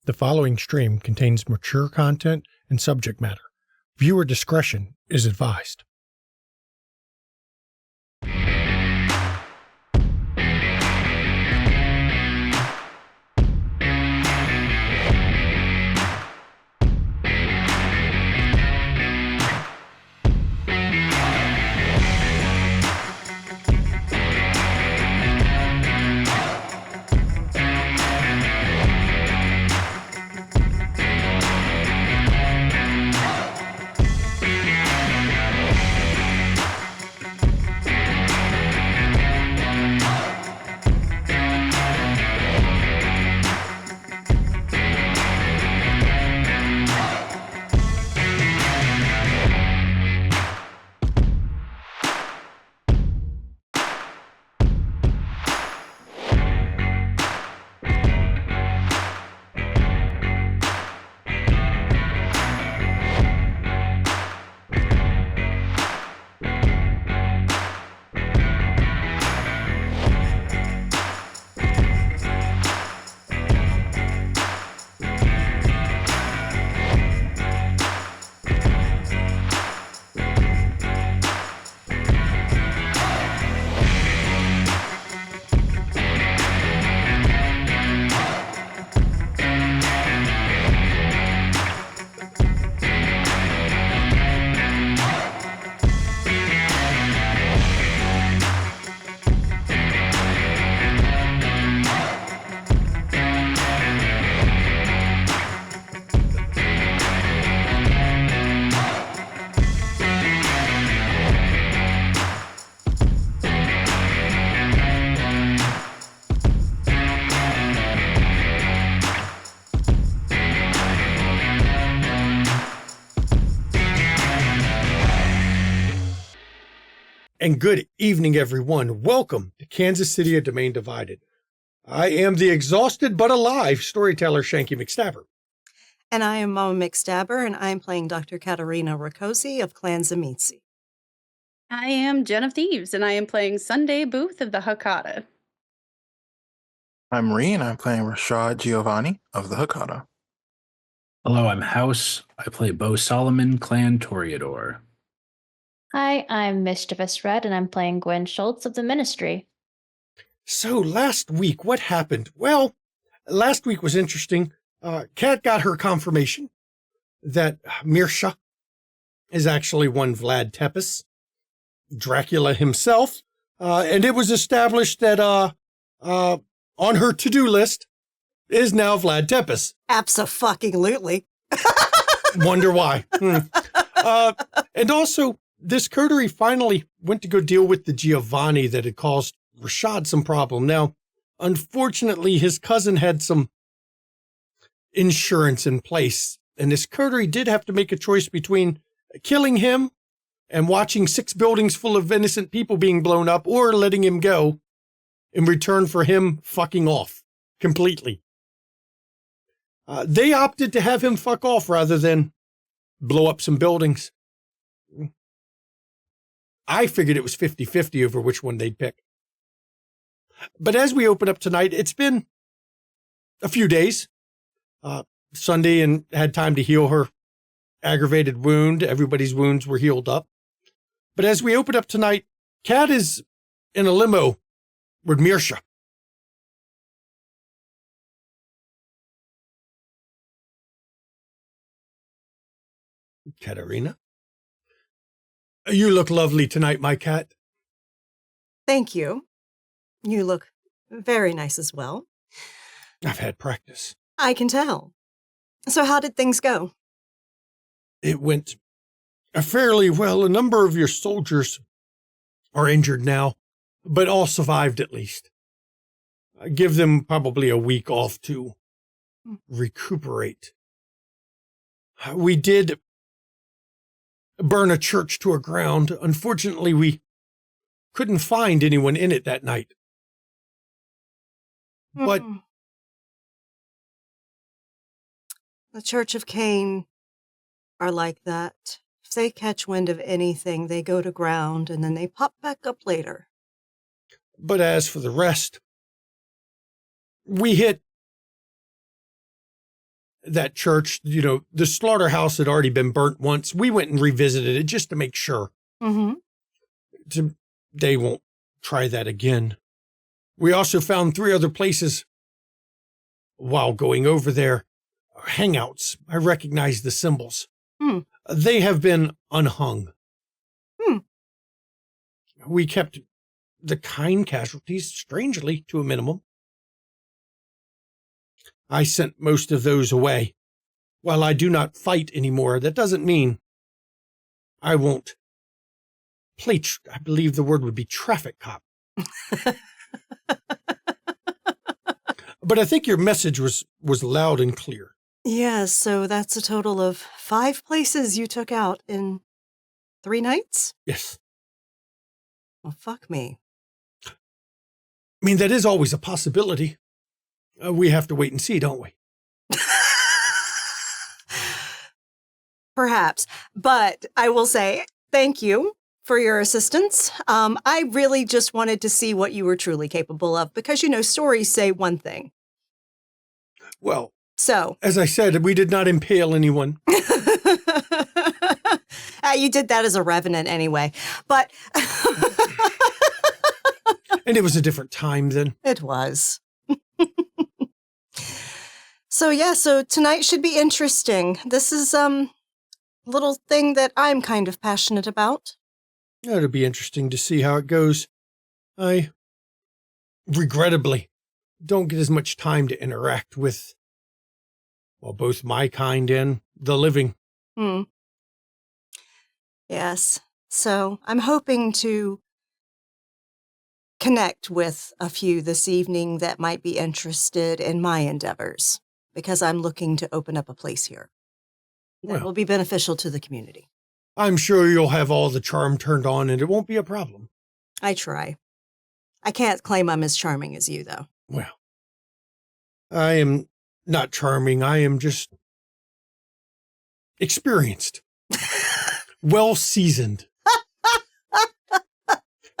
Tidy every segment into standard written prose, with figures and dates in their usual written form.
The following stream contains mature content and subject matter. Viewer discretion is advised. And good evening, everyone. Welcome to Kansas City, A Domain Divided. I am the exhausted but alive storyteller, Shanky McStabber. And I am Mama McStabber, and I'm playing Dr. Katerina Rakosi of Clan Zamitsi. I am Jen of Thieves, and I am playing Sunday Booth of the Hakata. I'm Ree, and I'm playing Rashad Giovanni of the Hakata. Hello, I'm House. I play Bo Solomon, Clan Toreador. Hi, I'm Mischievous Red, and I'm playing Gwen Schultz of the Ministry. So last week, what happened? Well, last week was interesting. Kat got her confirmation that Mirsha is actually one Vlad Tepes, Dracula himself, and it was established that on her to-do list is now Vlad Tepes. Abso-fucking-lutely. Wonder why. And also, this coterie finally went to go deal with the Giovanni that had caused Rashad some problem. Now, unfortunately, his cousin had some insurance in place, and this coterie did have to make a choice between killing him and watching 6 buildings full of innocent people being blown up, or letting him go in return for him fucking off completely. They opted to have him fuck off rather than blow up some buildings. I figured it was 50-50 over which one they'd pick. But as we open up tonight, it's been a few days. Sunday and had time to heal her aggravated wound. Everybody's wounds were healed up. But as we open up tonight, Kat is in a limo with Mirsha. Katerina? You look lovely tonight, my cat. Thank you. You look very nice as well. I've had practice. I can tell. So how did things go? It went fairly well. A number of your soldiers are injured now, but all survived at least. I give them probably a week off to recuperate. We did burn a church to a ground. Unfortunately, we couldn't find anyone in it that night. But the Church of Cain are like that. If they catch wind of anything, they go to ground and then they pop back up later. But as for the rest, we hit that church, the slaughterhouse had already been burnt once. We went and revisited it just to make sure. They won't try that again. We also found 3 other places while going over there. Hangouts. I recognized the symbols. They have been unhung. We kept the kind casualties, strangely, to a minimum. I sent most of those away. While I do not fight anymore, that doesn't mean I won't play, I believe the word would be traffic cop. But I think your message was loud and clear. Yeah, so that's a total of 5 places you took out in 3 nights? Yes. Well, fuck me. I mean, that is always a possibility. We have to wait and see, don't we? Perhaps. But I will say thank you for your assistance. I really just wanted to see what you were truly capable of because, stories say one thing. Well, so as I said, we did not impale anyone. You did that as a revenant anyway, but and it was a different time then. It was. So tonight should be interesting. This is little thing that I'm kind of passionate about. It'll be interesting to see how it goes. I regrettably don't get as much time to interact with, both my kind and the living. Yes. So I'm hoping to connect with a few this evening that might be interested in my endeavors because I'm looking to open up a place here that will be beneficial to the community. I'm sure you'll have all the charm turned on and it won't be a problem. I try. I can't claim I'm as charming as you, though. Well, I am not charming. I am just experienced, well-seasoned,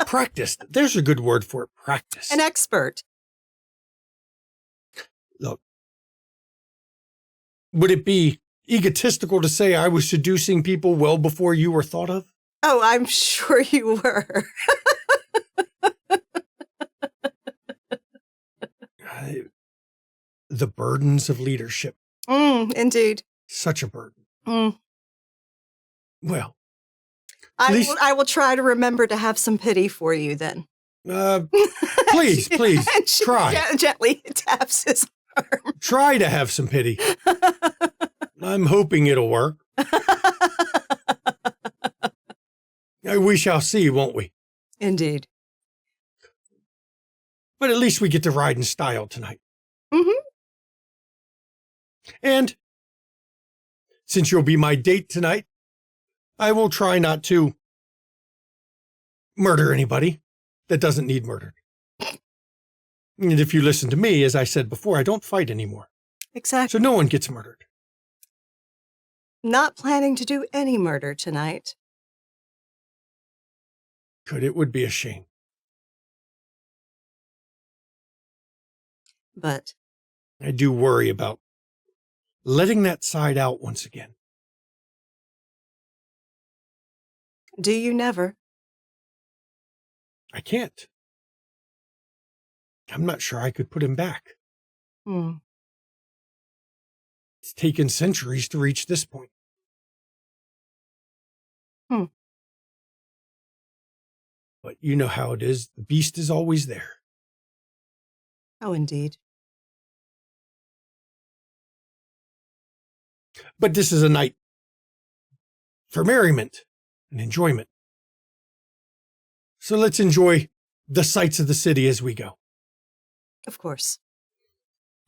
practiced. There's a good word for it, practice. An expert. Look, would it be egotistical to say I was seducing people well before you were thought of? Oh, I'm sure you were. The burdens of leadership. Indeed. Such a burden. Well, I will try to remember to have some pity for you then. Please, try. Gently taps his arm. Try to have some pity. I'm hoping it'll work. We shall see, won't we? Indeed. But at least we get to ride in style tonight. And since you'll be my date tonight, I will try not to murder anybody that doesn't need murdered. And if you listen to me, as I said before, I don't fight anymore. Exactly. So no one gets murdered. Not planning to do any murder tonight. Good, it would be a shame. But I do worry about letting that side out once again. Do you never? I can't. I'm not sure I could put him back. It's taken centuries to reach this point. But you know how it is. The beast is always there. Oh, indeed. But this is a night for merriment and enjoyment. So let's enjoy the sights of the city as we go. Of course.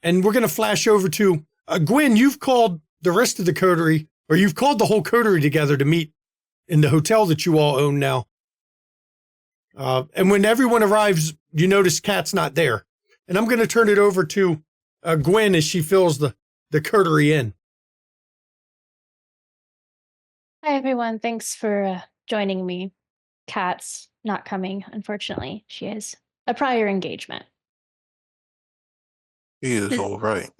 And we're going to flash over to Gwen. You've called the rest of the coterie, or you've called the whole coterie together to meet in the hotel that you all own now. And when everyone arrives, you notice Kat's not there. And I'm going to turn it over to Gwen as she fills the coterie in. Hi, everyone. Thanks for joining me. Kat's not coming, unfortunately. She has a prior engagement. He is all right.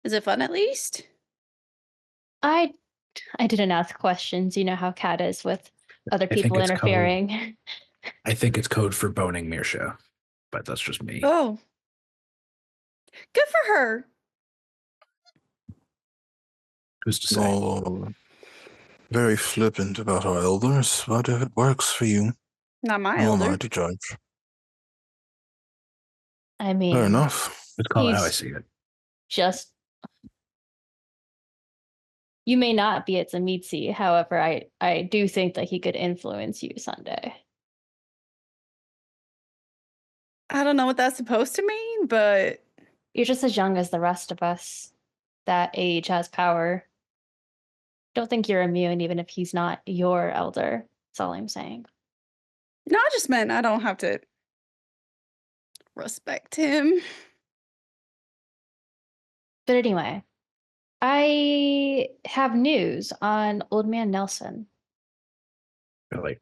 Is it fun at least? I didn't ask questions. You know how Kat is with other I think people it's code. interfering. I think it's code for boning Mirsha, but that's just me. Oh. Good for her. Who's to say? Oh, very flippant about our elders, but if it works for you, Not my who am I elder. to judge? I mean, Fair enough. Let's call it how I he's see it. just. You may not be at Zamitsi, however, I do think that he could influence you Sunday. I don't know what that's supposed to mean, but You're just as young as the rest of us. That age has power. Don't think you're immune, even if he's not your elder. That's all I'm saying. no, I just meant I don't have to respect him. But anyway, I have news on Old Man Nelson. Really.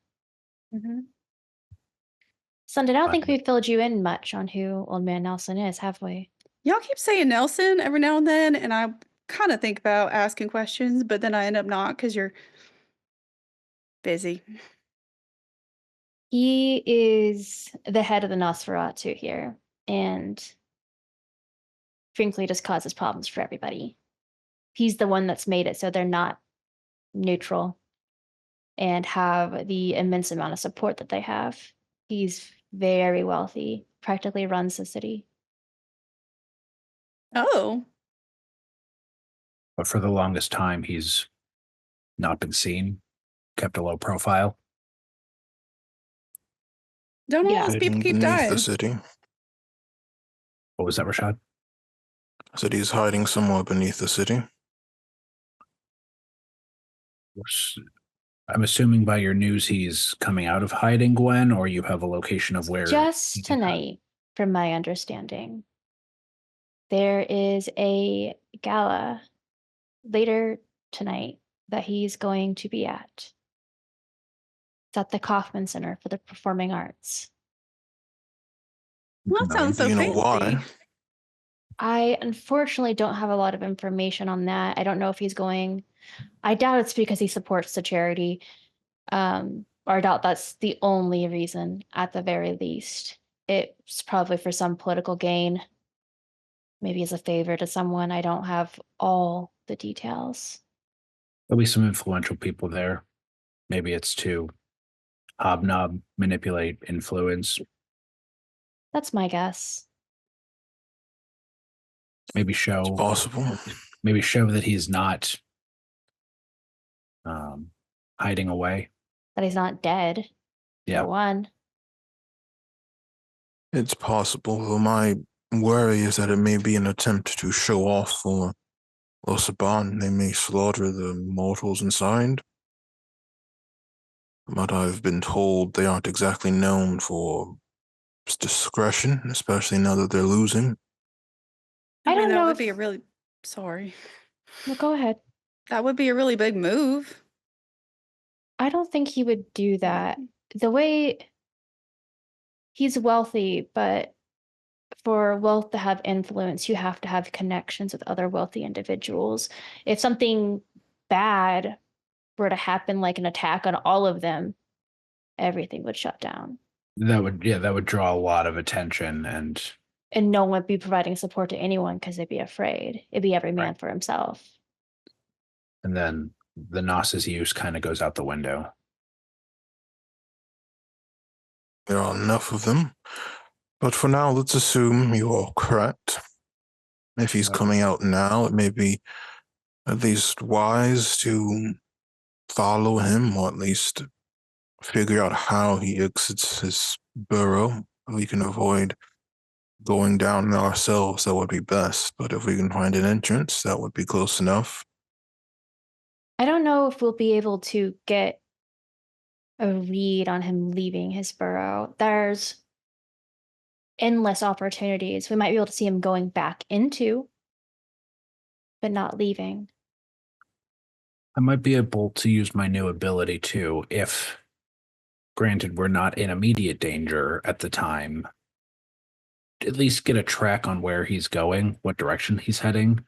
Sunday, I don't think we filled you in much on who Old Man Nelson is, have we? Y'all keep saying Nelson every now and then, and I kind of think about asking questions, but then I end up not because you're busy. He is the head of the Nosferatu here, and frankly just causes problems for everybody. He's the one that's made it so they're not neutral and have the immense amount of support that they have. He's very wealthy, practically runs the city. Oh, But for the longest time, he's not been seen, kept a low profile. don't all Yeah. those people Hiding keep beneath dying? the city. What was that, Rashad? City's hiding somewhere beneath the city. I'm assuming by your news he's coming out of hiding, Gwen, or you have a location of where. Just tonight, from my understanding, there is a gala later tonight that he's going to be at. It's at the Kaufman Center for the Performing Arts. Well, that sounds so Do you know fancy. why? I unfortunately don't have a lot of information on that. I don't know if he's going. I doubt it's because he supports the charity. Or I doubt that's the only reason, at the very least. It's probably for some political gain. Maybe as a favor to someone. I don't have all the details. There'll be some influential people there. Maybe it's to hobnob, manipulate, influence. That's my guess. Maybe show Possible. that he's not hiding away. That he's not dead. Yeah. For one. It's possible, though my worry is that it may be an attempt to show off for Osaban. They may slaughter the mortals inside. But I've been told they aren't exactly known for discretion, especially now that they're losing. I don't that know would if- be a really sorry. Well, go ahead. That would be a really big move. I don't think he would do that. The way he's wealthy, but for wealth to have influence, you have to have connections with other wealthy individuals. If something bad were to happen, like an attack on all of them, everything would shut down. That would draw a lot of attention, and no one would be providing support to anyone because they'd be afraid. It'd be every man for himself. And then the Gnosis use kind of goes out the window. There are enough of them. But for now, let's assume you are correct. If he's coming out now, it may be at least wise to follow him, or at least figure out how he exits his burrow. We can avoid going down ourselves, that would be best. But if we can find an entrance, that would be close enough. I don't know if we'll be able to get a read on him leaving his burrow. There's endless opportunities. We might be able to see him going back into, but not leaving. I might be able to use my new ability too, if, granted, we're not in immediate danger at the time, at least get a track on where he's going, what direction he's heading.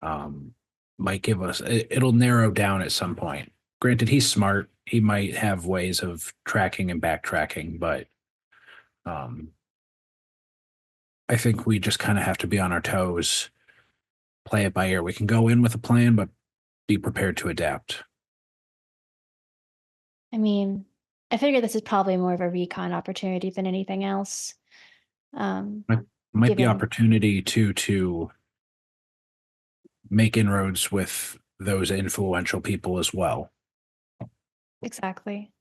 might give us, it'll narrow down at some point. Granted, he's smart. He might have ways of tracking and backtracking, but I think we just kind of have to be on our toes, play it by ear. We can go in with a plan, but be prepared to adapt. I mean, I figure this is probably more of a recon opportunity than anything else. Might be Given- opportunity to make inroads with those influential people as well. Exactly.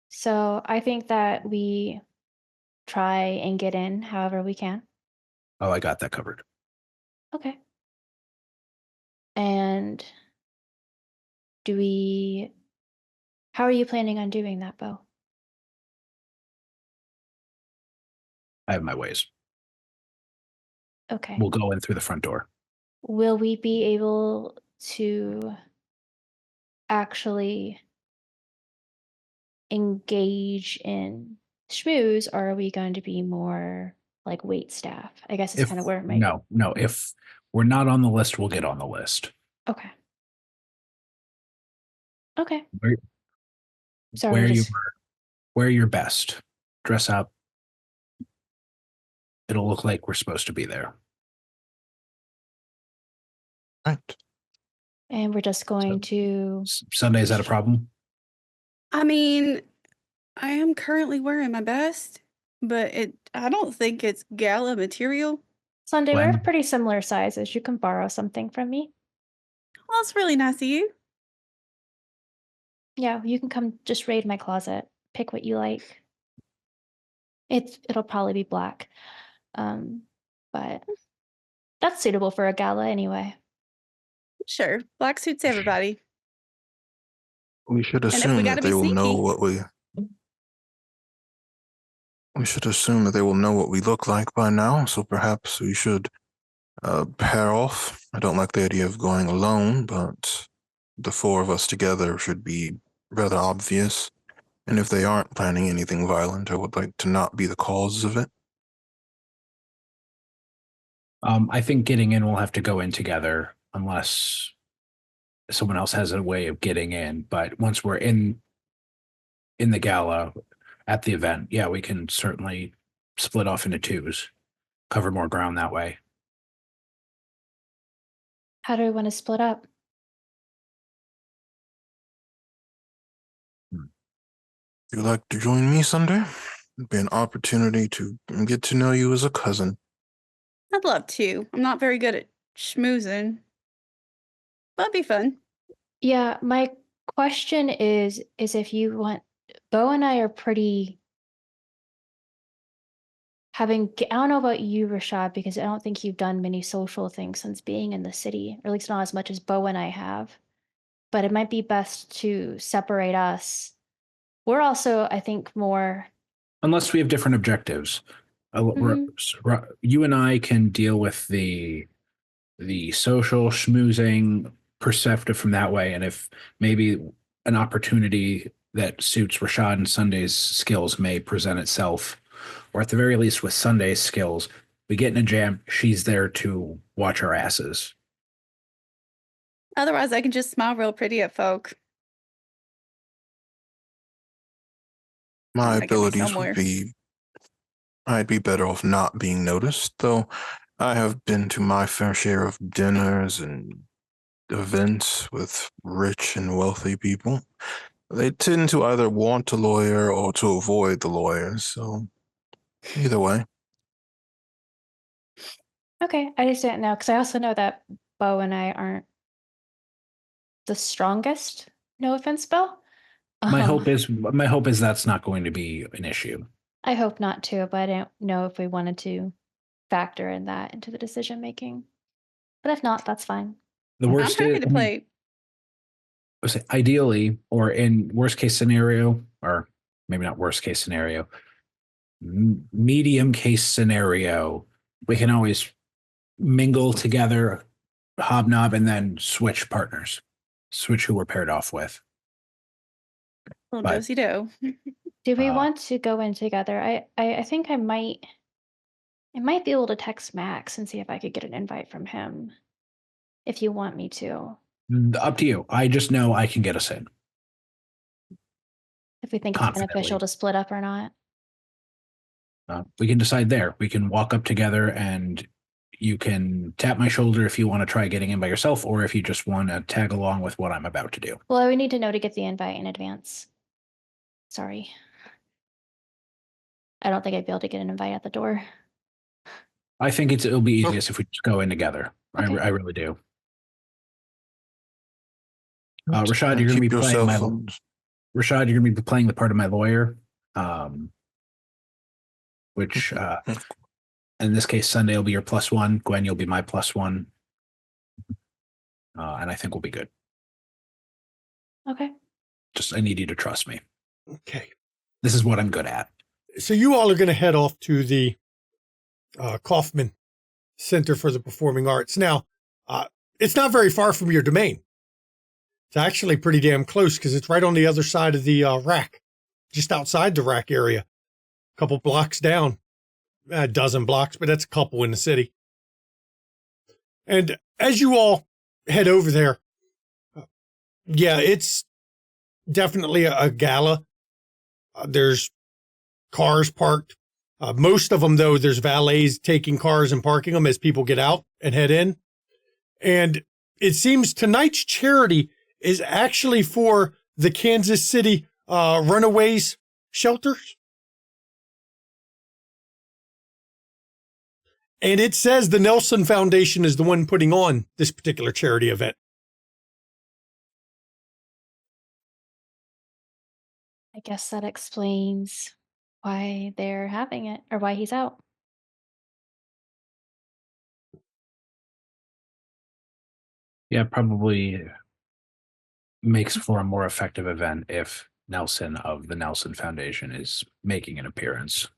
So I think that we try and get in however we can. Oh, I got that covered. Okay. And how are you planning on doing that, Bo? I have my ways. Okay. We'll go in through the front door. Will we be able to actually engage in schmooze, or are we going to be more like wait staff? I guess it's kind of where my No, if we're not on the list, we'll get on the list. Okay. Okay. Where, Sorry, wear your best. Dress up. It'll look like we're supposed to be there. Right. and we're just going to Sunday, is that a problem? I mean, I am currently wearing my best, but I don't think it's gala material. Sunday, we're When? pretty similar sizes. You can borrow something from me. Well, it's really nice of you. Yeah, you can come just raid my closet. Pick what you like. It'll probably be black. But that's suitable for a gala anyway. Sure, black suits everybody. We should if we assume gotta that be they will know sneaky- what we should assume that they will know what we look like by now, so perhaps we should pair off. I don't like the idea of going alone, but the four of us together should be rather obvious. And if they aren't planning anything violent, I would like to not be the cause of it. I think getting in, we'll have to go in together unless someone else has a way of getting in. But once we're in the gala at the event, yeah, we can certainly split off into twos, cover more ground that way. How do we want to split up? If you'd like to join me Sunday, it'd be an opportunity to get to know you as a cousin. I'd love to. I'm not very good at schmoozing, but it'd be fun. Yeah, my question is if you want, Bo and I are pretty I don't know about you, Rashad, because I don't think you've done many social things since being in the city, or at least not as much as Bo and I have. But it might be best to separate us. We're also, I think, more. Unless we have different objectives. You and I can deal with the social schmoozing perspective from that way. And if maybe an opportunity that suits Rashad and Sunday's skills may present itself, or at the very least with Sunday's skills, we get in a jam, she's there to watch our asses. Otherwise, I can just smile real pretty at folk. My That'll get me abilities somewhere. would be, I'd be better off not being noticed, though I have been to my fair share of dinners and events with rich and wealthy people. They tend to either want a lawyer or to avoid the lawyer, so either way. Okay, I just didn't know, because I also know that Bo and I aren't the strongest. No offense, Bo. My hope is that's not going to be an issue. I hope not too, but I don't know if we wanted to factor in that into the decision making. But if not, that's fine. The I'm worst happy is, to play. ideally, or in worst case scenario, or maybe not worst case scenario, medium case scenario, we can always mingle together, hobnob, and then switch partners, switch who we're paired off with. Little But- dosey do. Do we want to go in together? I think I might be able to text Max and see if I could get an invite from him. if you want me to. Up to you. I just know I can get us in. If we think it's beneficial Confidently. to split up or not. We can decide there. We can walk up together and you can tap my shoulder if you want to try getting in by yourself, or if you just want to tag along with what I'm about to do. Well, I would need to know to get the invite in advance. Sorry. I don't think I'd be able to get an invite at the door. I think it'll be easiest if we just go in together. Okay. I really do. Rashad, And you're going to keep be your playing cell my phones. Rashad, you're going to be playing the part of my lawyer, which in this case, Sunday will be your +1. Gwen, you'll be my +1, and I think we'll be good. Okay. Just I need you to trust me. Okay. This is what I'm good at. So you all are going to head off to the Kaufman Center for the Performing Arts. Now, it's not very far from your domain. It's actually pretty damn close because it's right on the other side of the rack, just outside the rack area, a couple blocks down, a dozen blocks, but that's a couple in the city. And as you all head over there, yeah, it's definitely a gala. There's cars parked. Most of them, though, there's valets taking cars and parking them as people get out and head in. And it seems tonight's charity is actually for the Kansas City runaways shelters. And it says the Nelson Foundation is the one putting on this particular charity event. I guess that explains why they're having it or why he's out. Yeah, probably makes for a more effective event if Nelson of the Nelson Foundation is making an appearance.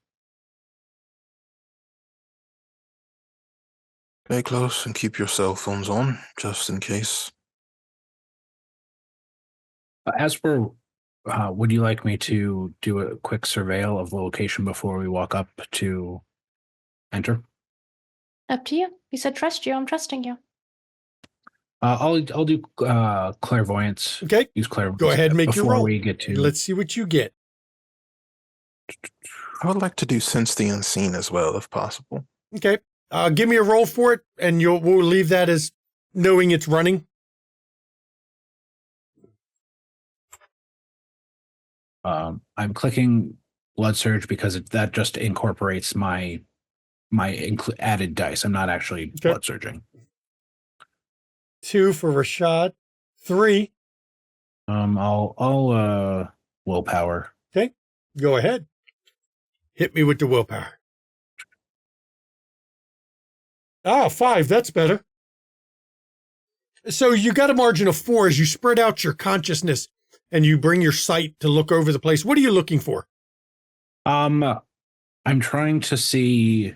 Stay close and keep your cell phones on, just in case. As for, would you like me to do a quick surveil of the location before we walk up to enter? Up to you. You said trust you. I'm trusting you. I'll do clairvoyance. Okay. Use clairvoyance. Go ahead and make your before roll. we get to. Let's see what you get. I would like to do sense the unseen as well, if possible. Okay. Give me a roll for it, and we'll leave that as knowing it's running. I'm clicking blood surge because that just incorporates my added dice. I'm not actually blood surging. 2 for Rashad. 3. I'll willpower. Okay. Go ahead. Hit me with the willpower. 5. That's better. So you got a margin of 4 as you spread out your consciousness and you bring your sight to look over the place. What are you looking for? I'm trying to see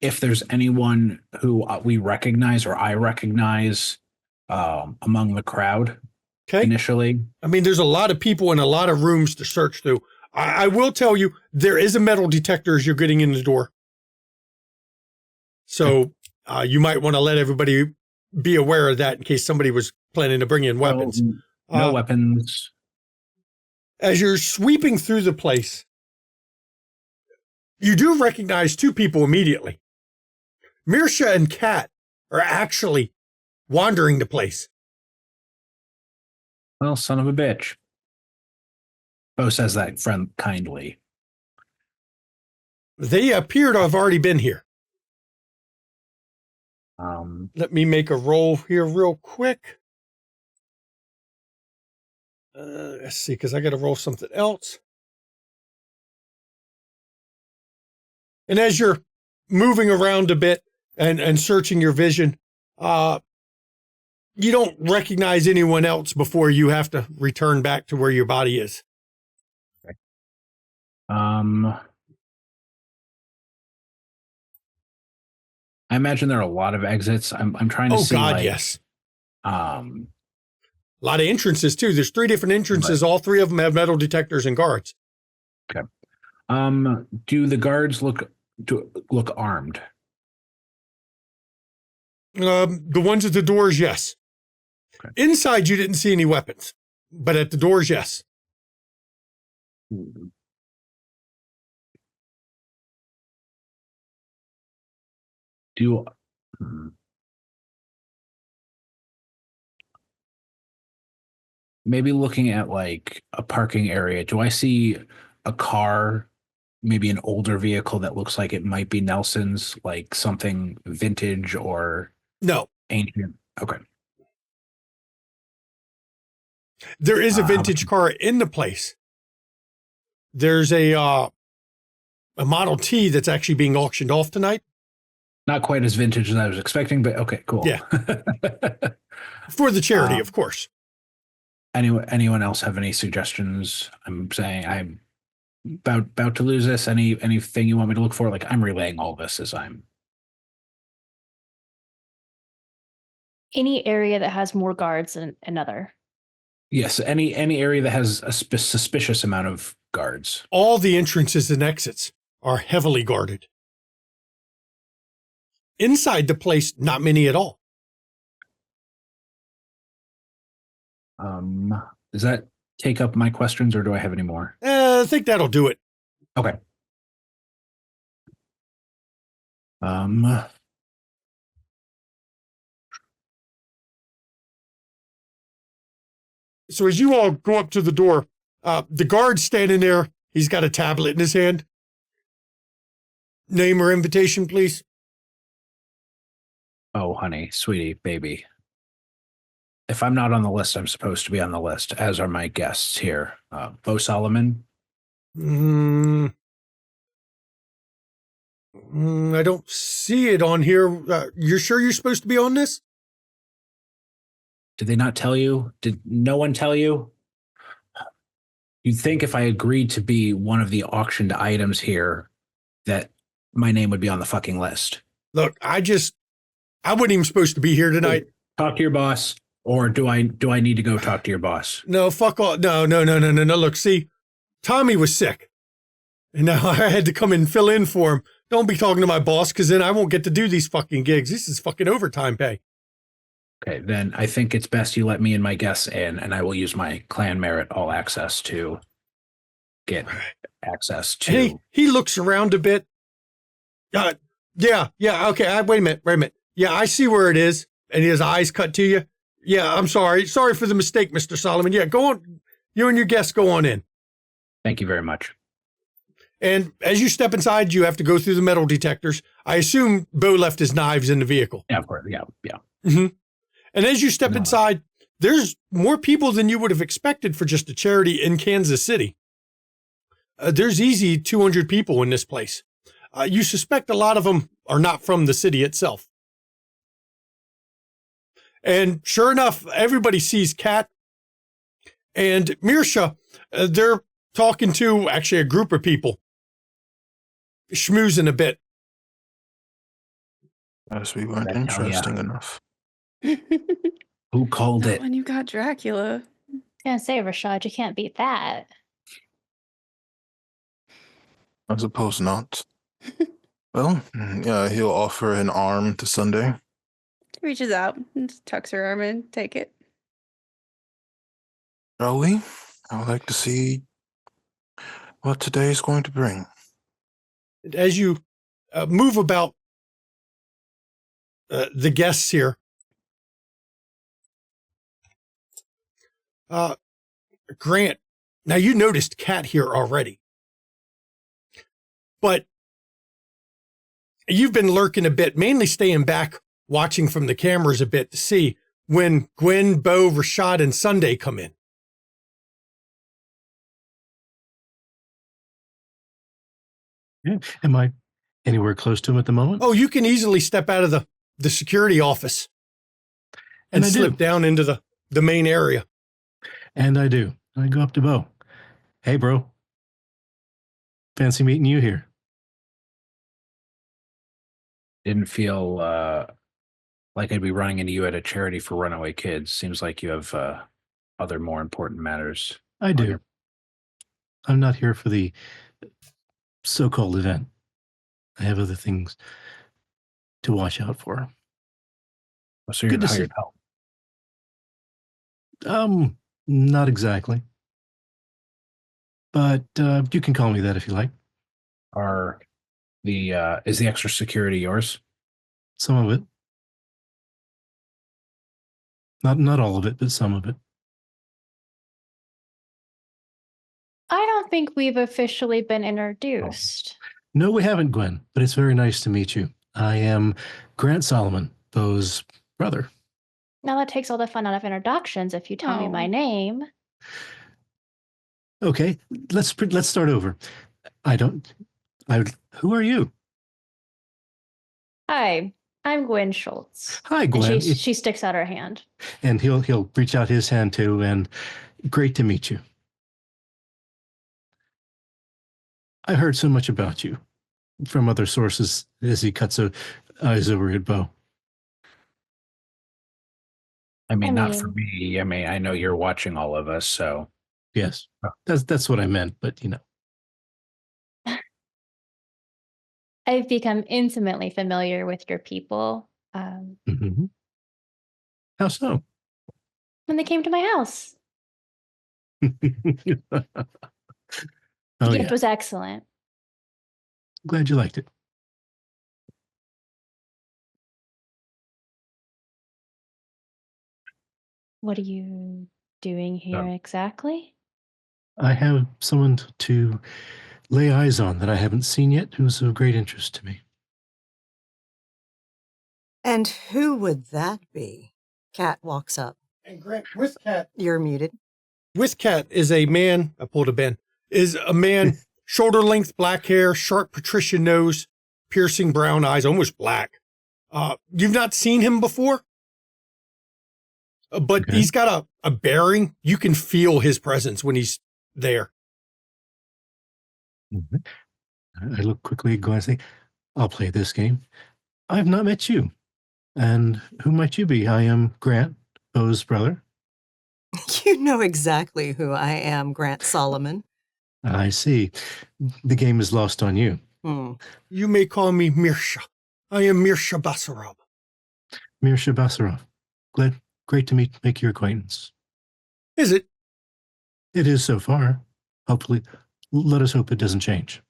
if there's anyone who we recognize or I recognize among the crowd. Okay. Initially. I mean, there's a lot of people and a lot of rooms to search through. I will tell you, there is a metal detector as you're getting in the door. So you might want to let everybody be aware of that in case somebody was planning to bring in weapons. No weapons. As you're sweeping through the place, you do recognize 2 people immediately. Mirsha and Kat are actually wandering the place. Well, son of a bitch. Bo says that friend kindly. They appear to have already been here. Let me make a roll here real quick. Let's see, because I got to roll something else. And as you're moving around a bit and searching your vision, you don't recognize anyone else before you have to return back to where your body is. Okay. I imagine there are a lot of exits. I'm trying to see. Oh God, yes. A lot of entrances too. There's 3 different entrances. Right. All 3 of them have metal detectors and guards. Okay. Do the guards look armed? The ones at the doors, yes. Okay. Inside, you didn't see any weapons, but at the doors, yes. Do maybe looking at like a parking area, do I see a car, maybe an older vehicle that looks like it might be Nelson's, like something vintage or No, ancient? Okay. there is a How vintage car in the place. There's a Model T that's actually being auctioned off tonight. Not quite as vintage as I was expecting, but okay, cool. Yeah. For the charity, of course. Anyone else have any suggestions? I'm saying I'm about to lose this. Anything you want me to look for? Like I'm relaying all this as I'm. Any area that has more guards than another. Yes, any area that has a suspicious amount of guards. All the entrances and exits are heavily guarded. Inside the place, not many at all. Does that take up my questions, or do I have any more? I think that'll do it. Okay. So as you all go up to the door, the guard's standing there. He's got a tablet in his hand. Name or invitation, please. Oh, honey, sweetie, baby. If I'm not on the list, I'm supposed to be on the list, as are my guests here. Bo Solomon. I don't see it on here. You're sure you're supposed to be on this? Did they not tell you? Did no one tell you? You'd think if I agreed to be one of the auctioned items here, that my name would be on the fucking list. Look, I wasn't even supposed to be here tonight. Talk to your boss, or do I need to go talk to your boss? No, fuck all. No. Look, see, Tommy was sick, and now I had to come and fill in for him. Don't be talking to my boss, because then I won't get to do these fucking gigs. This is fucking overtime pay. Okay, then I think it's best you let me and my guests in, and I will use my clan merit all access to get access to. He looks around a bit. Yeah. Okay. Wait a minute. Yeah, I see where it is, and his eyes cut to you. Yeah, I'm sorry. Sorry for the mistake, Mr. Solomon. Yeah, go on. You and your guests go on in. Thank you very much. And as you step inside, you have to go through the metal detectors. I assume Bo left his knives in the vehicle. Yeah, of course. Yeah. Mm-hmm. And as you step inside, there's more people than you would have expected for just a charity in Kansas City. There's easy 200 people in this place. You suspect a lot of them are not from the city itself. And sure enough, everybody sees Kat and Mirsha. They're talking to actually a group of people, schmoozing a bit. As we weren't interesting enough. Who called Not it? when you got Dracula. I was gonna say, Rashad, you can't beat that. I suppose not. Well, yeah, he'll offer an arm to Sunday. Reaches out and just tucks her arm in. Take it. Shall we? I would like to see what today is going to bring. As you move about the guests here, Grant, now you noticed Kat here already, but you've been lurking a bit, mainly staying back, watching from the cameras a bit to see when Gwen, Bo, Rashad, and Sunday come in. Yeah. Am I anywhere close to him at the moment? Oh, you can easily step out of the security office and I slip do. down into the main area. And I do. I go up to Bo. Hey, bro. Fancy meeting you here. Didn't feel like I'd be running into you at a charity for runaway kids. Seems like you have other more important matters. I do. I'm not here for the so-called event. I have other things to watch out for. So you're Good to see- hired help. Not exactly. But you can call me that if you like. Is the extra security yours? Some of it. Not all of it, but some of it. I don't think we've officially been introduced. No, we haven't, Gwen, but it's very nice to meet you. I am Grant Solomon, Bo's brother. Now that takes all the fun out of introductions if you tell me my Oh. name. Okay, let's start over. Who are you? Hi, I'm Gwen Schultz. Hi, And Gwen. she sticks out her hand. And he'll reach out his hand too, and great to meet you. I heard so much about you from other sources as he cuts eyes over at Bo. I mean, not for me. I mean, I know you're watching all of us, so Yes, that's what I meant, but you know. I've become intimately familiar with your people Mm-hmm. How so? when they came to my house. Oh, The gift yeah. was excellent. Glad you liked it. What are you doing here exactly? I have someone to lay eyes on that I haven't seen yet who's of great interest to me. And who would that be? Cat walks up. And Grant, with Cat. You're muted. With Cat is a man, I pulled a Ben, is a man, shoulder length black hair, sharp patrician nose, piercing brown eyes, almost black. You've not seen him before? But Okay. he's got a bearing. You can feel his presence when he's there. Mhm. I look quickly at Gwen and say, I'll play this game. I've not met you. And who might you be? I am Grant, Bo's brother. You know exactly who I am, Grant Solomon. I see. The game is lost on you. You may call me Mirsha. I am Mirsha Basarab. Mirsha Basarov. Great to make your acquaintance. Is it? It is so far. Hopefully, let us hope it doesn't change.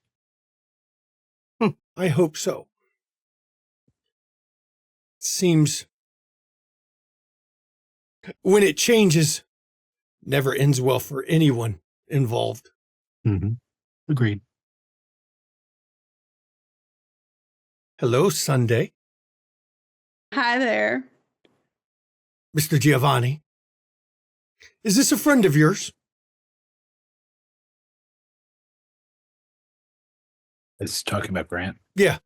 I hope so. Seems when it changes, never ends well for anyone involved. Mm-hmm. Agreed. Hello, Sunday. Hi there. Mr. Giovanni. Is this a friend of yours? Is talking about Grant? Yeah.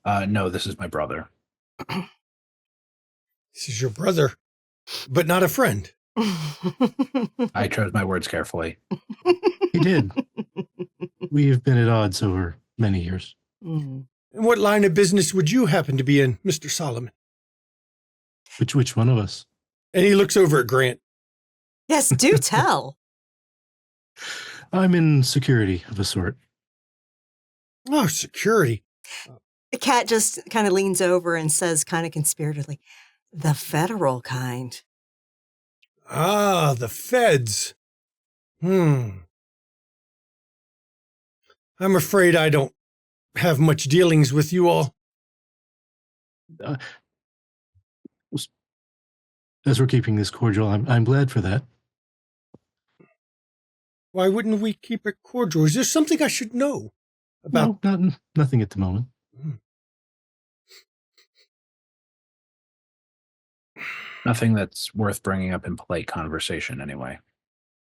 No, this is my brother. This is your brother, but not a friend. I chose my words carefully. He did. We've been at odds over many years. Mm. And what line of business would you happen to be in, Mr. Solomon? Which one of us? And he looks over at Grant. Yes, do tell. I'm in security of a sort. Oh, security. The cat just kind of leans over and says, kind of conspiratively, the federal kind. Ah, the feds. I'm afraid I don't have much dealings with you all. As we're keeping this cordial, I'm glad for that. Why wouldn't we keep it cordial? Is there something I should know about? No, nothing at the moment. Nothing that's worth bringing up in polite conversation, anyway.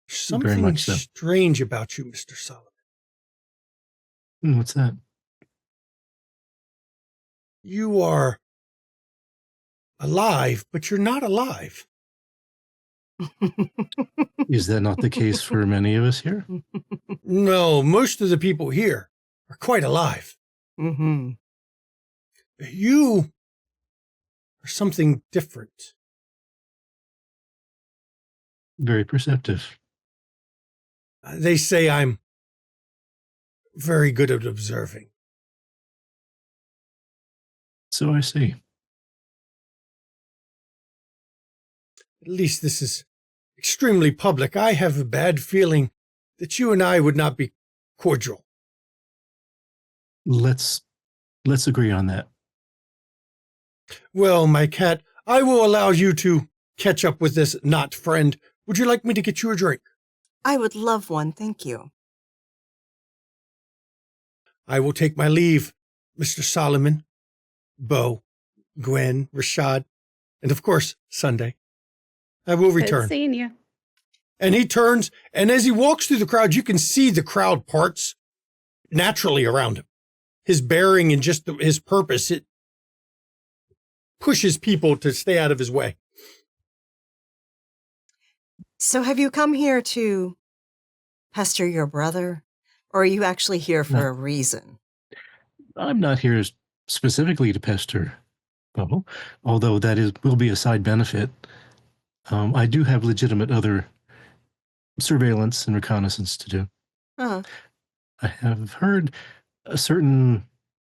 Something much so. strange about you, Mr. Solomon. What's that? You are alive, but you're not alive. Is that not the case for many of us here? No, most of the people here are quite alive. Mm-hmm. You are something different. Very perceptive. They say I'm very good at observing. So I see. At least this is extremely public. I have a bad feeling that you and I would not be cordial. Let's agree on that. Well, my cat, I will allow you to catch up with this not friend. Would you like me to get you a drink? I would love one, thank you. I will take my leave, Mr. Solomon, Bo, Gwen, Rashad, and of course, Sunday. I will Good return. seeing you. And he turns, and as he walks through the crowd, you can see the crowd parts naturally around him. His bearing and just his purpose, it pushes people to stay out of his way. So have you come here to pester your brother? Or are you actually here for No. a reason? I'm not here specifically to pester Bubble, although will be a side benefit. I do have legitimate other surveillance and reconnaissance to do. Uh-huh. I have heard a certain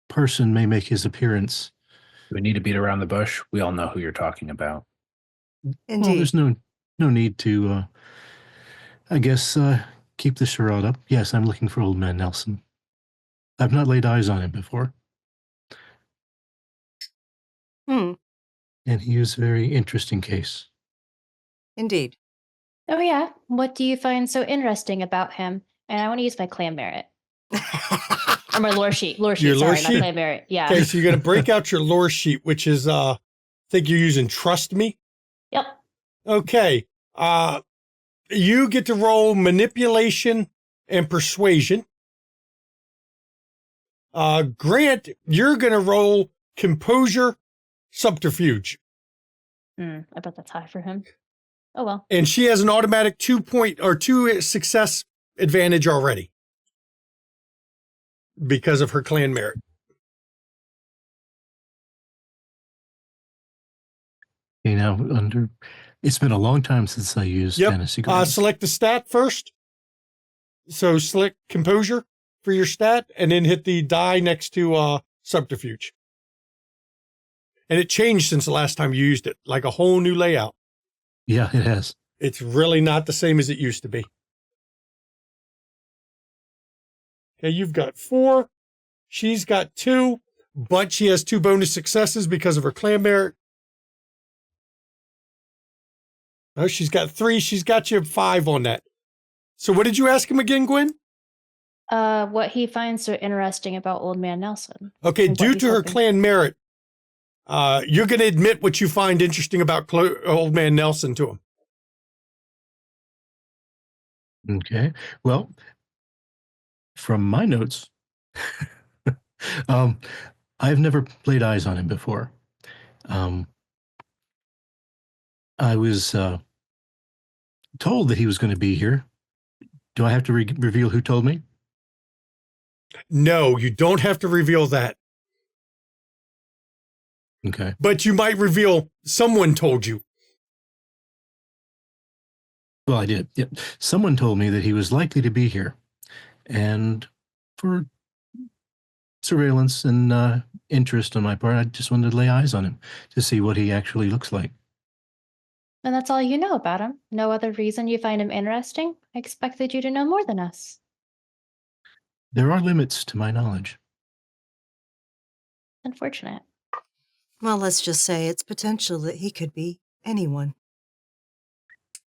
person may make his appearance. We need to beat around the bush. We all know who you're talking about. Indeed. Well, there's no need to, I guess, keep the charade up. Yes, I'm looking for Old Man Nelson. I've not laid eyes on him before. Hmm. And he is a very interesting case. Indeed. Oh, yeah. What do you find so interesting about him? And I want to use my clan merit. Or my lore sheet. Lore sheet, Your lore sorry, not sheet? clan merit. Yeah. Okay, so you're going to break out your lore sheet, which is, I think you're using Trust Me. Yep. Okay. You get to roll manipulation and persuasion. Grant, you're going to roll composure, subterfuge. I bet that's high for him. Oh, well. And she has an automatic 2 success advantage already because of her clan merit. You know, it's been a long time since I used fantasy grounds. Select the stat first. So select composure for your stat and then hit the die next to subterfuge. And it changed since the last time you used it, like a whole new layout. Yeah, it has. It's really not the same as it used to be. Okay, you've got 4. She's got 2, but she has 2 bonus successes because of her clan merit. Oh, she's got 3. She's got you 5 on that. So what did you ask him again, Gwen? What he finds so interesting about Old Man Nelson. Okay, And what due he's to her hoping- clan merit, you're going to admit what you find interesting about Old Man Nelson to him. Okay. Well, from my notes, I've never laid eyes on him before. I was told that he was going to be here. Do I have to reveal who told me? No, you don't have to reveal that. Okay. But you might reveal someone told you. Well, I did. Yeah. Someone told me that he was likely to be here. And for surveillance and interest on my part, I just wanted to lay eyes on him to see what he actually looks like. And that's all you know about him? No other reason you find him interesting? I expected you to know more than us. There are limits to my knowledge. Unfortunate. Well, let's just say it's potential that he could be anyone.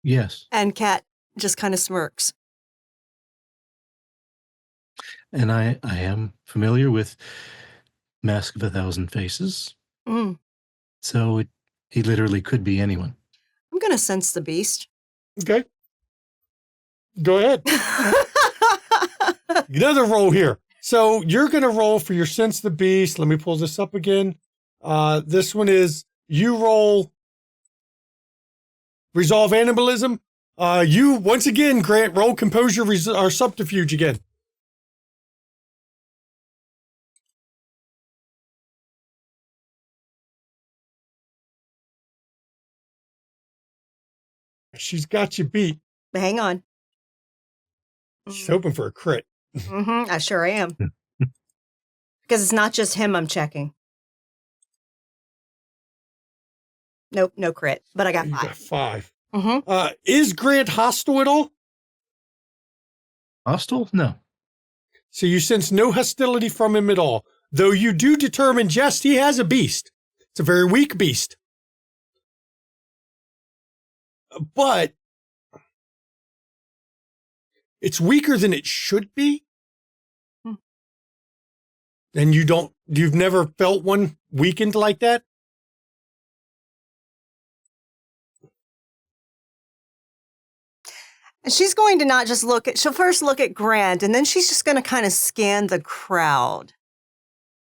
Yes. And Kat just kind of smirks. And I am familiar with Mask of a Thousand Faces. Mm. So he literally could be anyone. I'm going to sense the beast. Okay. Go ahead. Another roll here. So you're going to roll for your sense the beast. Let me pull this up again. This one is you roll resolve animalism. You once again, Grant, roll composure or subterfuge again. She's got you beat. Hang on. She's hoping for a crit. Mm-hmm, I sure am. Because it's not just him I'm checking. Nope, no crit. But I got You 5. got 5. Mm-hmm. Is Grant hostile at all? Hostile? No. So you sense no hostility from him at all, though you do determine, just he has a beast. It's a very weak beast. But it's weaker than it should be. And you've never felt one weakened like that? And she's going to not just she'll first look at Grant, and then she's just going to kind of scan the crowd.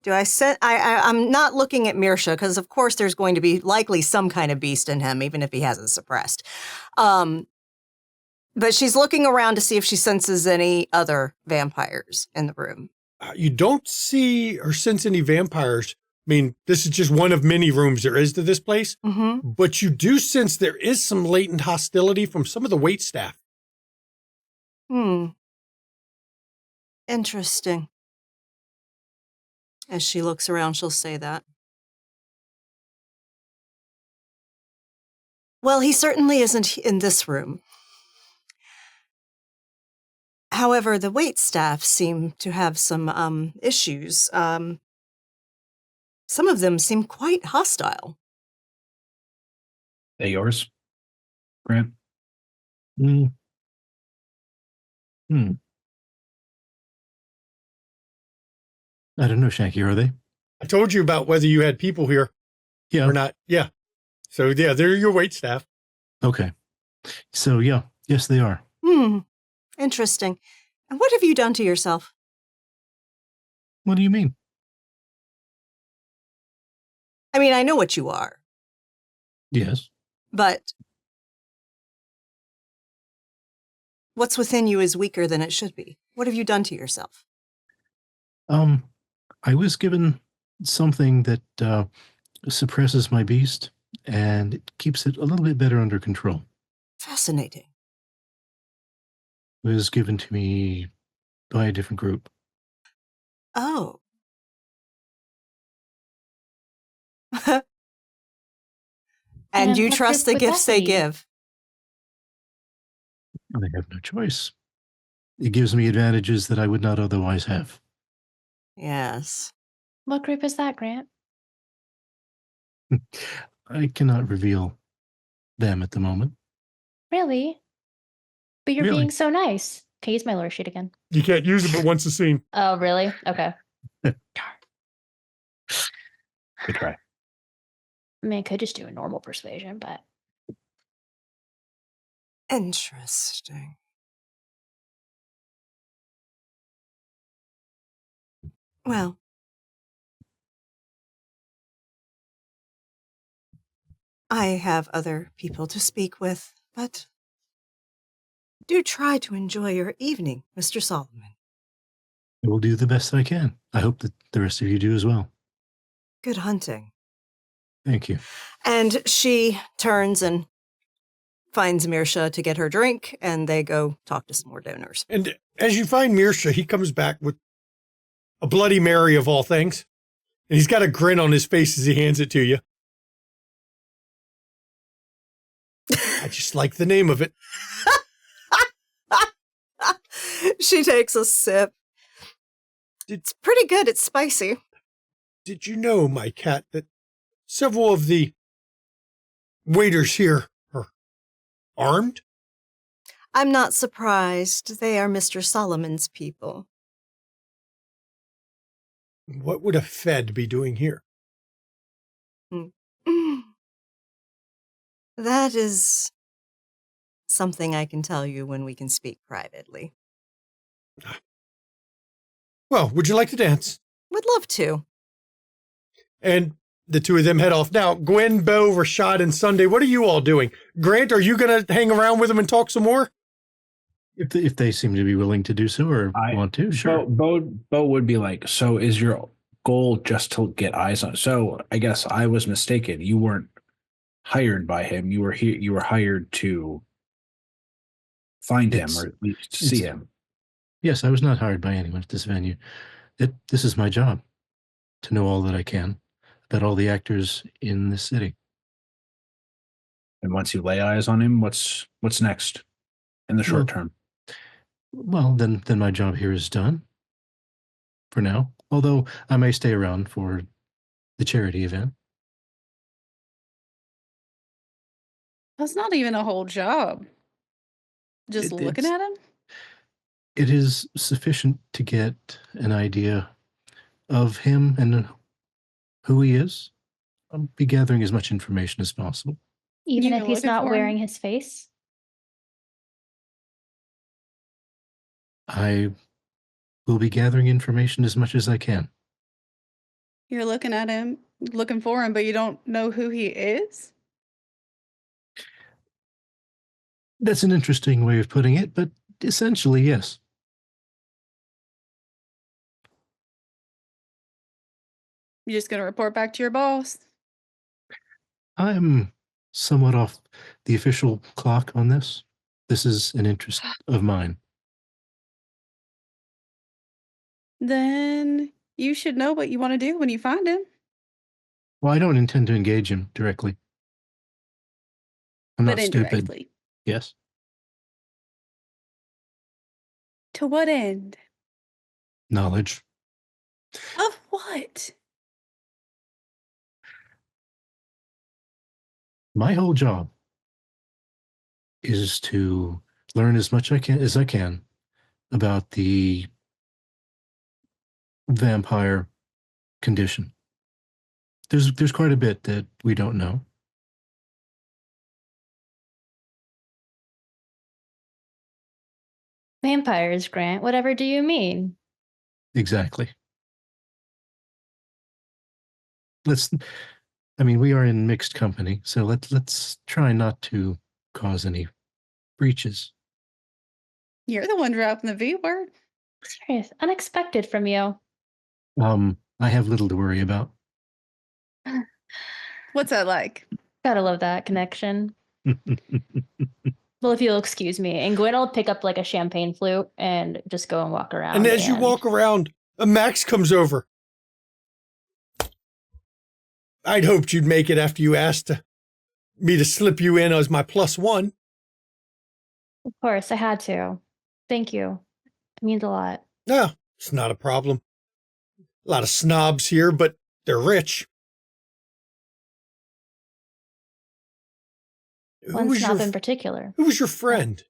I'm not looking at Mirsha, because of course there's going to be likely some kind of beast in him, even if he hasn't suppressed. But she's looking around to see if she senses any other vampires in the room. You don't see or sense any vampires. I mean, this is just one of many rooms there is to this place. Mm-hmm. But you do sense there is some latent hostility from some of the waitstaff. Interesting. As she looks around, she'll say that. Well, he certainly isn't in this room. However, the waitstaff seem to have some issues. Some of them seem quite hostile. They yours, Grant? I don't know, Shanky, are they? I told you about whether you had people here Yeah. or not. Yeah. So, yeah, they're your waitstaff. Okay. So, yeah. Yes, they are. Interesting. And what have you done to yourself? What do you mean? I mean, I know what you are, Yes. but what's within you is weaker than it should be. What have you done to yourself? I was given something that suppresses my beast, and it keeps it a little bit better under control. Fascinating. It was given to me by a different group. Oh. And you what trust the group would gifts that they be? give. I have no choice. It gives me advantages that I would not otherwise have. Yes. What group is that, Grant? I cannot reveal them at the moment. Really? But you're Really? being so nice. Can I use my lore sheet again? You can't use it but once a scene. Oh, really? Okay. Good try. I mean, I could just do a normal persuasion, but Interesting. Well, I have other people to speak with, but do try to enjoy your evening, Mr. Solomon. I will do the best I can. I hope that the rest of you do as well. Good hunting. Thank you. And she turns and finds Mirsha to get her drink, and they go talk to some more donors. And as you find Mirsha, he comes back with a Bloody Mary of all things. And he's got a grin on his face as he hands it to you. I just like the name of it. She takes a sip. It's pretty good. It's spicy. Did you know, my cat, that several of the waiters here are armed? I'm not surprised. They are Mr. Solomon's people. What would a Fed be doing here? That is something I can tell you when we can speak privately. Well, would you like to dance? Would love to. And the two of them head off. Now, Gwen, Bo, Rashad, and Sunday, what are you all doing? Grant, are you going to hang around with them and talk some more? If they seem to be willing to do so or want to, sure. Bo would be like, so is your goal just to get eyes on? So I guess I was mistaken. You weren't hired by him. You were here. You were hired to find him or at least see him. Yes, I was not hired by anyone at this venue. This is my job, to know all that I can about all the actors in this city. And once you lay eyes on him, what's next in the short term? Well, then my job here is done for now. Although I may stay around for the charity event. That's not even a whole job. Just looking at him? It is sufficient to get an idea of him and who he is. I'll be gathering as much information as possible. Even You if go he's looking not for wearing him? his face? I will be gathering information as much as I can. You're looking at him, looking for him, but you don't know who he is? That's an interesting way of putting it, but essentially, yes. You're just going to report back to your boss? I'm somewhat off the official clock on this. This is an interest of mine. Then you should know what you want to do when you find him. Well, I don't intend to engage him directly. I'm But not stupid. indirectly. Yes. To what end? Knowledge. Of what? My whole job is to learn as much as I can about the vampire condition. There's quite a bit that we don't know. Vampires, Grant. Whatever do you mean? Exactly. We are in mixed company, so let's try not to cause any breaches. You're the one dropping the V word. Serious. Unexpected from you. I have little to worry about. What's that like? Gotta love that connection. Well, if you'll excuse me, and Gwen will pick up like a champagne flute and just go and walk around. And as you walk around, Max comes over. I'd hoped you'd make it after you asked me to slip you in as my +1. Of course, I had to. Thank you. It means a lot. No, it's not a problem. A lot of snobs here, but they're rich. One snob in particular. Who was your friend?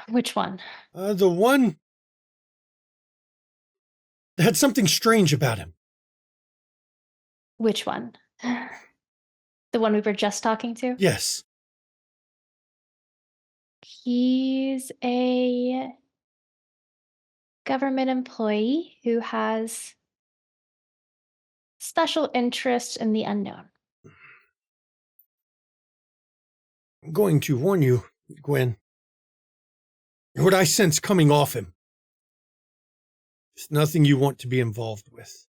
Which one? The one that had something strange about him. Which one? The one we were just talking to? Yes. He's a government employee who has special interest in the unknown. I'm going to warn you, Gwen. What I sense coming off him is nothing you want to be involved with.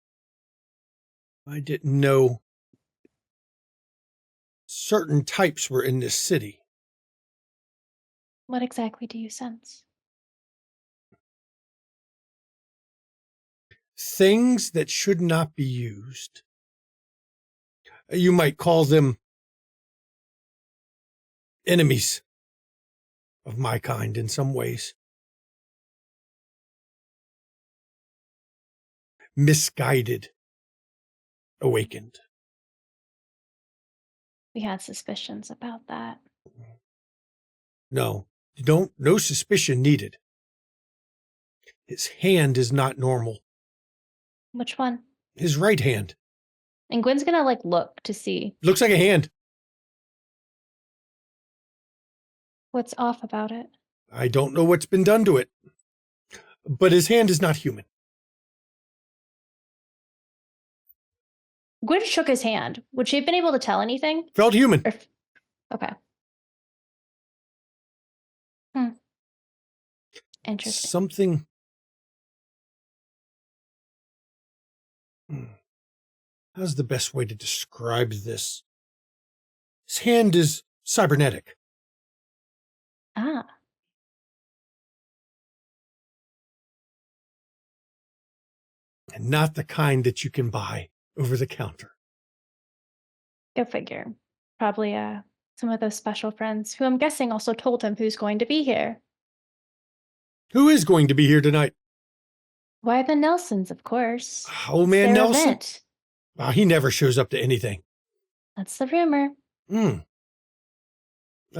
I didn't know certain types were in this city. What exactly do you sense? Things that should not be used. You might call them enemies of my kind in some ways. Misguided, awakened. We had suspicions about that. No suspicion needed. His hand is not normal. Which one? His right hand. And Gwen's gonna look to see. Looks like a hand. What's off about it? I don't know what's been done to it. But his hand is not human. Gwen shook his hand. Would she have been able to tell anything? Felt human. Okay. Interesting. Something. How's the best way to describe this? His hand is cybernetic. Ah. And not the kind that you can buy over the counter. Go figure. Probably Some of those special friends, who I'm guessing also told him who's going to be here. Who is going to be here tonight? Why, the Nelsons, of course. Old It's man their Nelson? event. Wow, he never shows up to anything. That's the rumor.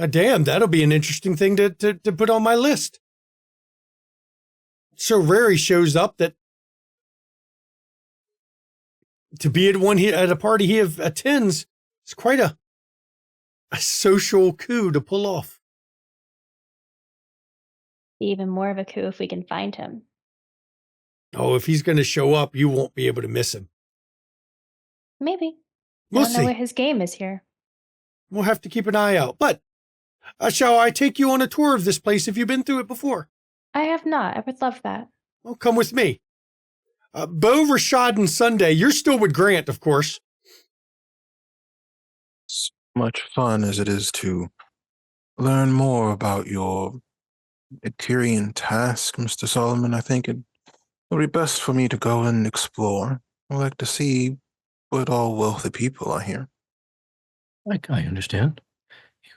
Damn, that'll be an interesting thing to put on my list. It's so rare he shows up that to be at a party he attends is quite a social coup to pull off. Be even more of a coup if we can find him. Oh, if he's going to show up, you won't be able to miss him. Maybe. We'll I don't know see. what his game is here. We'll have to keep an eye out. But shall I take you on a tour of this place if you've been through it before? I have not. I would love that. Well, come with me. Bo, Rashad, and Sunday, you're still with Grant, of course. As much fun as it is to learn more about your Tyrian task, Mr. Solomon, I think it would be best for me to go and explore. I'd like to see what all wealthy people are here. I understand.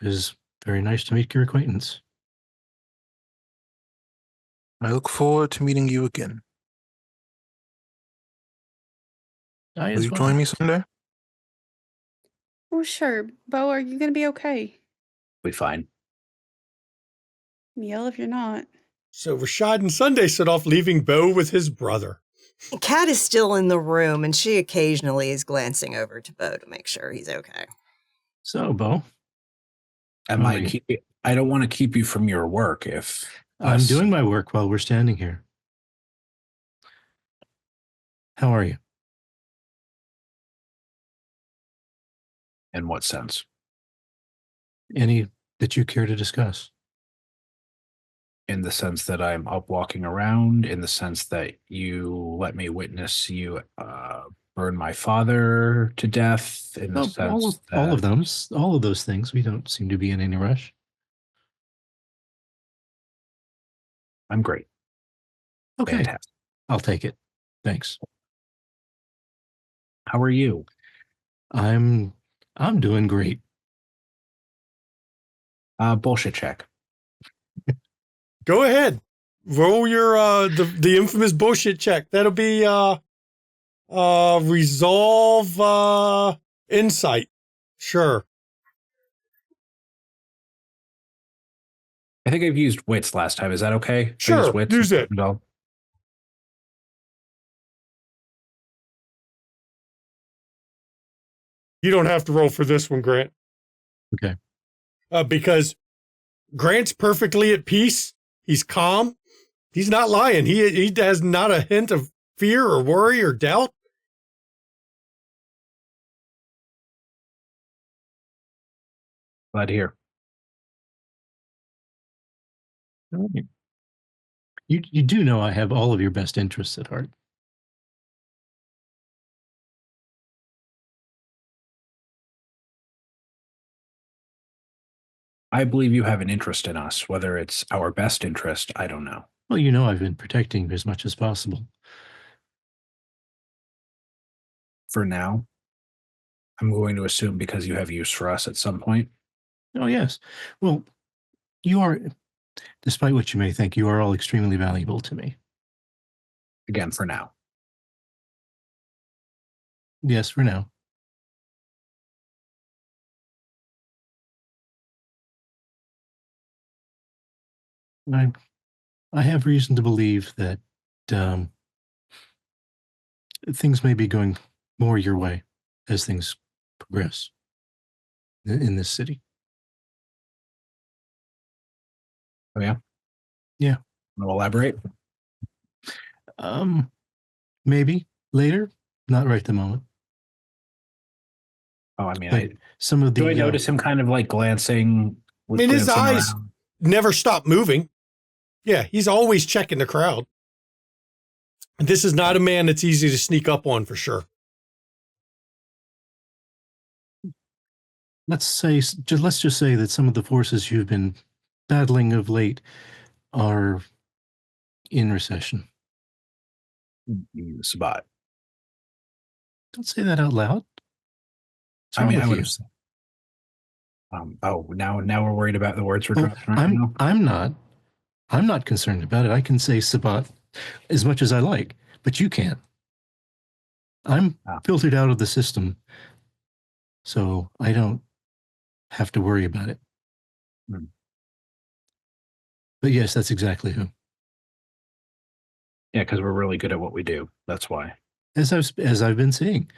It was very nice to make your acquaintance. I look forward to meeting you again. Will you join me someday? Well, sure. Bo, are you going to be okay? We fine. Yell if you're not. So Rashad and Sunday set off, leaving Bo with his brother. Kat is still in the room, and she occasionally is glancing over to Bo to make sure he's okay. So, Bo, I don't want to keep you from your work if I'm doing my work while we're standing here. How are you? In what sense? Any that you care to discuss? In the sense that I'm up walking around, in the sense that you let me witness you burn my father to death, in the sense all of those things. We don't seem to be in any rush. I'm great. Okay. Fantastic. I'll take it. Thanks. How are you? I'm doing great. Bullshit check. Go ahead. Roll your the infamous bullshit check. That'll be resolve insight. Sure. I think I've used wits last time. Is that okay? Sure. Use it. No. You don't have to roll for this one, Grant. Okay. Because Grant's perfectly at peace. He's calm. He's not lying. He has not a hint of fear or worry or doubt. Glad to hear. You do know I have all of your best interests at heart. I believe you have an interest in us. Whether it's our best interest, I don't know. Well, you know I've been protecting you as much as possible. For now, I'm going to assume because you have use for us at some point. Oh, yes. Well, you are, despite what you may think, you are all extremely valuable to me. Again, for now. Yes, for now. I have reason to believe that things may be going more your way as things progress in this city. Oh, yeah? Yeah. Want to elaborate? Maybe later, not right at the moment. Oh, I mean, But some of the. do I notice him kind of like glancing? I mean, his eyes around? never stop moving. Yeah, he's always checking the crowd. This is not a man that's easy to sneak up on for sure. Let's just say that some of the forces you've been battling of late are in recession. Spot. Don't say that out loud. What's I wrong mean, with I would you? have. Now we're worried about the words we're Oh, dropping right now. I'm not concerned about it. I can say Sabat as much as I like, but you can't. I'm Ah. filtered out of the system, so I don't have to worry about it. Hmm. But yes, that's exactly who. Yeah, because we're really good at what we do. That's why. As I've been seeing.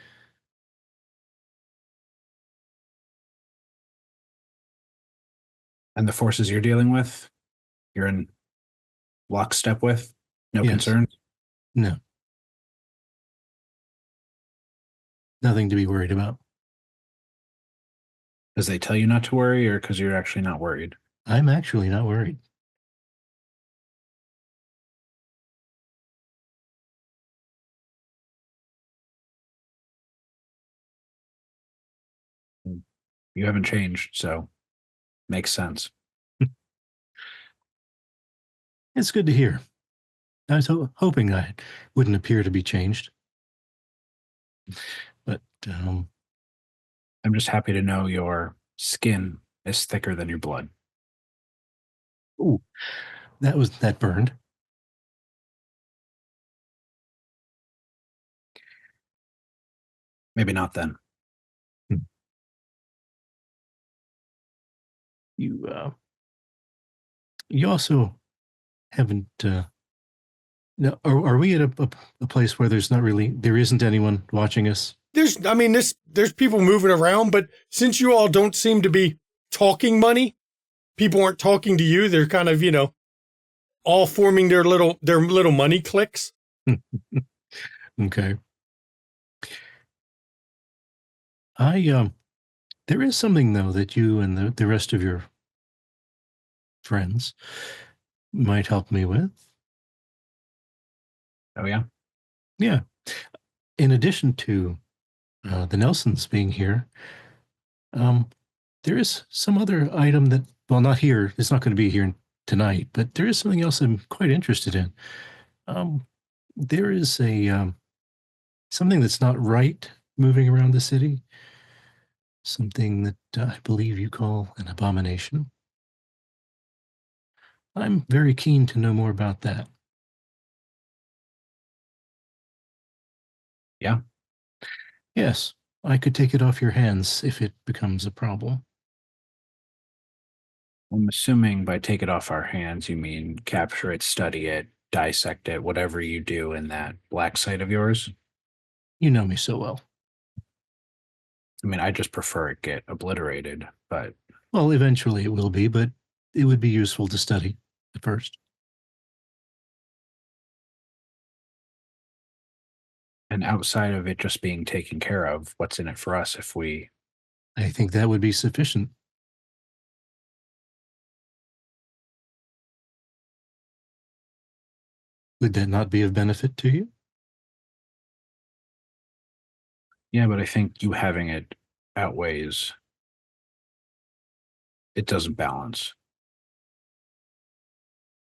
And the forces you're dealing with, you're in lockstep with? No Yes. concerns? No. Nothing to be worried about. Because they tell you not to worry, or because you're actually not worried? I'm actually not worried. You haven't changed, so makes sense. It's good to hear. I was hoping I wouldn't appear to be changed. But I'm just happy to know your skin is thicker than your blood. ooh, that burned. Maybe not then. You also haven't no, are we at a place where there isn't anyone watching us? There's people moving around, but since you all don't seem to be talking money, people aren't talking to you. They're kind of, all forming their little money cliques. Okay. There is something though that you and the rest of your friends might help me with. Oh, yeah? Yeah. In addition to the Nelsons being here, there is some other item that, well, not here. It's not going to be here tonight, but there is something else I'm quite interested in. There is something that's not right moving around the city. Something that I believe you call an abomination. I'm very keen to know more about that. Yeah? Yes, I could take it off your hands if it becomes a problem. I'm assuming by take it off our hands, you mean capture it, study it, dissect it, whatever you do in that black site of yours. You know me so well. I mean, I just prefer it get obliterated, but Well, eventually it will be, but it would be useful to study at first. and outside of it just being taken care of, what's in it for us if we I think that would be sufficient. Would that not be of benefit to you? Yeah, but I think you having it outweighs. It doesn't balance.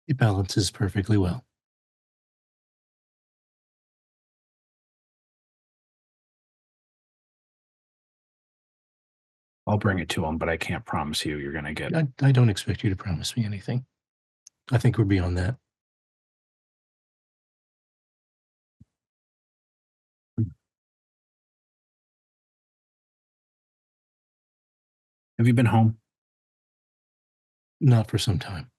It balances perfectly well. I'll bring it to him, but I can't promise you you're going to get. I don't expect you to promise me anything. I think we're beyond that. Have you been home? Not for some time.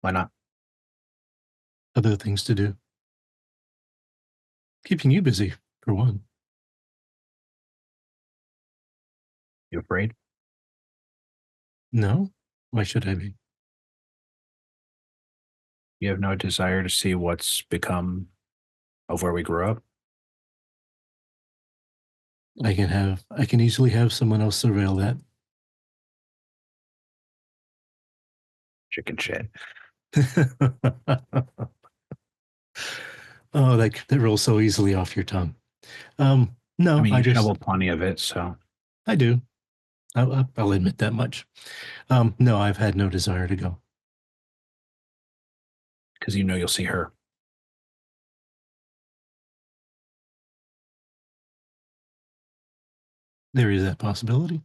Why not? Other things to do. Keeping you busy, for one. You afraid? No? Why should I be? You have no desire to see what's become of where we grew up? I can easily have someone else surveil that. Chicken shit. Oh, that rolls so easily off your tongue. No, I mean, I you just shovel plenty of it, so I do. I'll admit that much. No, I've had no desire to go. because you know you'll see her. There is that possibility.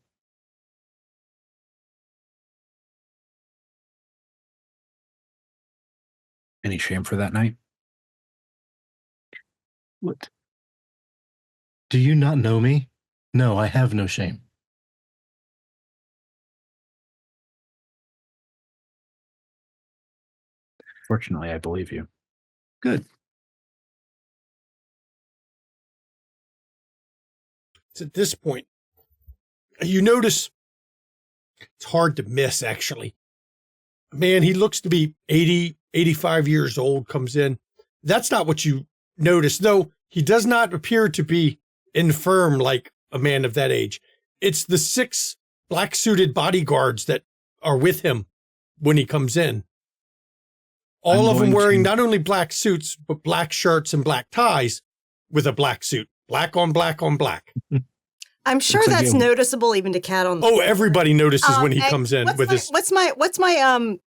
Any shame for that night? What? Do you not know me? No, I have no shame. Fortunately, I believe you. Good. It's at this point, you notice it's hard to miss, actually. Man, he looks to be 80, 85 years old, comes in. That's not what you notice, though he does not appear to be infirm like a man of that age. It's the 6 black-suited bodyguards that are with him when he comes in. All of them wearing not only black suits, but black shirts and black ties with a black suit. Black on black on black. I'm sure that's noticeable even to Cat on the Oh, everybody notices when he comes in with his... What's my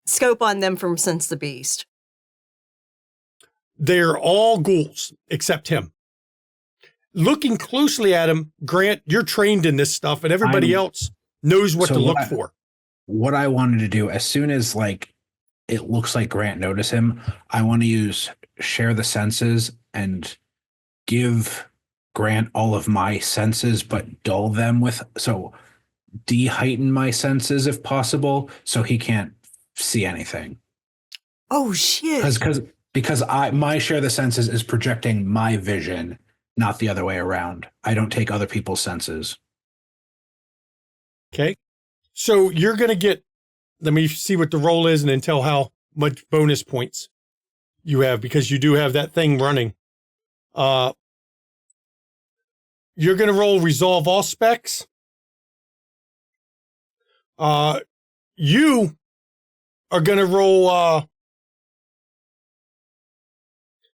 scope on them from Since the Beast? They're all ghouls, except him. Looking closely at him, Grant, you're trained in this stuff, and everybody else knows what to look for. What I wanted to do, as soon as like it looks like Grant noticed him, I want to use share the senses and give Grant all of my senses, but dull them with, so de-heighten my senses if possible, so he can't see anything. Oh shit! Because my share the senses is projecting my vision, not the other way around. I don't take other people's senses. Okay, so you're gonna get. Let me see what the roll is, and then tell how much bonus points you have, because you do have that thing running. You're going to roll resolve all specs. You are going to roll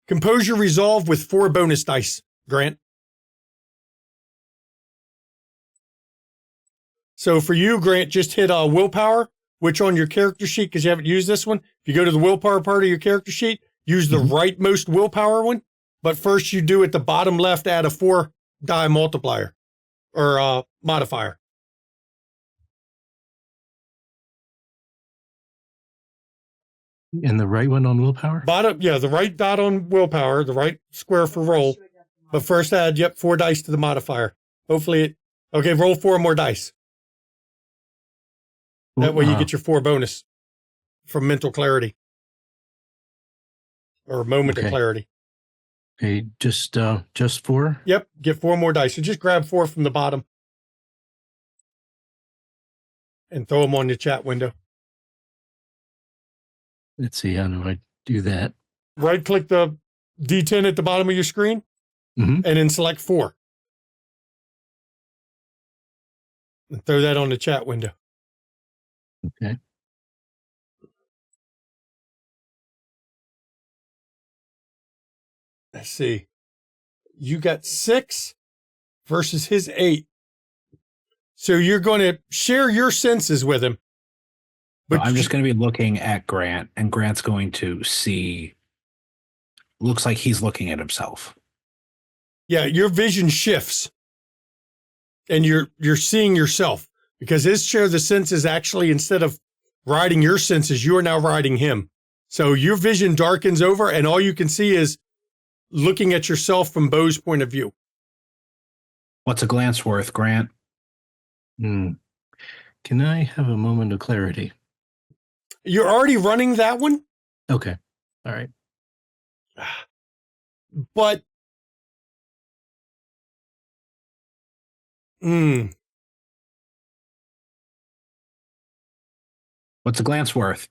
composure resolve with 4 bonus dice, Grant. So for you, Grant, just hit willpower, which on your character sheet, because you haven't used this one, if you go to the willpower part of your character sheet, use the rightmost willpower one. But first you do at the bottom left, add a 4 die multiplier or modifier. And the right one on willpower? Bottom, yeah, the right dot on willpower, the right square for roll. But first add, 4 dice to the modifier. Hopefully okay, roll 4 more dice. That way you get your 4 bonus from mental clarity. Or moment of clarity. Okay, just 4? Yep, get 4 more dice. So just grab 4 from the bottom and throw them on the chat window. Let's see, how do I do that? Right-click the D10 at the bottom of your screen, and then select 4. And throw that on the chat window. Okay. Let's see. You got 6 versus his 8. So you're going to share your senses with him. But I'm just going to be looking at Grant, and Grant's going to see. Looks like he's looking at himself. Yeah, your vision shifts, and you're seeing yourself, because his share the senses actually, instead of riding your senses, you are now riding him. So your vision darkens over, and all you can see is looking at yourself from Bo's point of view. What's a glance worth, Grant? Can I have a moment of clarity? You're already running that one? Okay. All right. But what's a glance worth?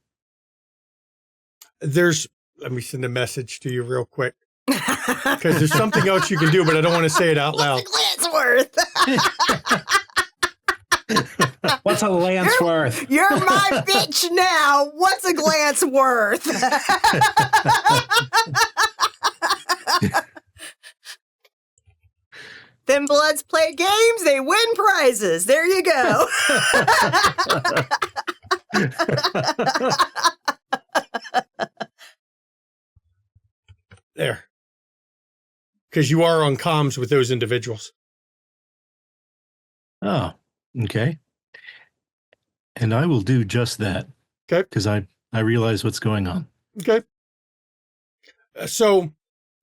Let me send a message to you real quick. Because there's something else you can do, but I don't want to say it out loud. What's a glance worth? What's a lance worth? You're my bitch now. What's a glance worth? Thin Bloods play games, they win prizes. There you go. There. Because you are on comms with those individuals. Oh, okay. And I will do just that. Okay. Because I realize what's going on. Okay. So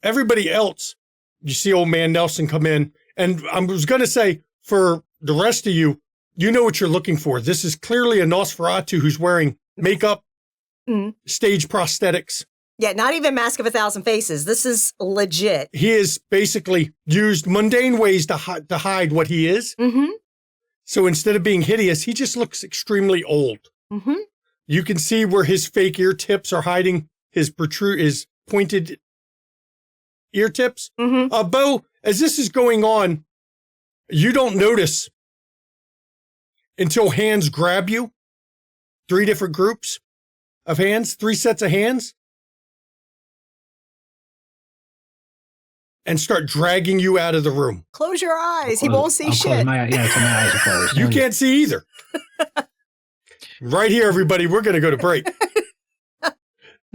everybody else, you see old man Nelson come in, and I was going to say, for the rest of you, you know what you're looking for. This is clearly a Nosferatu who's wearing makeup, stage prosthetics. Yeah, not even Mask of 1,000 Faces. This is legit. He has basically used mundane ways to hide what he is. Mm-hmm. So instead of being hideous, he just looks extremely old. Mm-hmm. You can see where his fake ear tips are hiding his pointed ear tips. Mm-hmm. Bo, as this is going on, you don't notice until hands grab you. 3 different groups of hands, 3 sets of hands, and start dragging you out of the room. Close your eyes. He won't see shit. So my eyes are closed. You can't see either. Right here, everybody, we're going to go to break.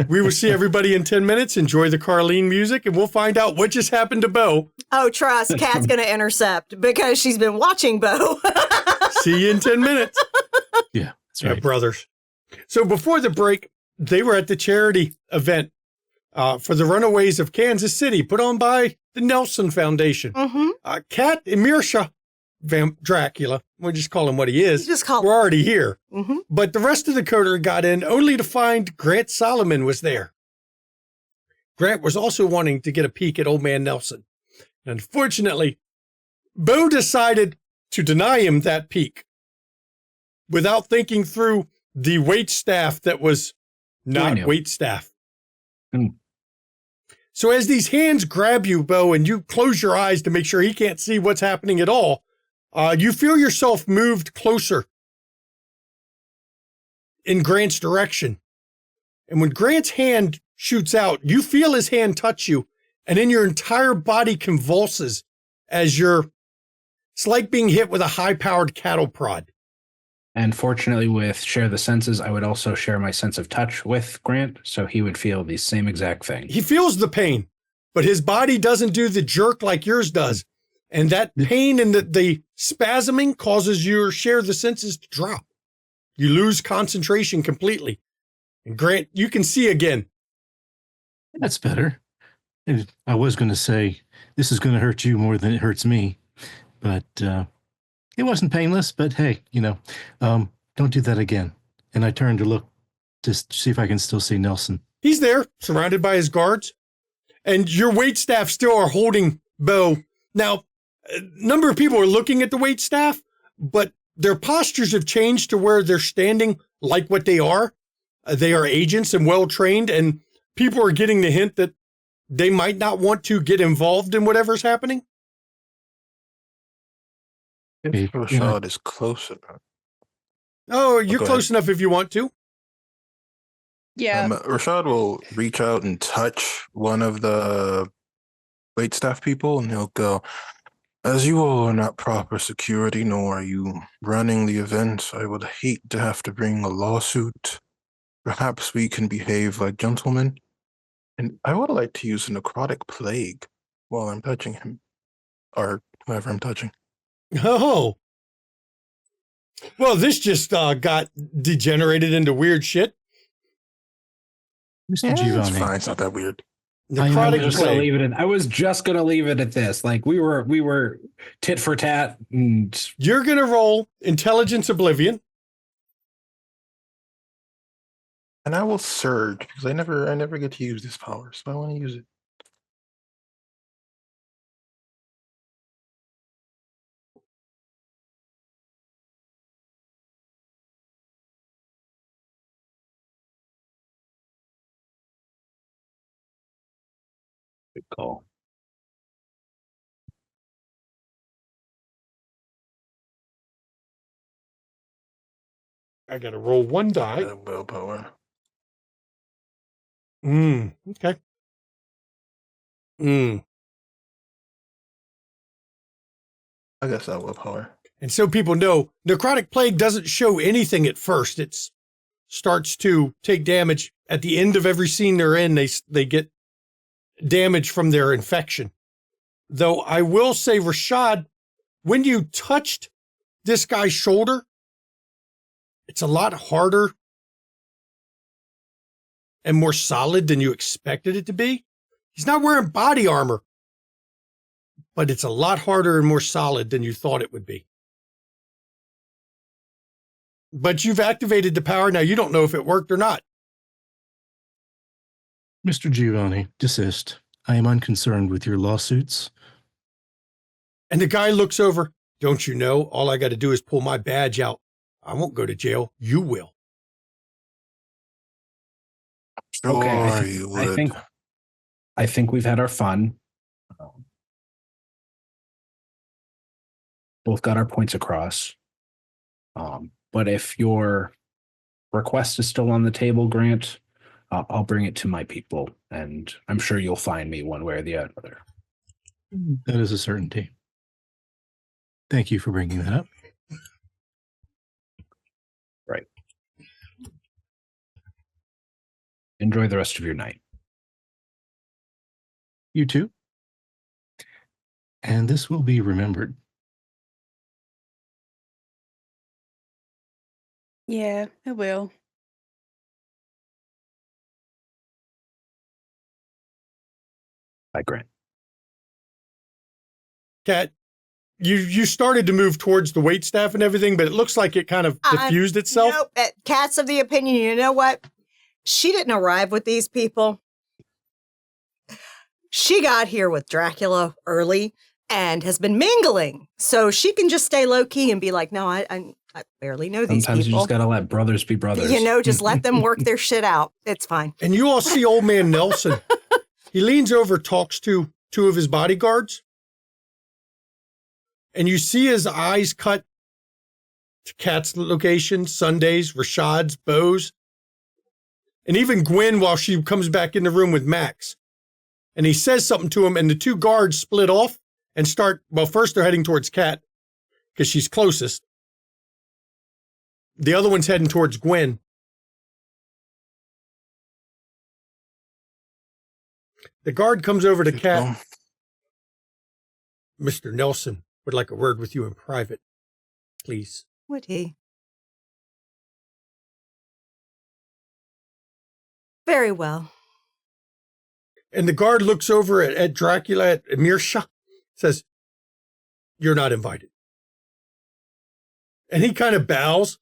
We will see everybody in 10 minutes. Enjoy the Carlene music, and we'll find out what just happened to Bo. Oh, trust. Kat's going to intercept because she's been watching Bo. See you in 10 minutes. Yeah, that's right. Yeah, brothers. So before the break, they were at the charity event for the Runaways of Kansas City, put on by the Nelson Foundation. Mm-hmm. Kat and Mirsha, Dracula, we'll just call him what he is. Just call We're already here. Mm-hmm. But the rest of the coterie got in only to find Grant Solomon was there. Grant was also wanting to get a peek at old man Nelson. Unfortunately, Bo decided to deny him that peek without thinking through the wait staff that was not wait staff. So as these hands grab you, Bo, and you close your eyes to make sure he can't see what's happening at all, you feel yourself moved closer in Grant's direction. And when Grant's hand shoots out, you feel his hand touch you, and then your entire body convulses as it's like being hit with a high-powered cattle prod. And fortunately, with Share the Senses, I would also share my sense of touch with Grant, so he would feel the same exact thing. He feels the pain, but his body doesn't do the jerk like yours does. And that pain and the spasming causes your Share the Senses to drop. You lose concentration completely. And Grant, you can see again. That's better. And I was going to say, this is going to hurt you more than it hurts me. But it wasn't painless, but hey, don't do that again. And I turned to look to see if I can still see Nelson. He's there, surrounded by his guards. And your wait staff still are holding Bo. Now, a number of people are looking at the wait staff, but their postures have changed to where they're standing like what they are. They are agents and well-trained, and people are getting the hint that they might not want to get involved in whatever's happening. If Rashad is close enough. Oh, you're close enough if you want to. Yeah. Rashad will reach out and touch one of the waitstaff people, and he'll go, "As you all are not proper security, nor are you running the event, I would hate to have to bring a lawsuit. Perhaps we can behave like gentlemen. And I would like to use a necrotic plague while I'm touching him. Or whoever I'm touching." Oh. Well, this just got degenerated into weird shit. Mr. It's Giovanni. fine, it's not that weird. Necrotic plague. I was just gonna leave it at this. Like we were tit for tat. And You're going to roll Intelligence Oblivion. And I will surge because I never get to use this power, so I want to use it. good call. I got to roll 1 die. Willpower. Okay. I guess that willpower. And so people know, necrotic plague doesn't show anything at first. It starts to take damage at the end of every scene they're in. They get damage from their infection. Though I will say, Rashad, when you touched this guy's shoulder, it's a lot harder and more solid than you expected it to be. He's not wearing body armor, but it's a lot harder and more solid than you thought it would be. But you've activated the power. Now you don't know if it worked or not. Mr. Giovanni, desist. I am unconcerned with your lawsuits. And the guy looks over. Don't you know? All I got to do is pull my badge out. I won't go to jail. You will. Sure, Okay, you would. I think we've had our fun. Both got our points across. But if your request is still on the table, Grant, I'll bring it to my people, and I'm sure you'll find me one way or the other. That is a certainty. Thank you for bringing that up. Right. Enjoy the rest of your night. You too. And this will be remembered. Yeah, it will. Bye, Grant. Kat, you started to move towards the waitstaff and everything, but it looks like it kind of diffused itself. No, Kat's of the opinion, you know what? She didn't arrive with these people. She got here with Dracula early and has been mingling. So she can just stay low-key and be like, no, I barely know these Sometimes people. you just got to let brothers be brothers. You know, just let them work their shit out. It's fine. And you all see old man Nelson. He leans over, talks to two of his bodyguards. And you see his eyes cut to Kat's location, Sundays, Rashad's, Bo's. And even Gwen while she comes back in the room with Max. And he says something to him, and the two guards split off and start, well, first they're heading towards Kat because she's closest. The other one's heading towards Gwen. The guard comes over to Kat. Mr. Nelson would like a word with you in private, please. Would he? Very well. And the guard looks over at Dracula, at Mirsha, says, you're not invited. And he kind of bows.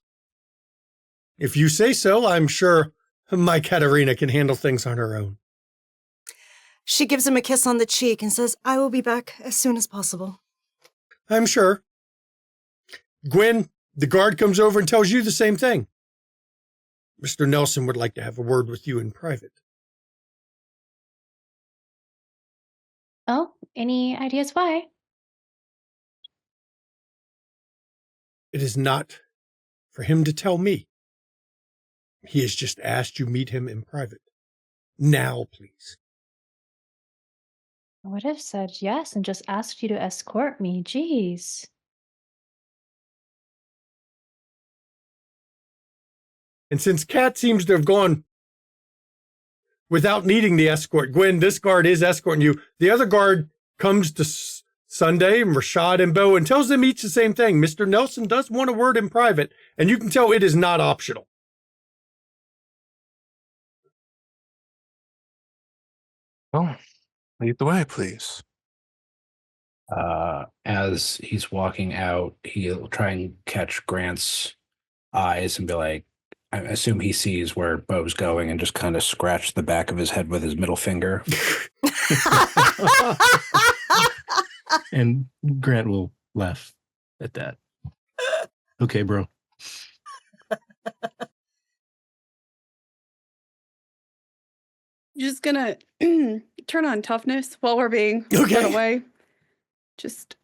If you say so, I'm sure my Katerina can handle things on her own. She gives him a kiss on the cheek and says, I will be back as soon as possible. I'm sure. Gwen, the guard comes over and tells you the same thing. Mr. Nelson would like to have a word with you in private. Oh, any ideas why? It is not for him to tell me. He has just asked you meet him in private. Now, please. I would have said yes and just asked you to escort me. Jeez. And since Kat seems to have gone without needing the escort, Gwen, this guard is escorting you. The other guard comes to Sunday, Rashad, and Bo and tells them each the same thing. Mr. Nelson does want a word in private, and you can tell it is not optional. Well, lead the way, please. As he's walking out, he'll try and catch Grant's eyes and be like, I assume he sees where Bo's going and just kind of scratch the back of his head with his middle finger. And Grant will laugh at that. Okay, bro. Just gonna turn on toughness while we're being Okay. put away. Just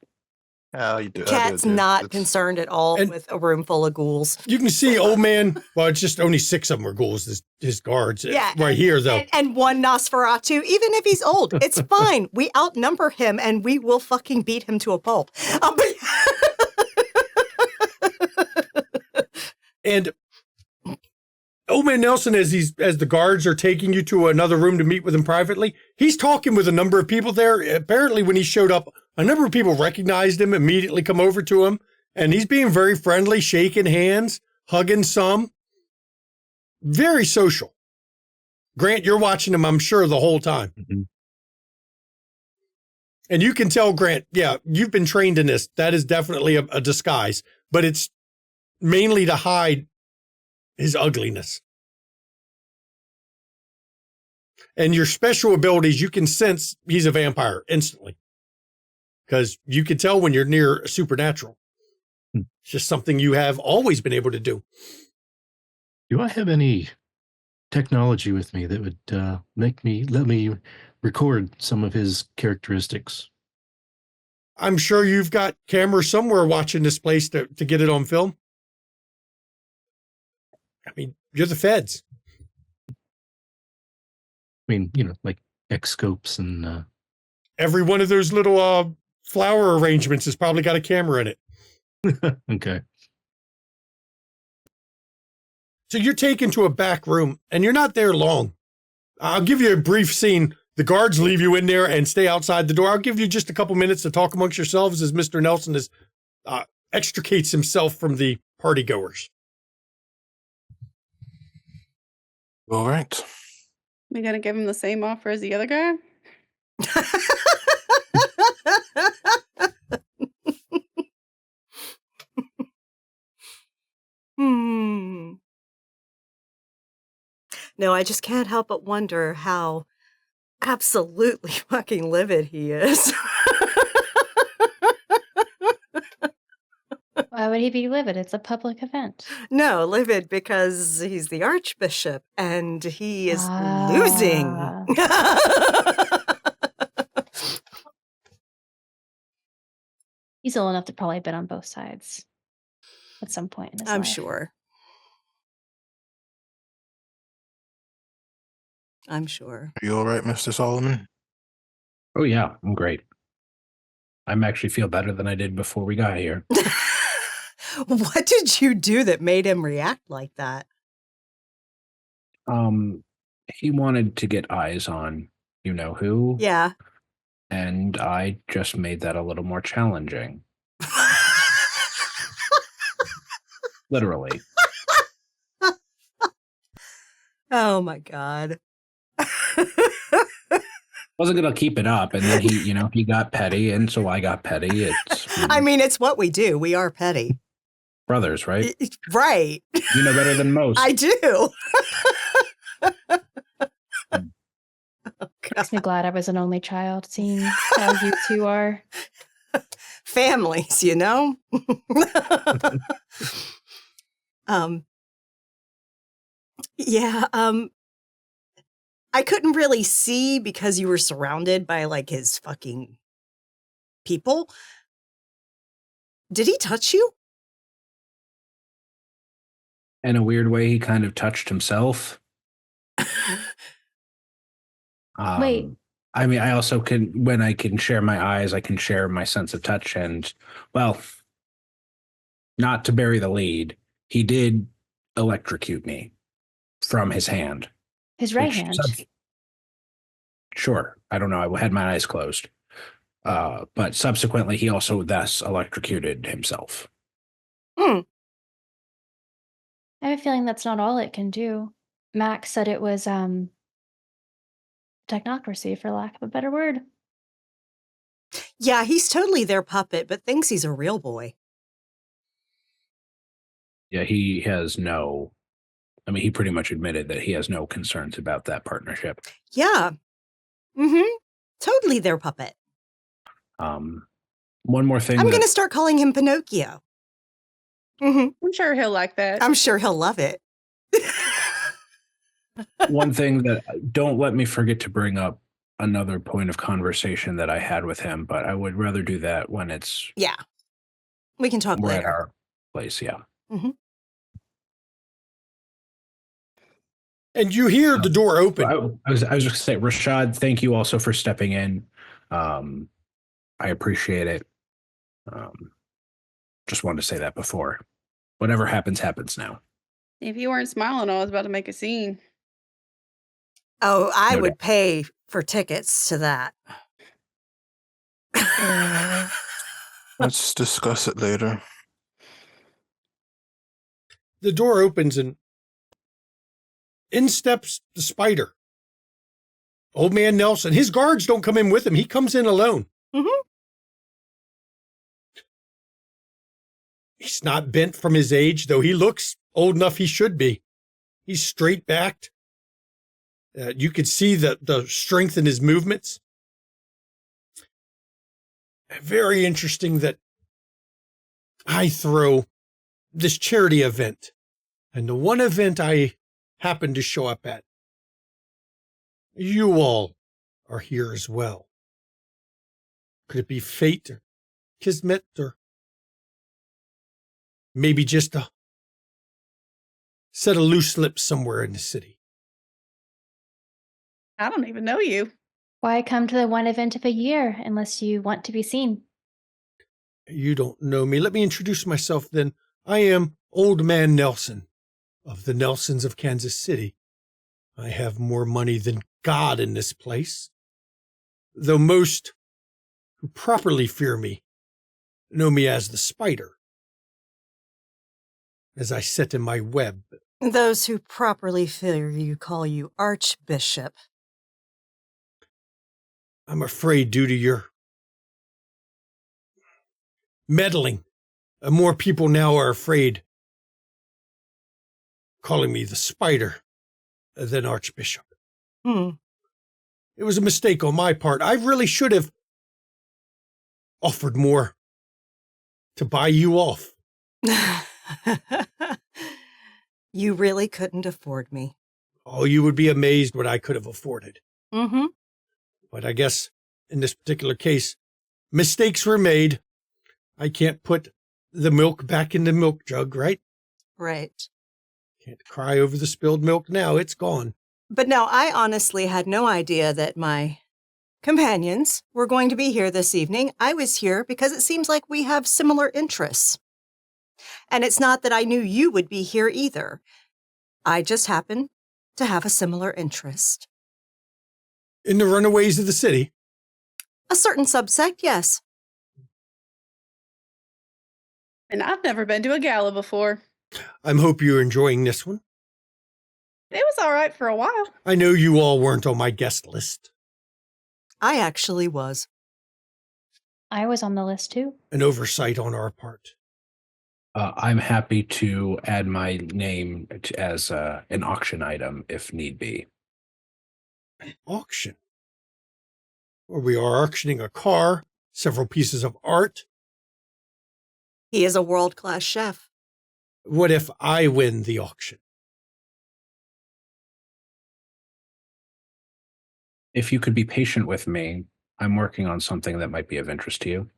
Yeah, you do. Kat's not concerned at all And- with a room full of ghouls. You can see old man, well, it's just only 6 of them are ghouls, his guards. Yeah, Right here, though. And one Nosferatu, even if he's old, it's fine. We outnumber him and we will fucking beat him to a pulp. And old man Nelson, as the guards are taking you to another room to meet with him privately, he's talking with a number of people there. Apparently, when he showed up, a number of people recognized him, immediately come over to him And he's being very friendly, shaking hands, hugging some. Very social. Grant, you're watching him, I'm sure, the whole time. Mhm. And you can tell, Grant, yeah, you've been trained in this. That is definitely a disguise, but it's mainly to hide his ugliness. And your special abilities, you can sense he's a vampire instantly. Because you can tell when you're near a supernatural. It's just something you have always been able to do. Do I have any technology with me that would let me record some of his characteristics? I'm sure you've got cameras somewhere watching this place to get it on film. I mean, you're the feds. I mean, like X-scopes and... Every one of those little flower arrangements has probably got a camera in it. Okay. So you're taken to a back room, and you're not there long. I'll give you a brief scene. The guards leave you in there and stay outside the door. I'll give you just a couple minutes to talk amongst yourselves as Mr. Nelson extricates himself from the partygoers. All right. We gonna give him the same offer as the other guy? No, I just can't help but wonder how absolutely fucking livid he is. Why would he be livid? It's a public event. No, livid because he's the archbishop and he is losing. He's old enough to probably bet on both sides at some point in his I'm life. sure. I'm sure. Are you all right, Mr. Solomon? Oh, yeah, I'm great. I'm actually feel better than I did before we got here. What did you do that made him react like that? He wanted to get eyes on you know who. Yeah. And I just made that a little more challenging. Literally. Oh my God. Wasn't gonna keep it up, and then he got petty, and so I got petty. I mean, it's what we do. We are petty. Brothers, right? Right. You know better than most. I do. Oh, Makes me glad I was an only child, seeing how you two are. Families, you know? Yeah, I couldn't really see because you were surrounded by like his fucking people. Did he touch you? In a weird way, he kind of touched himself. Wait. I mean, I also can, when I can share my eyes, I can share my sense of touch. And, well, not to bury the lead, he did electrocute me from his hand. His right hand. Sure. I don't know. I had my eyes closed. But subsequently, he also thus electrocuted himself. I have a feeling that's not all it can do. Max said it was technocracy, for lack of a better word. Yeah, he's totally their puppet, but thinks he's a real boy. Yeah, he has no... I mean, he pretty much admitted that he has no concerns about that partnership. Yeah. Mm-hmm. Totally their puppet. One more thing. I'm going to start calling him Pinocchio. Mm-hmm. I'm sure he'll like that. I'm sure he'll love it. One thing that don't let me forget to bring up another point of conversation that I had with him, but I would rather do that when it's Yeah. We can talk we're at later. our place. Yeah. Mm-hmm. And you hear the door open. I was just going to say, Rashad, thank you also for stepping in. I appreciate it. Just wanted to say that before. Whatever happens, happens now. If you weren't smiling, I was about to make a scene. Oh, I No would doubt. pay for tickets to that. Let's discuss it later. the door opens and in steps the spider. Old man Nelson. His guards don't come in with him. He comes in alone. Mm-hmm. He's not bent from his age, though he looks old enough he should be. He's straight-backed. You could see the strength in his movements. Very interesting that I throw this charity event. And the one event I happen to show up at, you all are here as well. Could it be fate or kismet or maybe just a set of loose lips somewhere in the city? I don't even know you. Why come to the one event of a year unless you want to be seen? You don't know me. Let me introduce myself then. I am Old Man Nelson of the Nelsons of Kansas City. I have more money than God in this place, though most who properly fear me know me as the spider, as I sit in my web. Those who properly fear you call you Archbishop. I'm afraid due to your meddling, more people now are afraid calling me the spider than Archbishop. It was a mistake on my part. I really should have offered more to buy you off. You really couldn't afford me. Oh, you would be amazed what I could have afforded. Mm-hmm. But I guess in this particular case, mistakes were made. I can't put the milk back in the milk jug, right? Right. Can't cry over the spilled milk now. It's gone. But no, I honestly had no idea that my companions were going to be here this evening. I was here because it seems like we have similar interests. And it's not that I knew you would be here either. I just happen to have a similar interest. In the runaways of the city? A certain subsect, yes. And I've never been to a gala before. I hope you're enjoying this one. It was all right for a while. I know you all weren't on my guest list. I actually was. I was on the list too. An oversight on our part. I'm happy to add my name as an auction item if need be. An auction? Well, we are auctioning a car, several pieces of art. He is a world-class chef. What if I win the auction? If you could be patient with me, I'm working on something that might be of interest to you.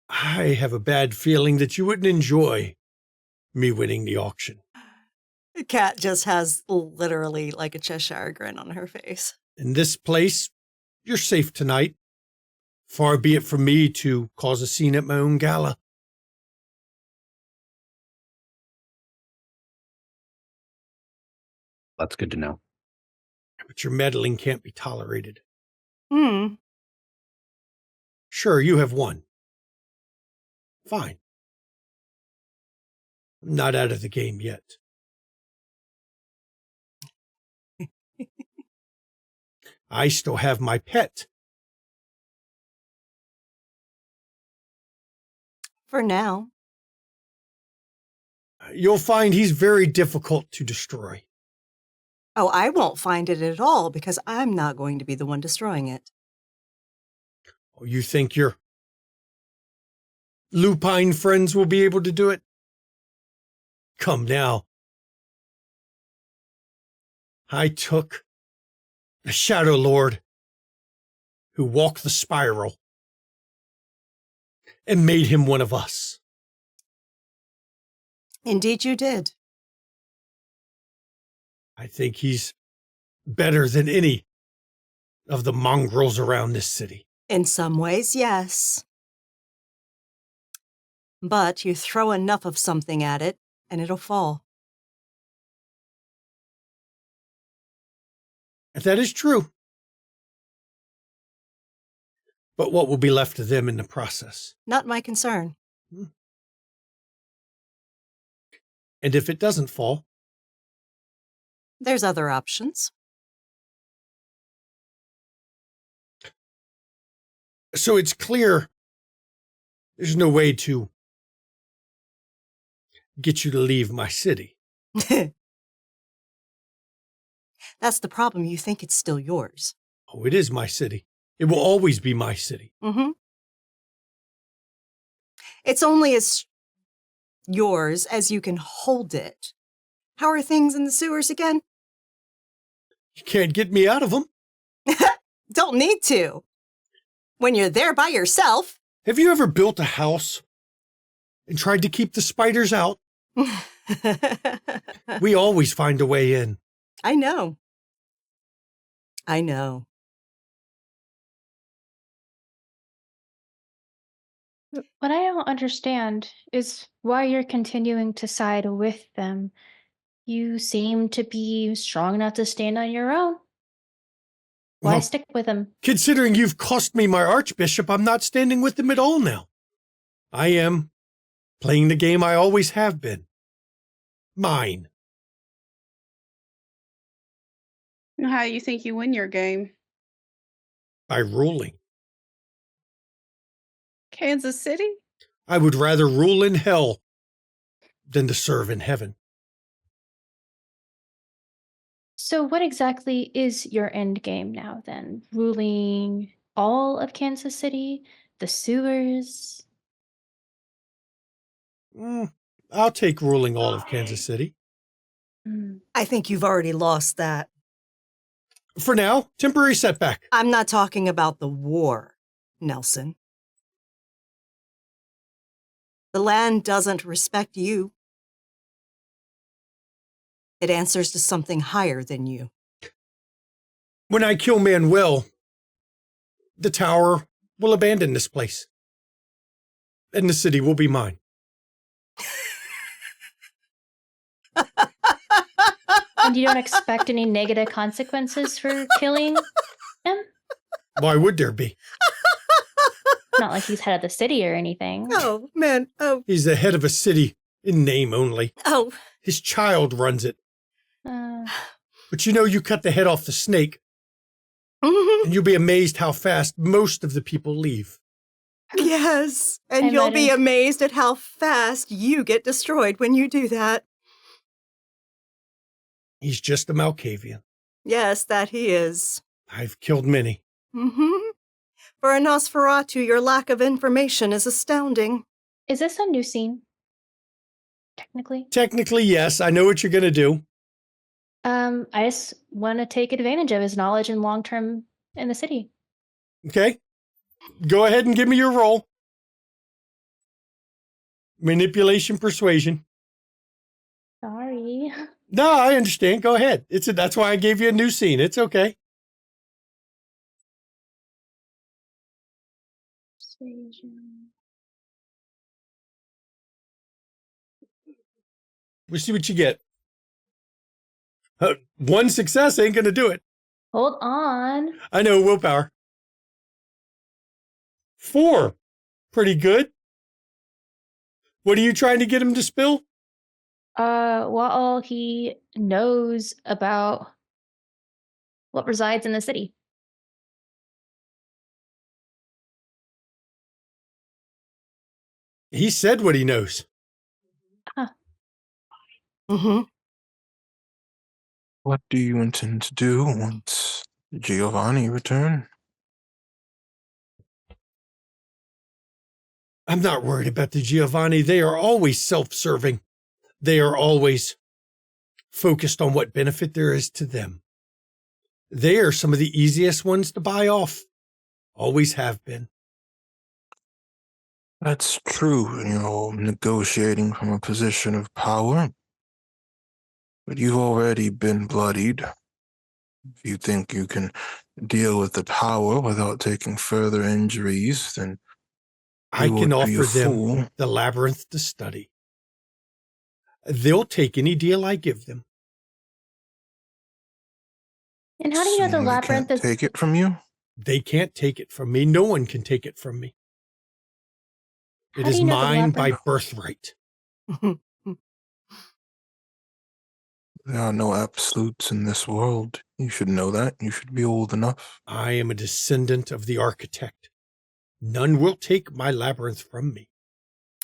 I have a bad feeling that you wouldn't enjoy me winning the auction. Kat just has literally like a Cheshire grin on her face. In this place, you're safe tonight. Far be it from me to cause a scene at my own gala. That's good to know. But your meddling can't be tolerated. Hmm. Sure, you have won. Fine. I'm not out of the game yet. I still have my pet. For now. You'll find he's very difficult to destroy. Oh, I won't find it at all because I'm not going to be the one destroying it. Oh, you think your lupine friends will be able to do it? Come now. I took the Shadow Lord who walked the spiral and made him one of us. Indeed you did. I think he's better than any of the mongrels around this city. In some ways, yes. But you throw enough of something at it, and it'll fall. That is true. But what will be left of them in the process? Not my concern. And if it doesn't fall, There's other options. so it's clear there's no way to get you to leave my city. That's the problem. You think it's still yours. Oh, it is my city. It will always be my city. Mm-hmm. It's only as yours as you can hold it. How are things in the sewers again? You can't get me out of them. Don't need to. When you're there by yourself. Have you ever built a house and tried to keep the spiders out? We always find a way in. I know. I know. What I don't understand is why you're continuing to side with them. You seem to be strong enough to stand on your own. Why Well, stick with them? considering you've cost me my archbishop, I'm not standing with them at all now. I am playing the game I always have been. Mine. How do you think you win your game? By ruling. Kansas City? I would rather rule in hell than to serve in heaven. So, what exactly is your end game now then? Ruling all of Kansas City? The sewers? I'll take ruling all of Kansas City. I think you've already lost that. For now, temporary setback. I'm not talking about the war, Nelson. The land doesn't respect you. It answers to something higher than you. When I kill Manuel, the tower will abandon this place. And the city will be mine. And you don't expect any negative consequences for killing him? Why would there be? Not like he's head of the city or anything. Oh, man. Oh, He's the head of a city in name only. oh. His child runs it. Uh, But you know, you cut the head off the snake, Mhm. and you'll be amazed how fast most of the people leave. Yes. And I you'll might be have- amazed at how fast you get destroyed when you do that. He's just a Malkavian. Yes, that he is. I've killed many. Mm-hmm. For a Nosferatu, your lack of information is astounding. is this a new scene? Technically? Technically, yes, I know what you're going to do. I just want to take advantage of his knowledge and long term in the city. Okay? Go ahead and give me your roll. Manipulation, persuasion. Sorry. No, I understand. Go ahead. That's why I gave you a new scene. It's okay. Persuasion. We'll see what you get. One success ain't going to do it. Hold on. I know, willpower. 4. Pretty good. What are you trying to get him to spill? Well, he knows about what resides in the city. He said what he knows. Mm-hmm. What do you intend to do once Giovanni return? I'm not worried about the Giovanni. They are always self-serving. They are always focused on what benefit there is to them. They are some of the easiest ones to buy off. Always have been. That's true, you're negotiating from a position of power. But you've already been bloodied. If you think you can deal with the power without taking further injuries, then I you can would be a offer them fool. the labyrinth to study. They'll take any deal I give them. And how do you know the Someone labyrinth can't is take it from you? They can't take it from me. No one can take it from me. It How do is you know the mine by labyrinth- birthright. There are no absolutes in this world. You should know that. You should be old enough. I am a descendant of the architect. None will take my labyrinth from me.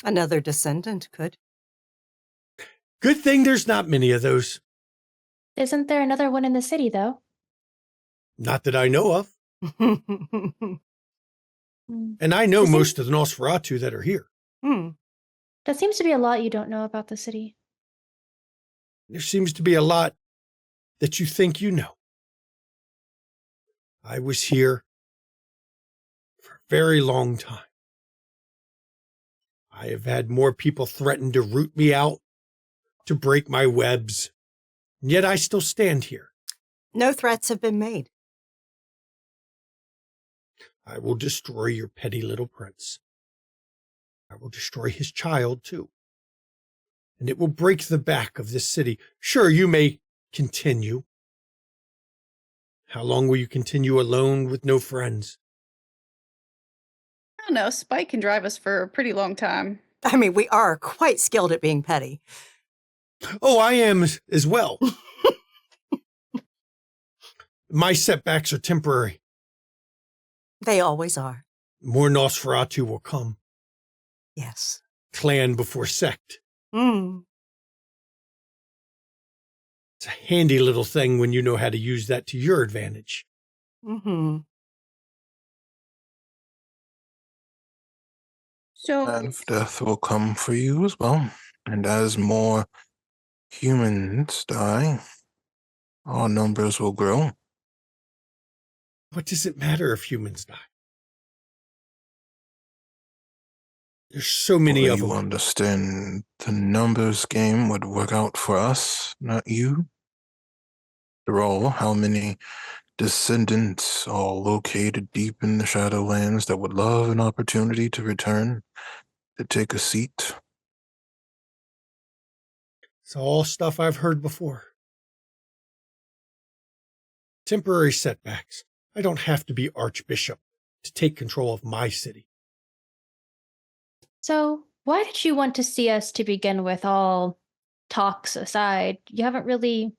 Another descendant could. Good thing there's not many of those. Isn't there another one in the city, though? Not that I know of. Hmm. And I know Isn't- most of the Nosferatu that are here. That seems to be a lot you don't know about the city. There seems to be a lot that you think you know. I was here for a very long time. I have had more people threaten to root me out, to break my webs, and yet I still stand here. No threats have been made. I will destroy your petty little prince. I will destroy his child, too. And it will break the back of this city. Sure, you may continue. How long will you continue alone with no friends? I don't know. Spike can drive us for a pretty long time. I mean, we are quite skilled at being petty. Oh, I am as well. My setbacks are temporary. They always are. More Nosferatu will come. Yes. Clan before sect. Mm. It's a handy little thing when you know how to use that to your advantage. Mm-hmm. So, And death will come for you as well. And as more humans die, our numbers will grow. What does it matter if humans die? There's so many Well, of you them. understand the numbers game would work out for us, not you. After all, how many descendants are located deep in the Shadowlands that would love an opportunity to return, to take a seat? It's all stuff I've heard before. Temporary setbacks. I don't have to be Archbishop to take control of my city. So, why did you want to see us to begin with, all talks aside? You haven't really.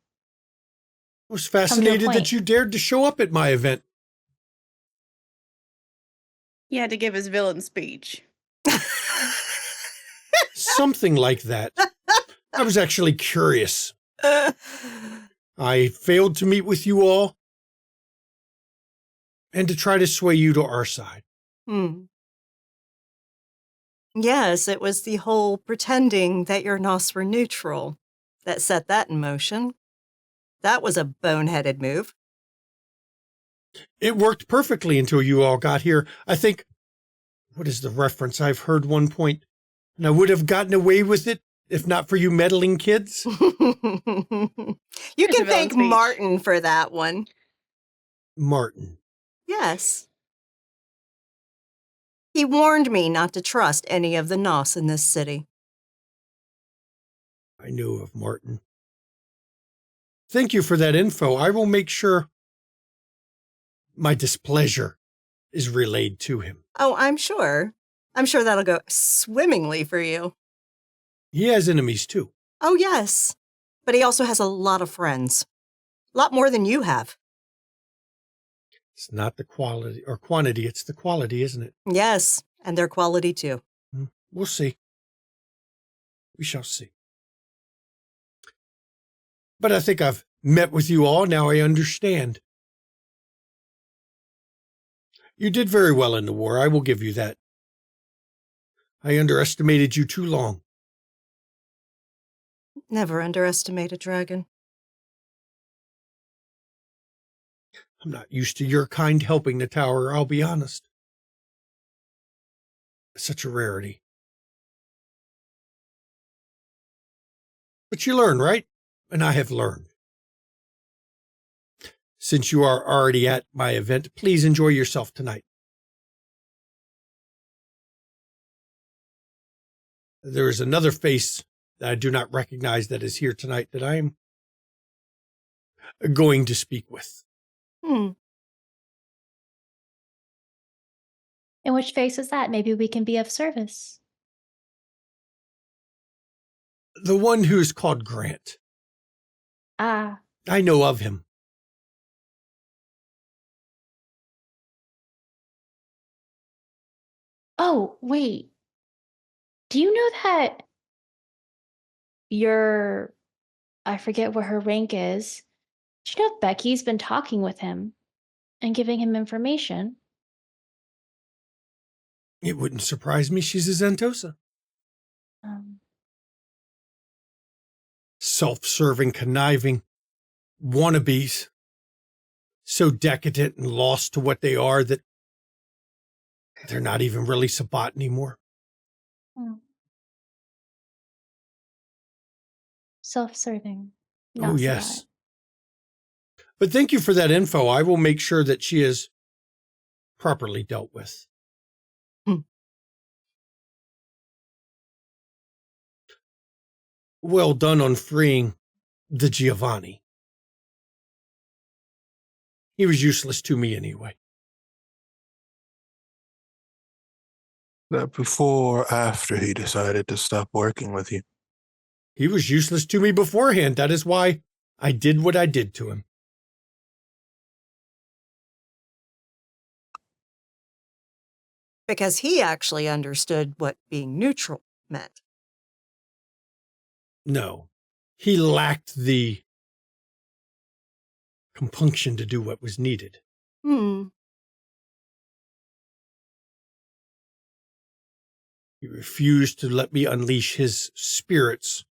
I was fascinated point. that you dared to show up at my event. he had to give his villain speech. Something like that. I was actually curious. I failed to meet with you all and to try to sway you to our side. Yes, it was the whole pretending that your Nos were neutral that set that in motion. That was a boneheaded move. It worked perfectly until you all got here. I think, what is the reference? I've heard one point, and I would have gotten away with it if not for you meddling kids. You Here's a can villain thank speech. Martin for that one. Martin. Yes. He warned me not to trust any of the Nos in this city. I knew of Martin. Thank you for that info. I will make sure my displeasure is relayed to him. Oh, I'm sure. I'm sure that'll go swimmingly for you. He has enemies too. Oh, yes. But he also has a lot of friends. A lot more than you have. It's not the quality or quantity, it's the quality, isn't it? Yes, and their quality too. We'll see. We shall see. But I think I've met with you all. Now I understand. You did very well in the war. I will give you that. I underestimated you too long. Never underestimate a dragon. I'm not used to your kind helping the tower, I'll be honest. Such a rarity. But you learn, right? And I have learned. Since you are already at my event, please enjoy yourself tonight. There is another face that I do not recognize that is here tonight that I am going to speak with. In which face is that? Maybe we can be of service. The one who is called Grant. Ah. I know of him. Oh, wait. Do you know that your, I forget what her rank is. Do you know Becky's been talking with him and giving him information? It wouldn't surprise me. She's a Zentosa. Um, Self-serving, conniving wannabes. So decadent and lost to what they are that they're not even really Sabbat anymore. hmm. Self-serving. Oh, Not yes. Sabat. But thank you for that info. I will make sure that she is properly dealt with. Well done on freeing the Giovanni. He was useless to me anyway. That before or after he decided to stop working with you? He was useless to me beforehand. That is why I did what I did to him. Because he actually understood what being neutral meant. No, he lacked the compunction to do what was needed. Hmm. He refused to let me unleash his spirits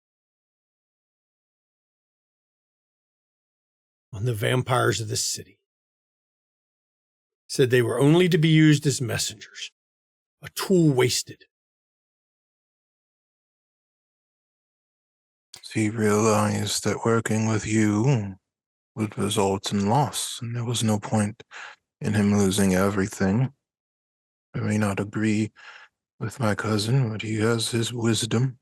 on the vampires of this city. Said they were only to be used as messengers, a tool wasted. So he realized that working with you would result in loss, and there was no point in him losing everything. I may not agree with my cousin, but he has his wisdom.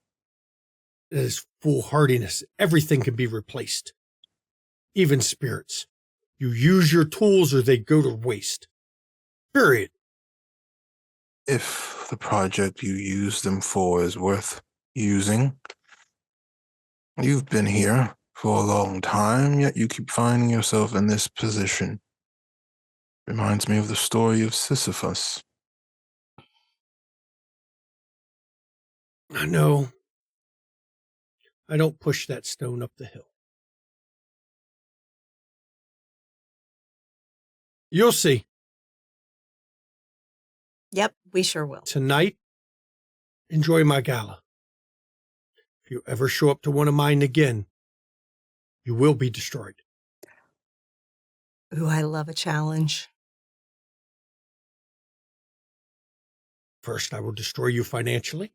It is foolhardiness. Everything can be replaced, even spirits. You use your tools or they go to waste. Period. If the project you use them for is worth using, you've been here for a long time, yet you keep finding yourself in this position. Reminds me of the story of Sisyphus. I know. I don't push that stone up the hill. You'll see. Yep, we sure will. Tonight, enjoy my gala. If you ever show up to one of mine again, you will be destroyed. Ooh, I love a challenge. First, I will destroy you financially.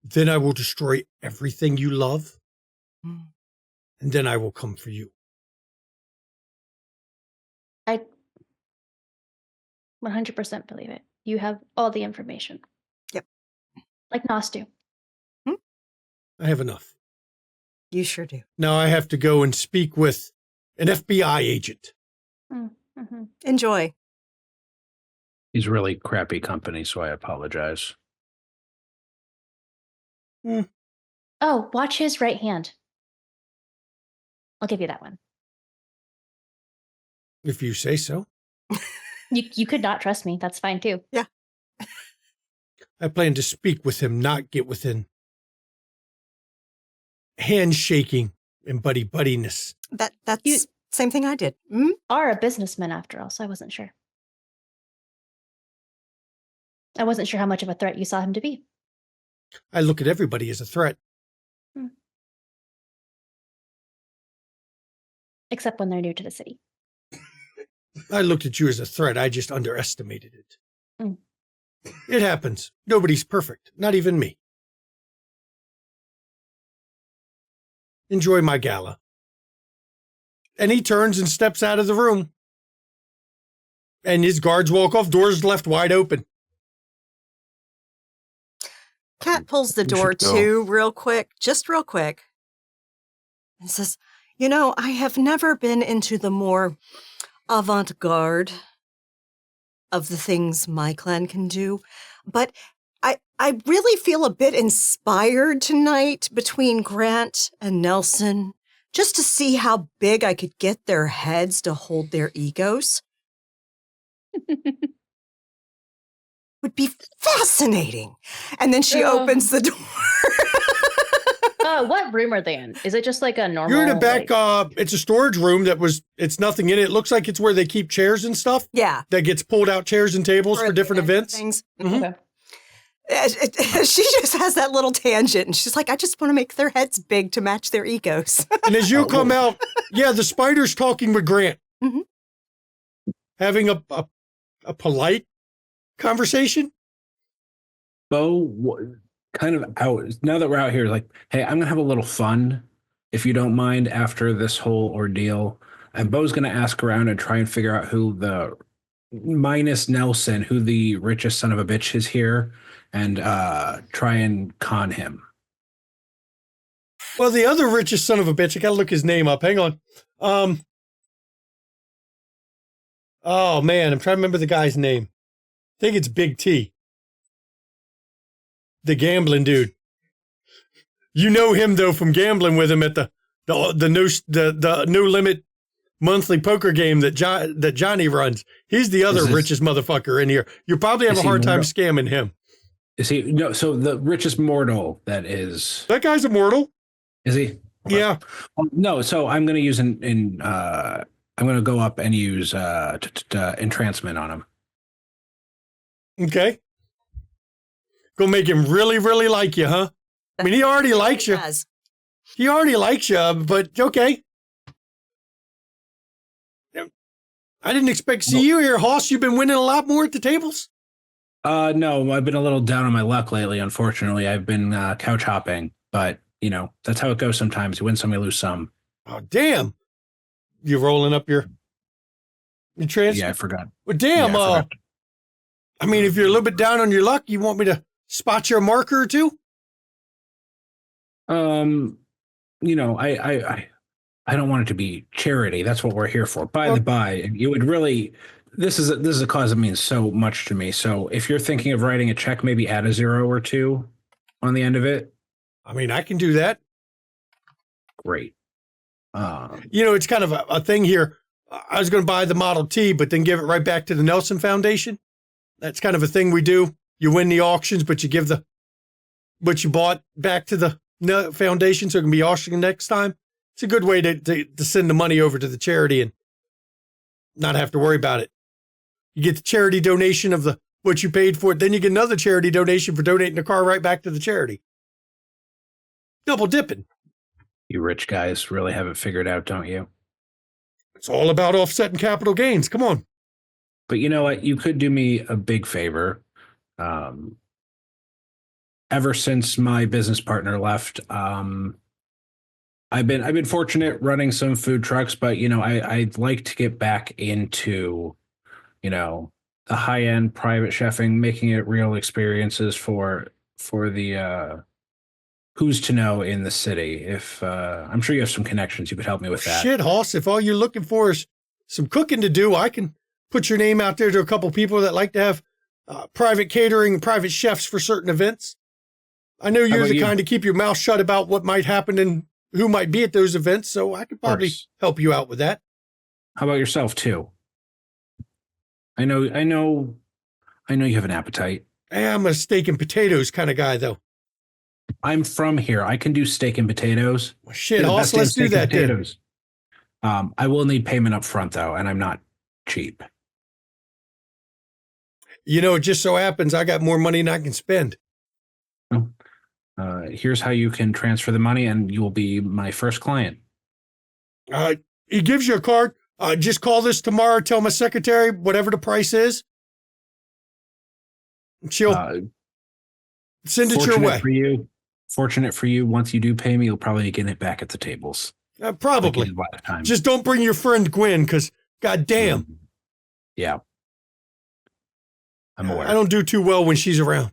Then I will destroy everything you love. Hmm. And then I will come for you. I 100% believe it. You have all the information. Yep. Like Nostu. I have enough. You sure do. Now I have to go and speak with an FBI agent. Mm-hmm. Enjoy. He's really crappy company, so I apologize. Oh, watch his right hand. I'll give you that one. If you say so. You could not trust me. That's fine too. Yeah. I plan to speak with him, not get within handshaking and buddy-buddiness. That's same thing I did. Mm? Are a businessman after all, so I wasn't sure. I wasn't sure how much of a threat you saw him to be. I look at everybody as a threat. Except when they're new to the city. I looked at you as a threat. I just underestimated it. Mm. It happens. Nobody's perfect. Not even me. Enjoy my gala. And he turns and steps out of the room. And his guards walk off, doors left wide open. Kat pulls the We door should go. to real quick, and says, I have never been into the more avant-garde of the things my clan can do, but I really feel a bit inspired tonight between Grant and Nelson just to see how big I could get their heads to hold their egos. Would be fascinating. And then she opens the door. What room are they in? Is it just like a normal? You're in the back. It's a storage room it's nothing in it. It looks like it's where they keep chairs and stuff. Yeah. That gets pulled out chairs and tables for different events. Things. Okay. She just has that little tangent, and she's like, I just want to make their heads big to match their egos. And as you come out, the spider's talking with Grant. Mhm. Having a polite conversation. Bo, kind of out, now that we're out here, like, hey, I'm going to have a little fun, if you don't mind, after this whole ordeal. And Bo's going to ask around and try and figure out who minus Nelson, who the richest son of a bitch is here, and try and con him. Well, the other richest son of a bitch, I got to look his name up. Hang on. Oh, man, I'm trying to remember the guy's name. I think it's Big T. The gambling dude. You know him, though, from gambling with him at the no limit monthly poker game that Johnny runs. He's the other richest motherfucker in here. You probably have a hard time scamming him. Is he? No, so the richest mortal that is. That guy's immortal. Is he? Yeah. No, so I'm going to use I'm going to go up and use entrancement on him. Okay. Go make him really, really like you, huh? I mean, he already likes you. He already likes you, but okay. I didn't expect to see you here, Hoss. You've been winning a lot more at the tables. No, I've been a little down on my luck lately, unfortunately. I've been couch hopping, but, that's how it goes sometimes. You win some, you lose some. Oh, damn. You rolling up your transfer? Yeah, I forgot. Well, damn. Yeah, I mean, if you're a little bit down on your luck, you want me to spot your marker or two? I don't want it to be charity. That's what we're here for. By the by, you would really, this is a cause that means so much to me. So if you're thinking of writing a check, maybe add a 0 or 2 on the end of it. I mean, I can do that. Great. It's kind of a thing here. I was going to buy the Model T, but then give it right back to the Nelson Foundation. That's kind of a thing we do. You win the auctions, but you give what you bought back to the foundation so it can be auctioned next time. It's a good way to send the money over to the charity and not have to worry about it. You get the charity donation of what you paid for it. Then you get another charity donation for donating the car right back to the charity. Double dipping. You rich guys really have it figured out, don't you? It's all about offsetting capital gains. Come on. But you know what? You could do me a big favor. Ever since my business partner left, I've been fortunate running some food trucks, but I'd like to get back into, the high-end private chefing, making it real experiences for the who's to know in the city. If I'm sure you have some connections, you could help me with that. Shit, Hoss, if all you're looking for is some cooking to do, I can put your name out there to a couple people that like to have private catering, private chefs for certain events. I know you're the kind to keep your mouth shut about what might happen and who might be at those events, so I could probably help you out with that. How about yourself too? I know you have an appetite. I'm a steak and potatoes kind of guy, though. I'm from here. I can do steak and potatoes. Well, shit, also let's do that then. I will need payment up front though, and I'm not cheap. It just so happens I got more money than I can spend. Here's how you can transfer the money, and you will be my first client. He gives you a card. Just call this tomorrow. Tell my secretary whatever the price is. She'll send it your way. Fortunate for you. Once you do pay me, you'll probably get it back at the tables. Probably. Just don't bring your friend Gwen, because goddamn. Yeah. I'm aware. I don't do too well when she's around.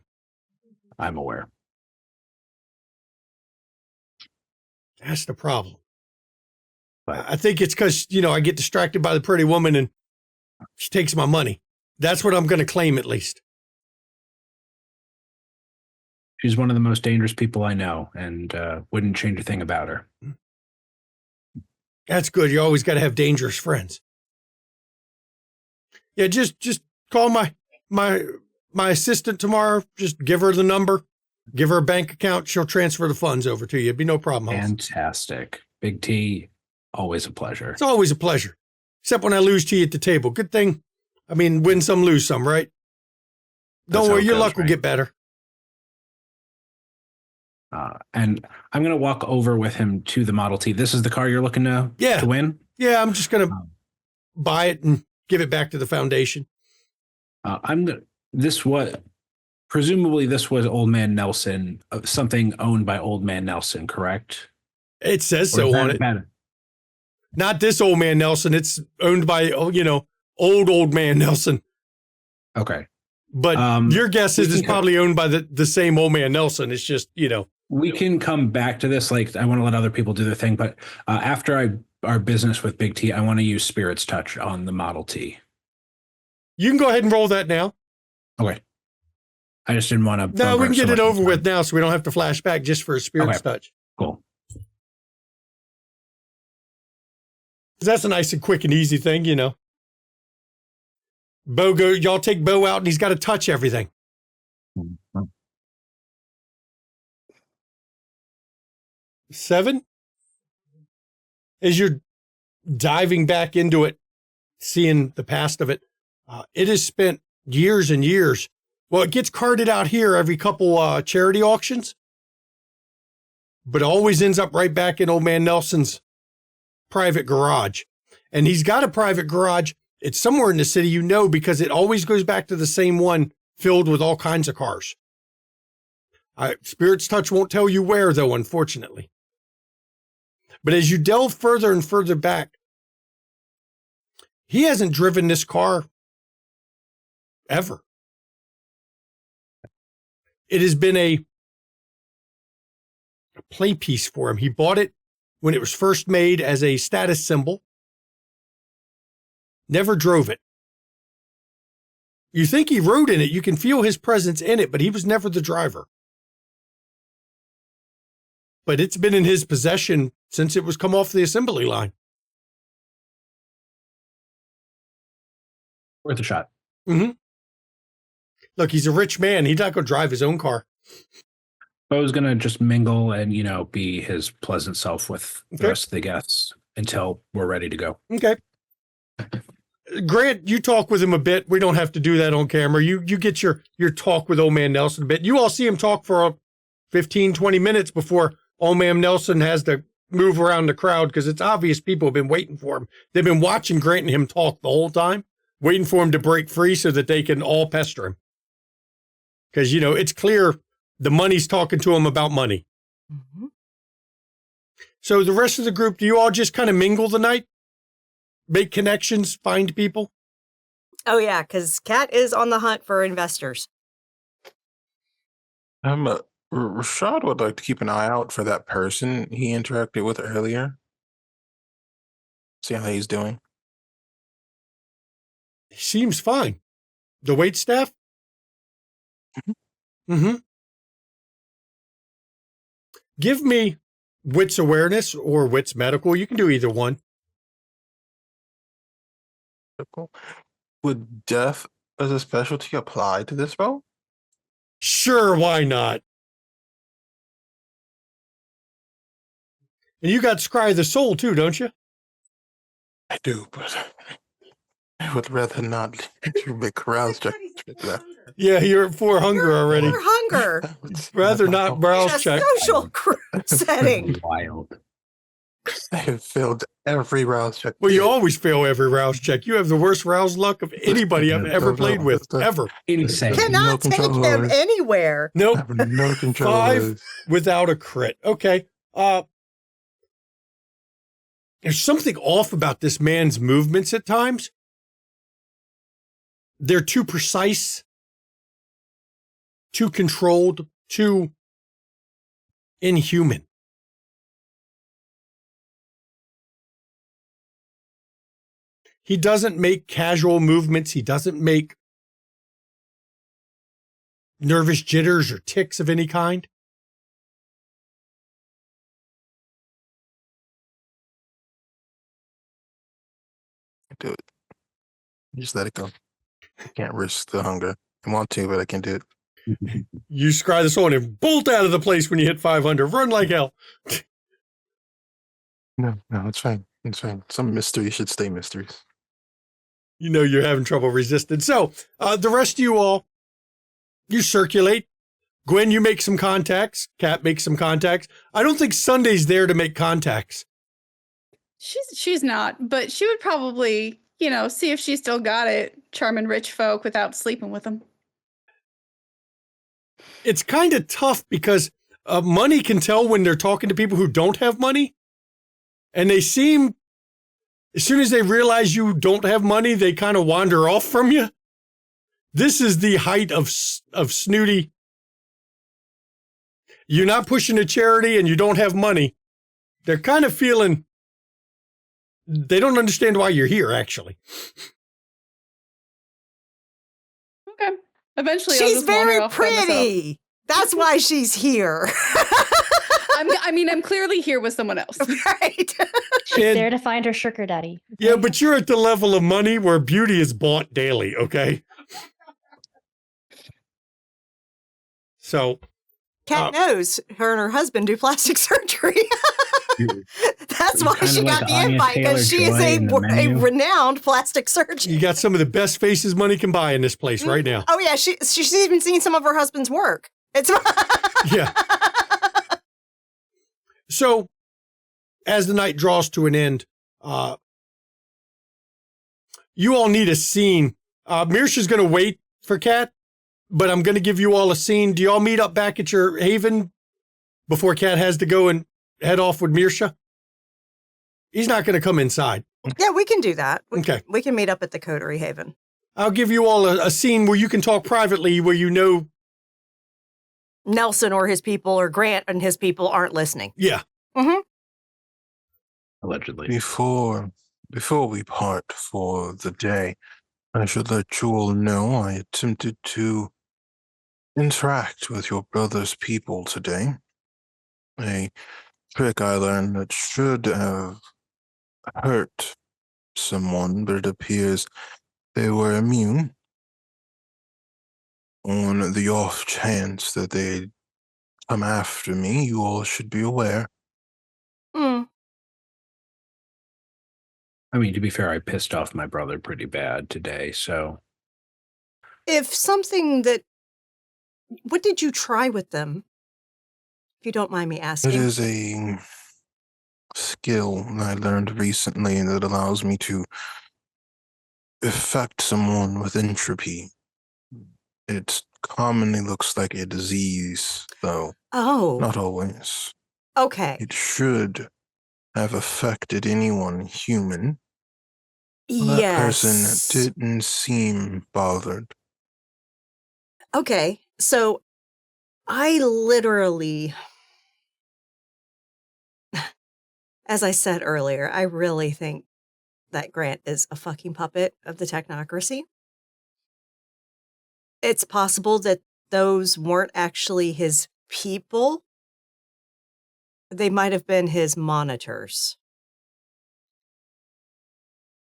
I'm aware. That's the problem. I think it's because, I get distracted by the pretty woman and she takes my money. That's what I'm going to claim, at least. She's one of the most dangerous people I know, and wouldn't change a thing about her. That's good. You always got to have dangerous friends. Yeah, just call my assistant tomorrow. Just give her the number, give her a bank account. She'll transfer the funds over to you. It'd be no problem. Holmes. Fantastic. Big T, always a pleasure. It's always a pleasure, except when I lose to you at the table. Good thing. I mean, win some, lose some, right? Don't worry, your luck will get better. And I'm going to walk over with him to the Model T. This is the car you're looking to win? Yeah, I'm just going to buy it and give it back to the foundation. Presumably this was Old Man Nelson, something owned by Old Man Nelson, correct? It says so on it. Not this Old Man Nelson. It's owned by, old Man Nelson. Okay. But your guess is it's probably owned by the same Old Man Nelson. It's just, We can come back to this. Like, I want to let other people do their thing. But after our business with Big T, I want to use Spirit's Touch on the Model T. You can go ahead and roll that now. Okay. I just didn't want to. No, we can get it over with now so we don't have to flash back just for a Spirit's Touch. Cool. That's a nice and quick and easy thing, y'all take Bo out and he's got to touch everything. Mm-hmm. 7? As you're diving back into it, seeing the past of it, it has spent years and years. Well, it gets carted out here every couple charity auctions, but always ends up right back in Old Man Nelson's private garage. And he's got a private garage. It's somewhere in the city, because it always goes back to the same one filled with all kinds of cars. Spirit's Touch won't tell you where, though, unfortunately. But as you delve further and further back, he hasn't driven this car ever. It has been a play piece for him. He bought it when it was first made as a status symbol. Never drove it. You think he rode in it. You can feel his presence in it, but he was never the driver. But it's been in his possession since it was come off the assembly line. Worth a shot. Mm-hmm. Look, he's a rich man. He's not going to drive his own car. Bo's going to just mingle and, be his pleasant self with the rest of the guests until we're ready to go. Okay. Grant, you talk with him a bit. We don't have to do that on camera. You get your talk with Old Man Nelson a bit. You all see him talk for 15, 20 minutes before Old Man Nelson has to move around the crowd because it's obvious people have been waiting for him. They've been watching Grant and him talk the whole time, waiting for him to break free so that they can all pester him. Because, it's clear the money's talking to him about money. Mm-hmm. So the rest of the group, do you all just kind of mingle the night? Make connections, find people? Oh, yeah, because Kat is on the hunt for investors. Rashad would like to keep an eye out for that person he interacted with earlier. See how he's doing. He seems fine. The waitstaff? Mm-hmm. Give me wits awareness or wits medical. You can do either one. Would death as a specialty apply to this role? Sure, why not? And you got Scry the Soul too, don't you? I do, but I would rather not make rouse check. Yeah, you're at 4 hunger already. 4 hunger. Rather not browse check. Social setting. Wild. I have failed every rouse check. Well, you always fail every rouse check. You have the worst rouse luck of anybody I've ever played with, ever. Insane. Cannot take him anywhere. Nope. I have no control. 5 without a crit. Okay. There's something off about this man's movements at times. They're too precise, too controlled, too inhuman. He doesn't make casual movements. He doesn't make nervous jitters or tics of any kind. Do it. Just let it go. I can't risk the hunger. I want to, but I can't do it. You scry this on and bolt out of the place when you hit 500. Run like hell. No, it's fine. It's fine. Some mystery should stay mysteries. You know you're having trouble resisting. So, the rest of you all, you circulate. Gwen, you make some contacts. Kat makes some contacts. I don't think Sunday's there to make contacts. She's not, but she would probably, see if she still got it, charming rich folk without sleeping with them. It's kind of tough because money can tell when they're talking to people who don't have money. And they seem, as soon as they realize you don't have money, they kind of wander off from you. This is the height of snooty. You're not pushing a charity and you don't have money. They're kind of feeling, they don't understand why you're here, actually. Okay. Eventually, I'll She's just wander very off by myself. pretty. That's why she's here. I'm clearly here with someone else. Right. She's there to find her sugar daddy. Yeah, but you're at the level of money where beauty is bought daily, okay? So. Kat knows her and her husband do plastic surgery. That's why she got the invite, because she is a renowned plastic surgeon. You got some of the best faces money can buy in this place right now. Oh, yeah. She's even seen some of her husband's work. It's yeah. So, as the night draws to an end, you all need a scene. Mirsha's going to wait for Kat, but I'm going to give you all a scene. Do y'all meet up back at your haven before Kat has to go and head off with Mirsha? He's not going to come inside. Yeah, we can do that. Okay. We can meet up at the Coterie Haven. I'll give you all a scene where you can talk privately, where you know Nelson or his people or Grant and his people aren't listening. Yeah. Mm-hmm. Allegedly. Before we part for the day, I should let you all know I attempted to interact with your brother's people today. A trick I learned that should have hurt someone, but it appears they were immune. On the off chance that they'd come after me, you all should be aware. Mm. I mean, to be fair, I pissed off my brother pretty bad today, so. If what did you try with them? If you don't mind me asking. It is a skill I learned recently that allows me to affect someone with entropy. It commonly looks like a disease, though. Oh. Not always. Okay. It should have affected anyone human. Yes. That person didn't seem bothered. Okay. So I literally, as I said earlier, I really think that Grant is a fucking puppet of the technocracy. It's possible that those weren't actually his people. They might have been his monitors.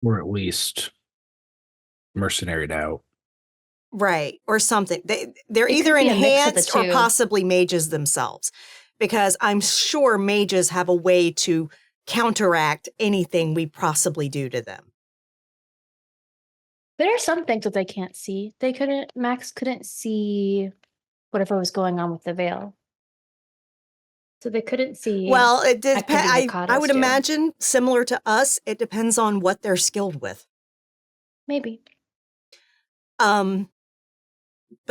Or at least mercenaried out. Right. Or something. They're It either could be a mix of the enhanced or two. possibly mages themselves. Because I'm sure mages have a way to counteract anything we possibly do to them. There are some things that they can't see. Max couldn't see whatever was going on with the veil. So they couldn't see. Well, it did. activity I would Mikado's do. imagine, similar to us, it depends on what they're skilled with. Maybe. But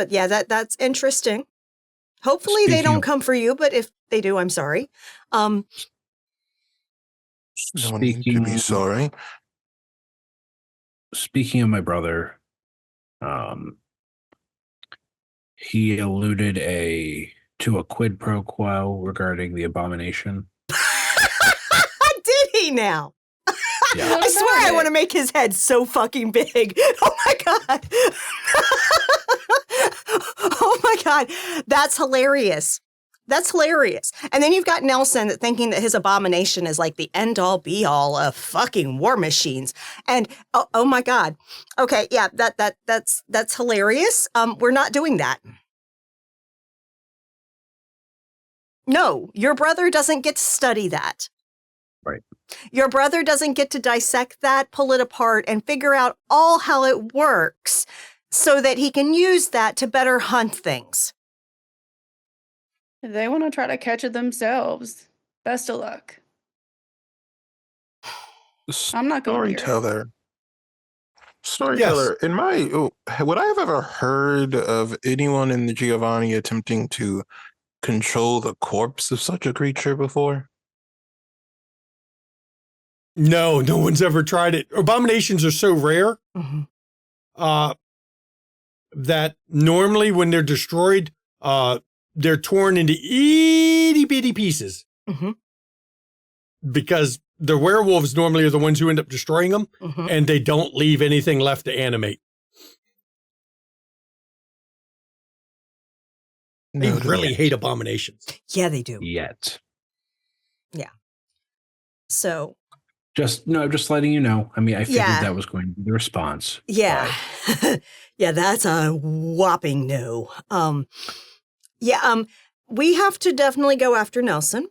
yeah, that's interesting. Hopefully they don't come for you, but if they do, I'm sorry. No need to be sorry. Speaking of my brother, he alluded to a quid pro quo regarding the abomination. Did he now? Yeah. I swear I want to make his head so fucking big. Oh my God. Oh my God. That's hilarious. That's hilarious. And then you've got Nelson thinking that his abomination is like the end-all be-all of fucking war machines. And oh my God. Okay, yeah, that's hilarious. We're not doing that. No, your brother doesn't get to study that. Right. Your brother doesn't get to dissect that, pull it apart, and figure out all how it works so that he can use that to better hunt things. If they want to try to catch it themselves, best of luck. I'm not going near it. Storyteller, would I have ever heard of anyone in the Giovanni attempting to control the corpse of such a creature before? No, no one's ever tried it. Abominations are so rare that normally when they're destroyed, they're torn into itty bitty pieces. Because the werewolves normally are the ones who end up destroying them, and they don't leave anything left to animate. They really hate abominations. Yeah, they do. Yet. Yeah. So. Just letting you know. I mean, I figured that was going to be the response. Yeah. Yeah, that's a whopping no. We have to definitely go after Nelson.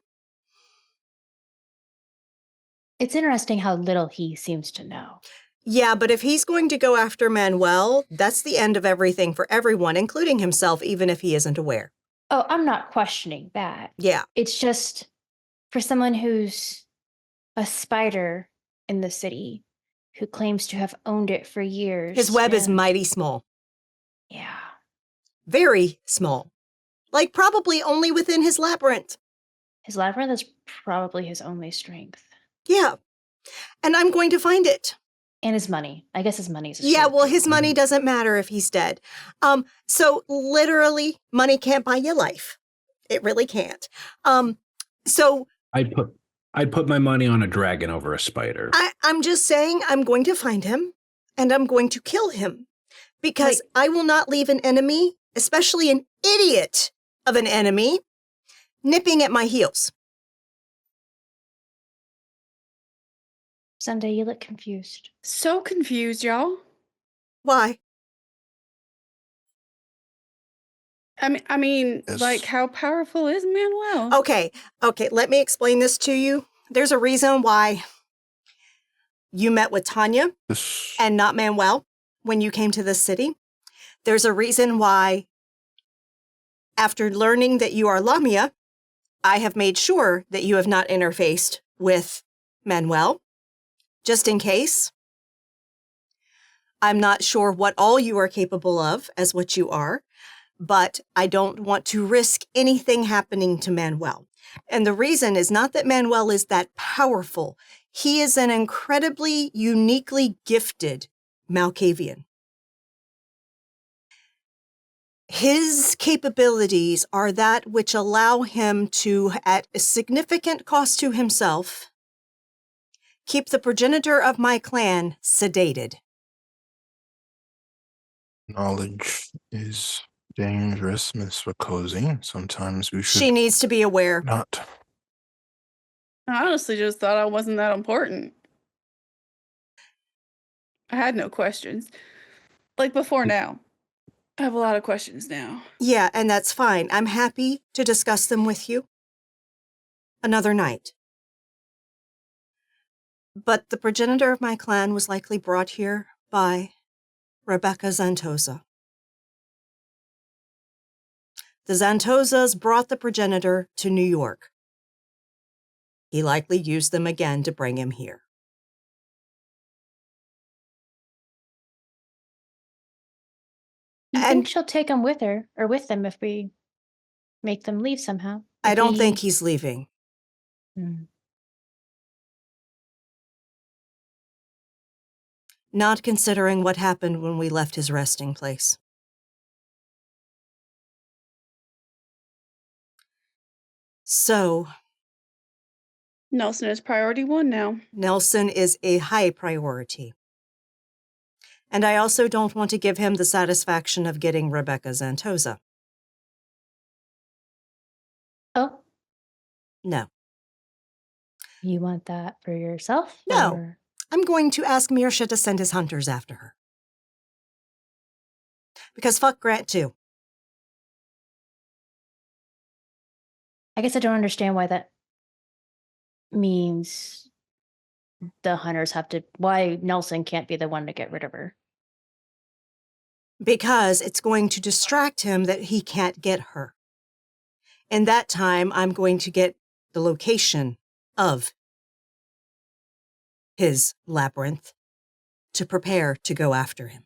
It's interesting how little he seems to know. Yeah, but if he's going to go after Manuel, that's the end of everything for everyone, including himself, even if he isn't aware. Oh, I'm not questioning that. Yeah. It's just for someone who's a spider in the city who claims to have owned it for years. His web is mighty small. Yeah. Very small. Like probably only within his labyrinth. His labyrinth is probably his only strength. Yeah. And I'm going to find it. And his money. I guess his money's his strength. Well, his money doesn't matter if he's dead. So literally, money can't buy you life. It really can't. So I'd put my money on a dragon over a spider. I'm just saying I'm going to find him and I'm going to kill him because I will not leave an enemy, especially an idiot of an enemy, nipping at my heels. Sunday, you look confused. So confused, y'all. Why? I mean, like, how powerful is Manuel? Okay, let me explain this to you. There's a reason why you met with Tanya and not Manuel when you came to this city. There's a reason why, after learning that you are Lamia, I have made sure that you have not interfaced with Manuel, just in case. I'm not sure what all you are capable of as what you are, but I don't want to risk anything happening to Manuel. And the reason is not that Manuel is that powerful. He is an incredibly, uniquely gifted Malkavian. His capabilities are that which allow him to, at a significant cost to himself, keep the progenitor of my clan sedated. Knowledge is dangerous, Miss Rakosi. Sometimes we should... She needs to be aware. Not. I honestly just thought I wasn't that important. I had no questions. Like before now. I have a lot of questions now. Yeah, and that's fine. I'm happy to discuss them with you another night. But the progenitor of my clan was likely brought here by Rebecca Zantosa. The Zantosas brought the progenitor to New York. He likely used them again to bring him here. You think she'll take him with her, or with them if we make them leave somehow? I don't think he's leaving. Not considering what happened when we left his resting place. So... Nelson is priority 1 now. Nelson is a high priority. And I also don't want to give him the satisfaction of getting Rebecca Zantosa. Oh, No. you want that for yourself? No. Or... I'm going to ask Mirsha to send his hunters after her. Because fuck Grant, too. I guess I don't understand why that means the hunters have to... Why Nelson can't be the one to get rid of her. Because it's going to distract him that he can't get her. In that time, I'm going to get the location of his labyrinth to prepare to go after him.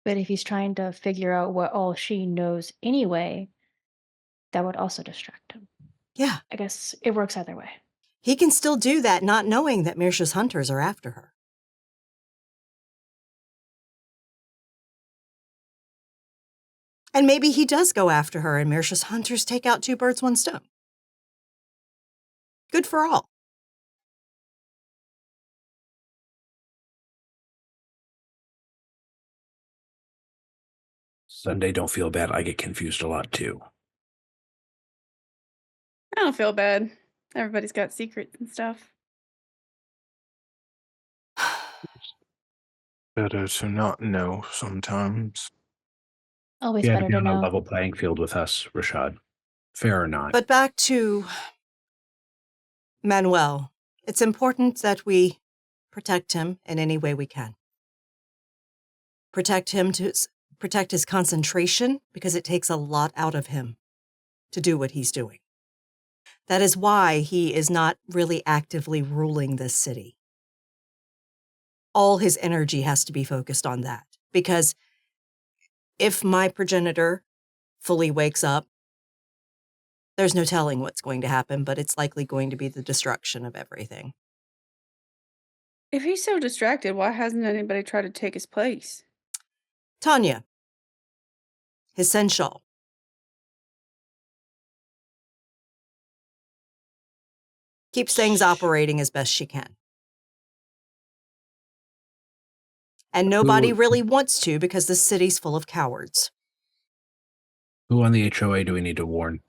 But if he's trying to figure out what all she knows anyway, that would also distract him. Yeah. I guess it works either way. He can still do that, not knowing that Mirsha's hunters are after her. And maybe he does go after her and Mirsha's hunters take out 2 birds, 1 stone. Good for all. Sunday, don't feel bad. I get confused a lot too. I don't feel bad. Everybody's got secrets and stuff. Better to not know sometimes. Always You had to better be to on a know. level playing field with us, Rashad. Fair or not. But back to Manuel. It's important that we protect him in any way we can. Protect his concentration, because it takes a lot out of him to do what he's doing. That is why he is not really actively ruling this city. All his energy has to be focused on that. Because if my progenitor fully wakes up, there's no telling what's going to happen, but it's likely going to be the destruction of everything. If he's so distracted, why hasn't anybody tried to take his place? Tanya, his seneschal. Keeps things operating as best she can. And nobody really wants to, because the city's full of cowards. Who on the HOA do we need to warn?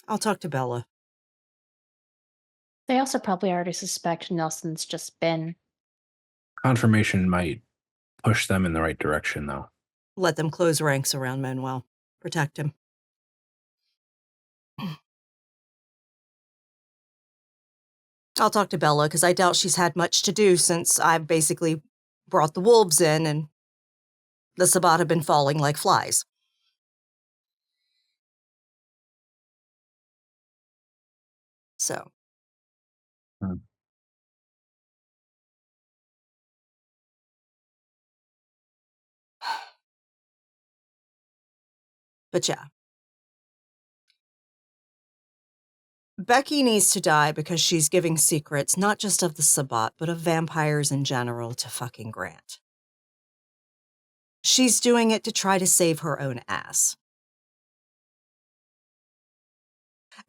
I'll talk to Bella. They also probably already suspect Nelson's just been... Confirmation might push them in the right direction, though. Let them close ranks around Manuel. Protect him. I'll talk to Bella, because I doubt she's had much to do since I basically brought the wolves in and the Sabbat have been falling like flies. So. But yeah. Becky needs to die because she's giving secrets, not just of the Sabbat, but of vampires in general, to fucking Grant. She's doing it to try to save her own ass.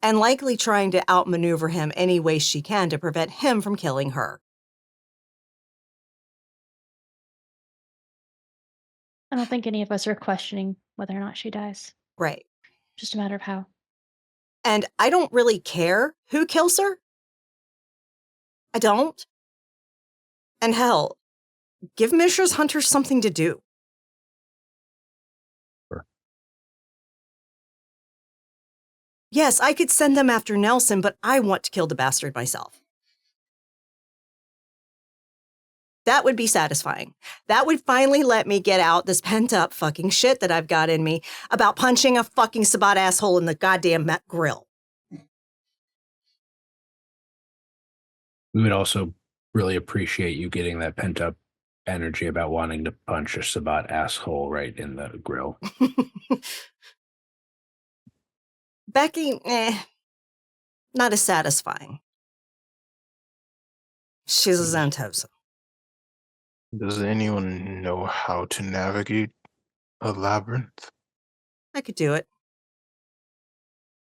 And likely trying to outmaneuver him any way she can to prevent him from killing her. I don't think any of us are questioning whether or not she dies. Right. Just a matter of how. And I don't really care who kills her. I don't. And hell, give Mishra's hunters something to do. Sure. Yes, I could send them after Nelson, but I want to kill the bastard myself. That would be satisfying. That would finally let me get out this pent-up fucking shit that I've got in me about punching a fucking Sabbat asshole in the goddamn grill. We would also really appreciate you getting that pent-up energy about wanting to punch a Sabbat asshole right in the grill. Becky, not as satisfying. She's a Xantosa. Does anyone know how to navigate a labyrinth? I could do it.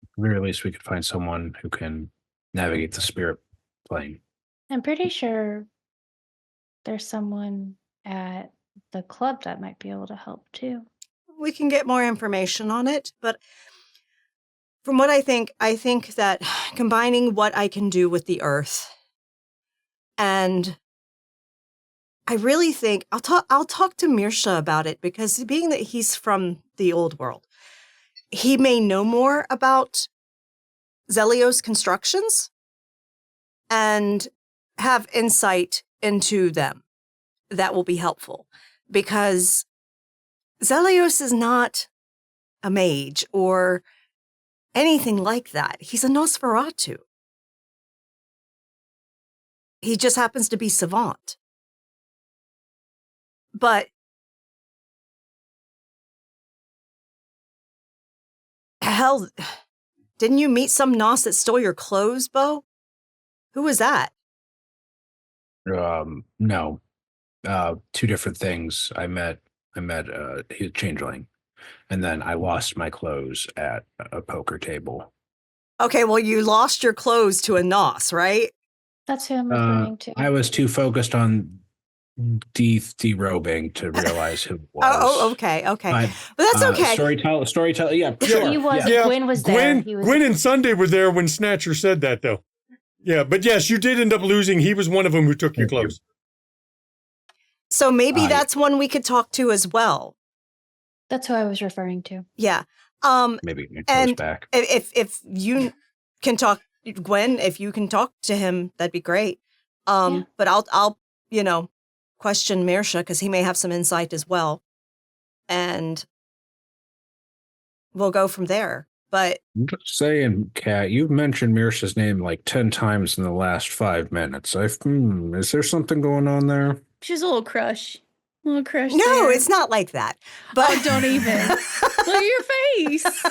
At the very least, we could find someone who can navigate the spirit plane. I'm pretty sure there's someone at the club that might be able to help too. We can get more information on it, but from what I think that combining what I can do with the earth, and I really think I'll talk to Mirsha about it, because being that he's from the old world, he may know more about Zelios constructions and have insight into them that will be helpful, because Zelios is not a mage or anything like that. He's a Nosferatu. He just happens to be savant. But hell, didn't you meet some Nos that stole your clothes, Bo? Who was that? No. Two different things. I met he was changeling, and then I lost my clothes at a poker table. Okay, well, you lost your clothes to a Nos, right? That's who I'm referring to. I was too focused on derobing to realize who it was. Oh, okay. But that's okay. Storyteller. Yeah, sure. He was. Yeah. Gwen was there. He was. Gwen and Sunday were there when Snatcher said that, though. Yeah, but yes, you did end up losing. He was one of them who took your clothes. So maybe that's one we could talk to as well. That's who I was referring to. Yeah. Maybe it and goes back. If you can talk, Gwen, if you can talk to him, that'd be great. But I'll question Mirsha, because he may have some insight as well, and we'll go from there. But I'm just saying, Kat, you've mentioned Mirsha's name like 10 times in the last 5 minutes. Is there something going on there? She's a little crush. no, there. it's not like that. But Oh, don't even. Look at your face. Look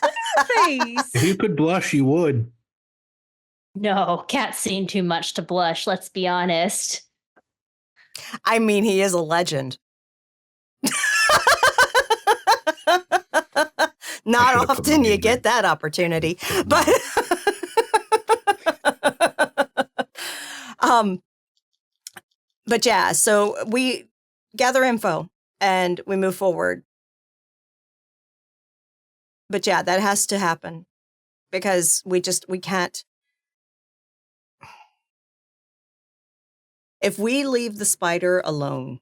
at your face. If you could blush, you would. No, Cat's seen too much to blush. Let's be honest. I mean, he is a legend. Not often you get that opportunity, but but yeah, so we gather info and we move forward. But yeah, that has to happen, because we can't. If we leave the spider alone,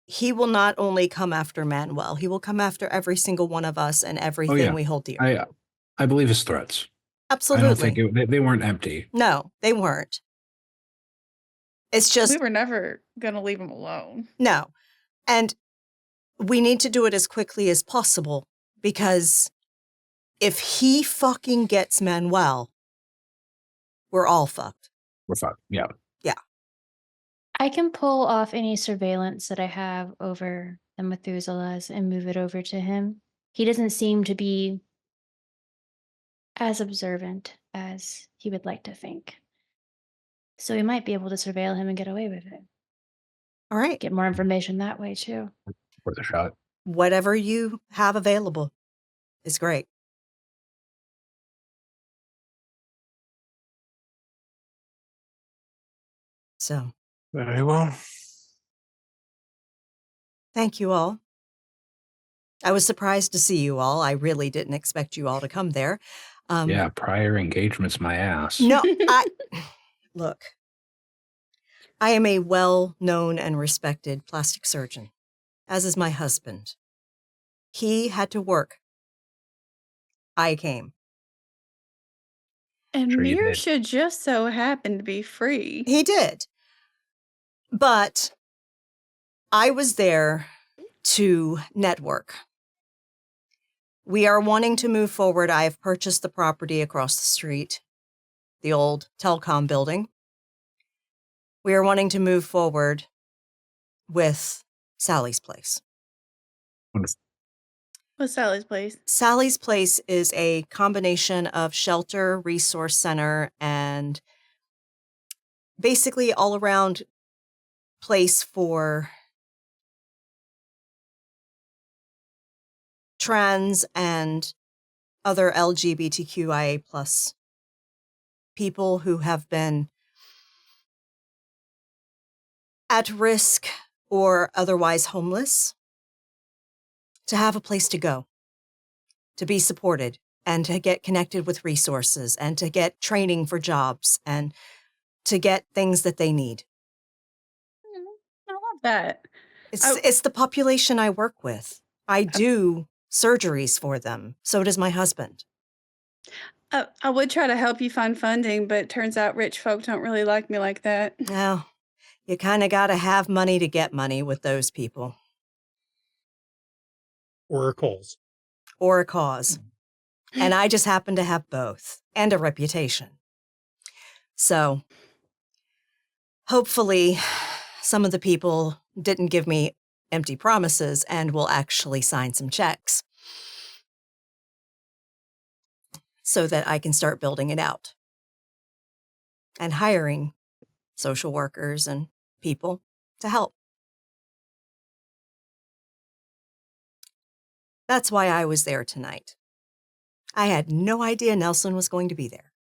he will not only come after Manuel, he will come after every single one of us and everything we hold dear. I believe his threats. Absolutely. I don't think they weren't empty. No, they weren't. It's just... We were never going to leave him alone. No. And we need to do it as quickly as possible, because if he fucking gets Manuel, we're all fucked. We're fucked. Yeah. Yeah. I can pull off any surveillance that I have over the Methuselahs and move it over to him. He doesn't seem to be as observant as he would like to think. So we might be able to surveil him and get away with it. All right. Get more information that way too. Worth a shot. Whatever you have available is great. So. Very well. Thank you all. I was surprised to see you all. I really didn't expect you all to come there. Yeah, prior engagement's my ass. No, look, I am a well-known and respected plastic surgeon, as is my husband. He had to work. I came. And Sure you did. Mirsha just so happened to be free. He did. But I was there to network. We are wanting to move forward. I have purchased the property across the street, the old telecom building. We are wanting to move forward with Sally's Place. Wonderful. What's Sally's place? Sally's Place is a combination of shelter, resource center, and basically all around place for trans and other LGBTQIA plus people who have been at risk or otherwise homeless to have a place to go, to be supported, and to get connected with resources, and to get training for jobs, and to get things that they need. I love that. It's the population I work with. I do surgeries for them. So does my husband. I would try to help you find funding, but it turns out rich folk don't really like me like that. Now, you kind of got to have money to get money with those people. Or a cause. Or a cause. And I just happen to have both, and a reputation. So, hopefully, some of the people didn't give me empty promises and will actually sign some checks so that I can start building it out and hiring social workers and people to help. That's why I was there tonight. I had no idea Nelson was going to be there.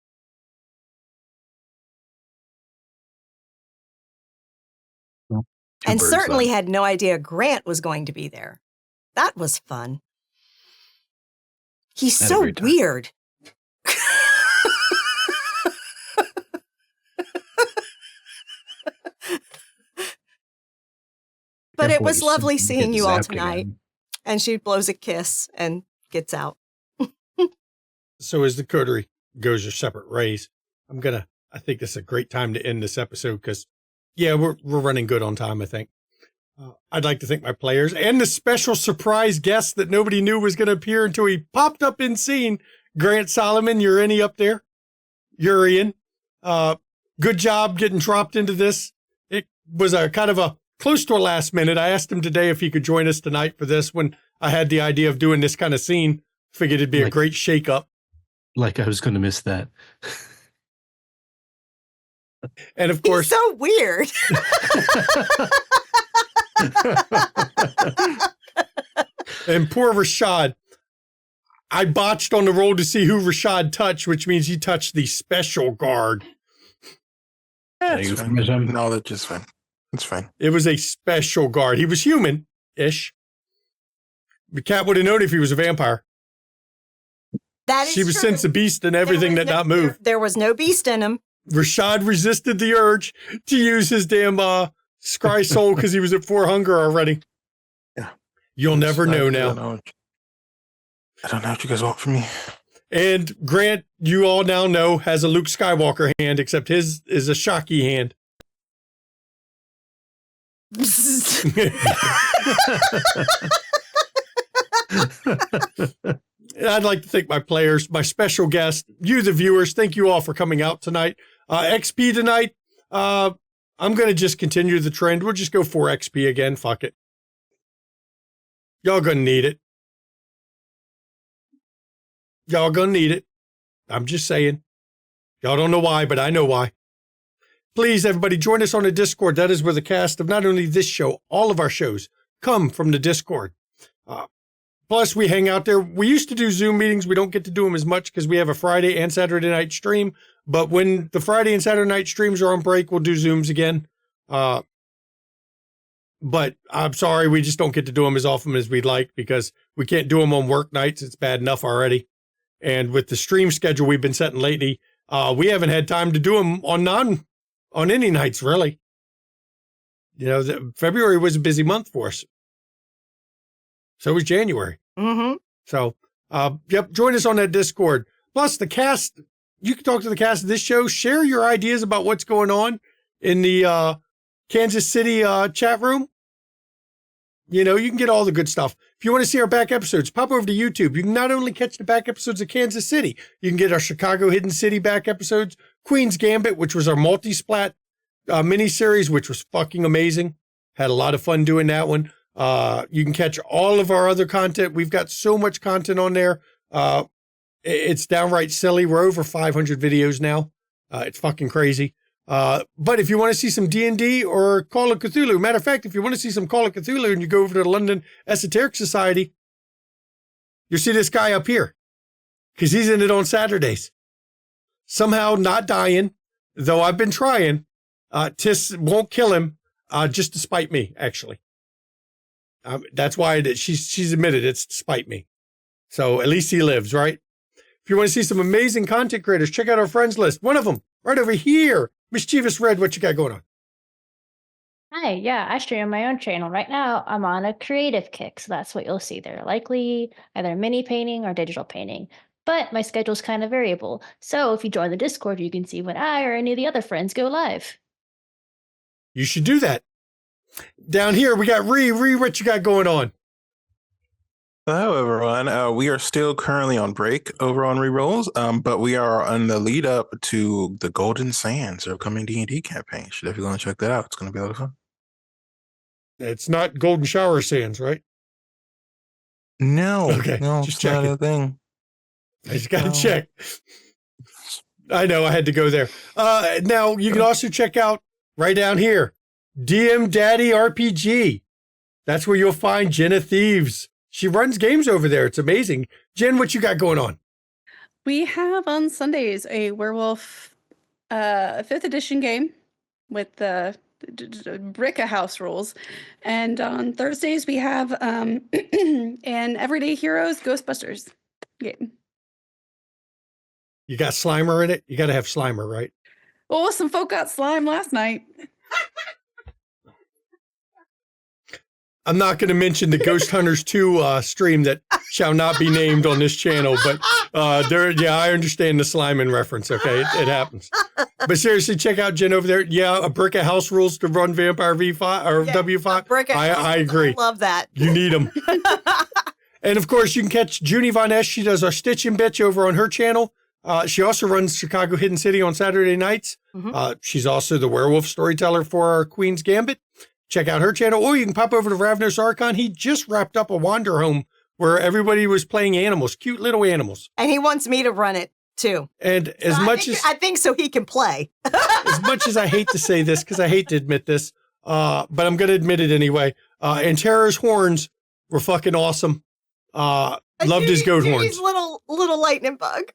And certainly had no idea Grant was going to be there. That was fun. He's so weird. But it was lovely seeing you all tonight. And she blows a kiss and gets out. So as the coterie goes your separate ways, I think this is a great time to end this episode because, yeah, we're running good on time, I think. I'd like to thank my players and the special surprise guest that nobody knew was going to appear until he popped up in scene. Grant Solomon, you're any up there? Urian. Good job getting dropped into this. It was a kind of a close to a last minute. I asked him today if he could join us tonight for this when I had the idea of doing this kind of scene. Figured it'd be a great shakeup. Like I was going to miss that. And of course, he's so weird. And poor Rashad. I botched on the roll to see who Rashad touched, which means he touched the special guard. Knowledge is fine. It's fine. It was a special guard. He was human-ish. The cat would have known if he was a vampire. That is She was true. sense a beast in everything that not move. There was no beast in him. Rashad resisted the urge to use his damn scry soul because he was at 4 hunger already. Yeah. You'll never know now. I don't know what you guys want from me. And Grant, you all now know, has a Luke Skywalker hand, except his is a Shocky hand. I'd like to thank my players, my special guests, you, the viewers. Thank you all for coming out tonight. XP tonight, I'm going to just continue the trend. We'll just go 4 XP again. Fuck it. Y'all going to need it. Y'all going to need it. I'm just saying. Y'all don't know why, but I know why. Please, everybody, join us on the Discord. That is where the cast of not only this show, all of our shows come from the Discord. Plus, we hang out there. We used to do Zoom meetings. We don't get to do them as much because we have a Friday and Saturday night stream. But when the Friday and Saturday night streams are on break, we'll do Zooms again. But I'm sorry, we just don't get to do them as often as we'd like because we can't do them on work nights. It's bad enough already. And with the stream schedule we've been setting lately, we haven't had time to do them on any nights, really. You know, February was a busy month for us. So was January. Mm-hmm. So, yep, join us on that Discord. Plus, the cast, you can talk to the cast of this show. Share your ideas about what's going on in the Kansas City chat room. You know, you can get all the good stuff. If you want to see our back episodes, pop over to YouTube. You can not only catch the back episodes of Kansas City, you can get our Chicago Hidden City back episodes, Queen's Gambit, which was our multi-splat miniseries, which was fucking amazing. Had a lot of fun doing that one. You can catch all of our other content. We've got so much content on there. It's downright silly. We're over 500 videos now. It's fucking crazy. But if you want to see some D&D or Call of Cthulhu, matter of fact, if you want to see some Call of Cthulhu and you go over to the London Esoteric Society, you'll see this guy up here because he's in it on Saturdays. Somehow not dying, though I've been trying. Tiss won't kill him. just to spite me, actually. That's why she's admitted it's to spite me. So at least he lives, right? If you want to see some amazing content creators, check out our friends list. One of them, right over here. Mischievous Red, what you got going on? Hi, yeah, I stream on my own channel. Right now, I'm on a creative kick, so that's what you'll see there. Likely either mini painting or digital painting. But my schedule's kind of variable. So if you join the Discord, you can see when I or any of the other friends go live. You should do that. Down here, we got Ree. Ree, what you got going on? Hello, everyone. We are still currently on break over on Rerolls, but we are on the lead up to the Golden Sands, their upcoming D&D campaign. Should definitely go and check that out. It's going to be a lot of fun. It's not Golden Shower Sands, right? No, Okay, no, just it's not checking. a thing. I just got to check. I know, I had to go there. Now, you can also check out right down here, DM Daddy RPG. That's where you'll find Jenna Thieves. She runs games over there. It's amazing. Jen, what you got going on? We have on Sundays a werewolf 5th edition game with the Bricka House rules. And on Thursdays, we have an Everyday Heroes Ghostbusters game. You got Slimer in it? You got to have Slimer, right? Oh, some folk got slime last night. I'm not going to mention the Ghost Hunters 2 stream that shall not be named on this channel, but I understand the Slimin reference, okay? It happens. But seriously, check out Jen over there. Yeah, a brick of house rules to run Vampire V5 or W5. I agree. I love that. You need them. And of course, you can catch Junie Von Esch. She does our Stitch and Bitch over on her channel. She also runs Chicago Hidden City on Saturday nights. Mm-hmm. She's also the werewolf storyteller for our Queen's Gambit. Check out her channel, or you can pop over to Ravnos Archon. He just wrapped up a Wander Home where everybody was playing animals, cute little animals. And he wants me to run it too. And as much as I think so he can play. as much as I hate to say this, because I hate to admit this, but I'm going to admit it anyway. And Tara's horns were fucking awesome. Loved his goat horns. Little lightning bug.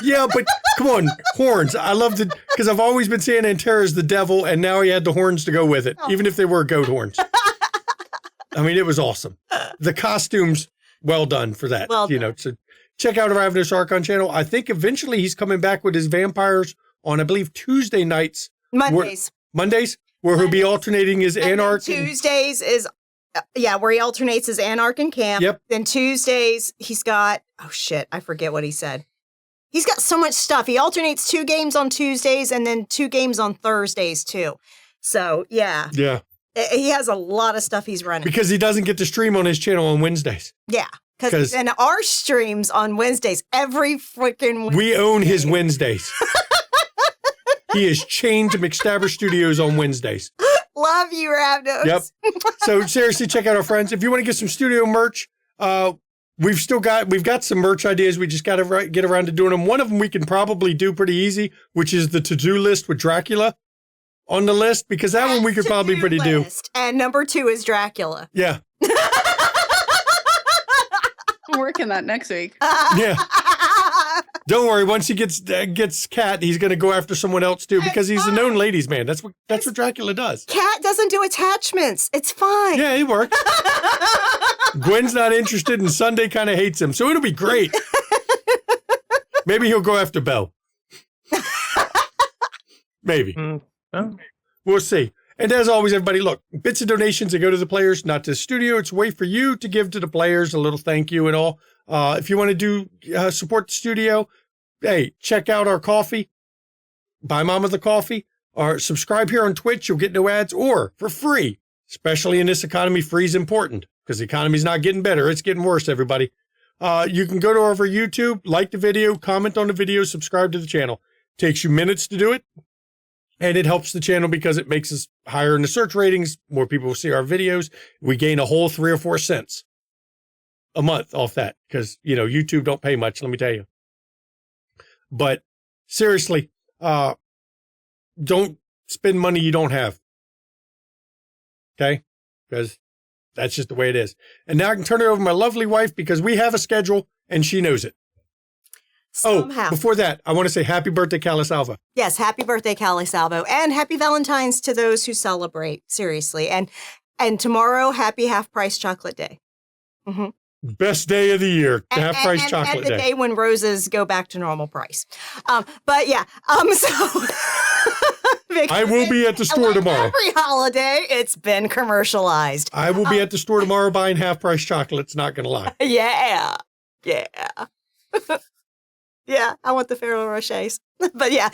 Yeah, but come on, horns. I loved it because I've always been saying Antera's the devil, and now he had the horns to go with it, even if they were goat horns. I mean, it was awesome. The costumes, well done for that. Well done. So check out Ravnos Archon channel. I think eventually he's coming back with his vampires on, I believe, Tuesday nights. Mondays. Where he'll be alternating his and Anarch. Tuesdays is, where he alternates his Anarch and Camp. Yep. Then Tuesdays, he's got, I forget what he said. He's got so much stuff. He alternates 2 games on Tuesdays and then 2 games on Thursdays, too. So, yeah. Yeah. He has a lot of stuff he's running. Because he doesn't get to stream on his channel on Wednesdays. Yeah. Because in our streams on Wednesdays, every freaking Wednesday. We own his Wednesdays. He is chained to McStabber Studios on Wednesdays. Love you, Ravnos. Yep. So seriously, check out our friends. If you want to get some studio merch, we've got some merch ideas. We just got to get around to doing them. One of them we can probably do pretty easy, which is the to-do list with Dracula on the list, because that one we could probably pretty do. And number 2 is Dracula. Yeah. I'm working that next week. Yeah. Don't worry. Once he gets Cat, he's going to go after someone else too, because he's a known ladies' man. That's what Dracula does. Cat doesn't do attachments. It's fine. Yeah, it works. Gwen's not interested, and Sunday kind of hates him, so it'll be great. Maybe he'll go after Belle. Maybe. Oh. We'll see. And as always, everybody, look, bits of donations that go to the players, not to the studio. It's a way for you to give to the players a little thank you and all. If you want to do support the studio, hey, check out our coffee. Buy Mama the coffee. Or subscribe here on Twitch. You'll get no ads, or for free. Especially in this economy, free is important because the economy's not getting better. It's getting worse, everybody. You can go to over YouTube, like the video, comment on the video, subscribe to the channel. Takes you minutes to do it. And it helps the channel because it makes us higher in the search ratings. More people will see our videos. We gain a whole 3 or 4 cents a month off that because, YouTube don't pay much, let me tell you. But seriously, don't spend money you don't have. Okay? Because that's just the way it is. And now I can turn it over to my lovely wife because we have a schedule and she knows it. Somehow. Oh, before that, I want to say happy birthday, Calisalva. Yes, happy birthday, Cali Salvo, and happy Valentine's to those who celebrate. Seriously, and tomorrow, happy half price chocolate day. Mm-hmm. Best day of the year, half price chocolate and the day. day when roses go back to normal price. But yeah, so I will be at the store tomorrow. Every holiday, it's been commercialized. I will be at the store tomorrow buying half price chocolates. Not gonna lie. Yeah. Yeah, I want the Ferrero Rochers. But yeah.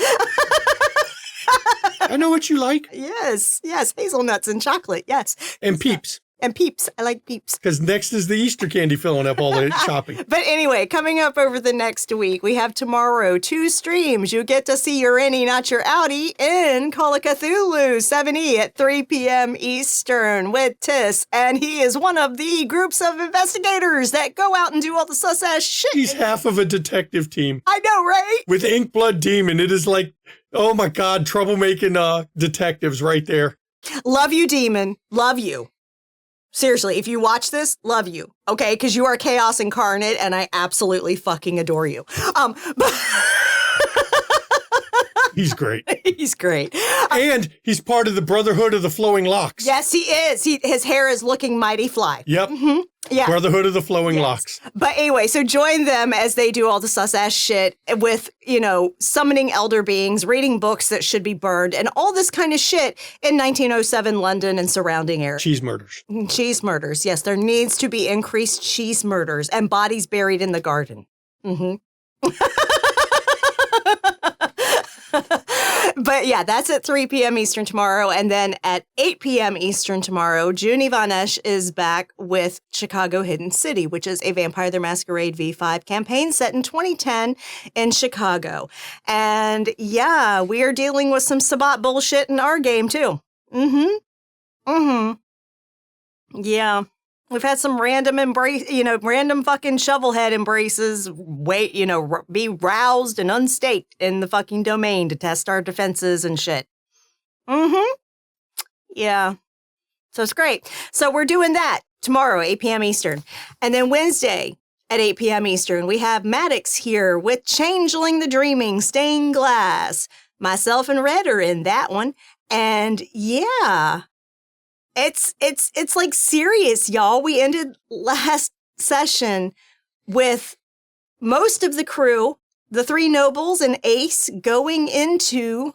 I know what you like. Yes, hazelnuts and chocolate, yes. And Peeps. And Peeps, I like Peeps. Because next is the Easter candy filling up all the shopping. But anyway, coming up over the next week, we have tomorrow 2 streams. You get to see your innie, not your outie, in Call of Cthulhu 7E at 3 p.m. Eastern with Tiss. And he is one of the groups of investigators that go out and do all the sus-ass shit. He's half of a detective team. I know, right? With Ink Blood Demon. It is like, oh my God, troublemaking detectives right there. Love you, Demon. Love you. Seriously, if you watch this, love you, okay? Because you are chaos incarnate, and I absolutely fucking adore you. But He's great. he's great. And he's part of the Brotherhood of the Flowing Locks. Yes, he is. His hair is looking mighty fly. Yep. Mm-hmm. Yeah. Brotherhood of the Flowing Locks. But anyway, so join them as they do all the sus-ass shit with, summoning elder beings, reading books that should be burned, and all this kind of shit in 1907 London and surrounding areas. Cheese murders. Cheese murders. Yes, there needs to be increased cheese murders and bodies buried in the garden. Mm-hmm. But yeah, that's at 3 p.m. Eastern tomorrow. And then at 8 p.m. Eastern tomorrow, June Ivanesh is back with Chicago Hidden City, which is a Vampire the Masquerade V5 campaign set in 2010 in Chicago. And yeah, we are dealing with some Sabbat bullshit in our game too. Yeah. We've had some random random fucking shovelhead embraces, be roused and unstaked in the fucking domain to test our defenses and shit. Yeah. So it's great. So we're doing that tomorrow, 8 p.m. Eastern. And then Wednesday at 8 p.m. Eastern, we have Maddox here with Changeling the Dreaming, Stained Glass. Myself and Red are in that one. And yeah. It's like serious, y'all. We ended last session with most of the crew, the 3 nobles and Ace, going into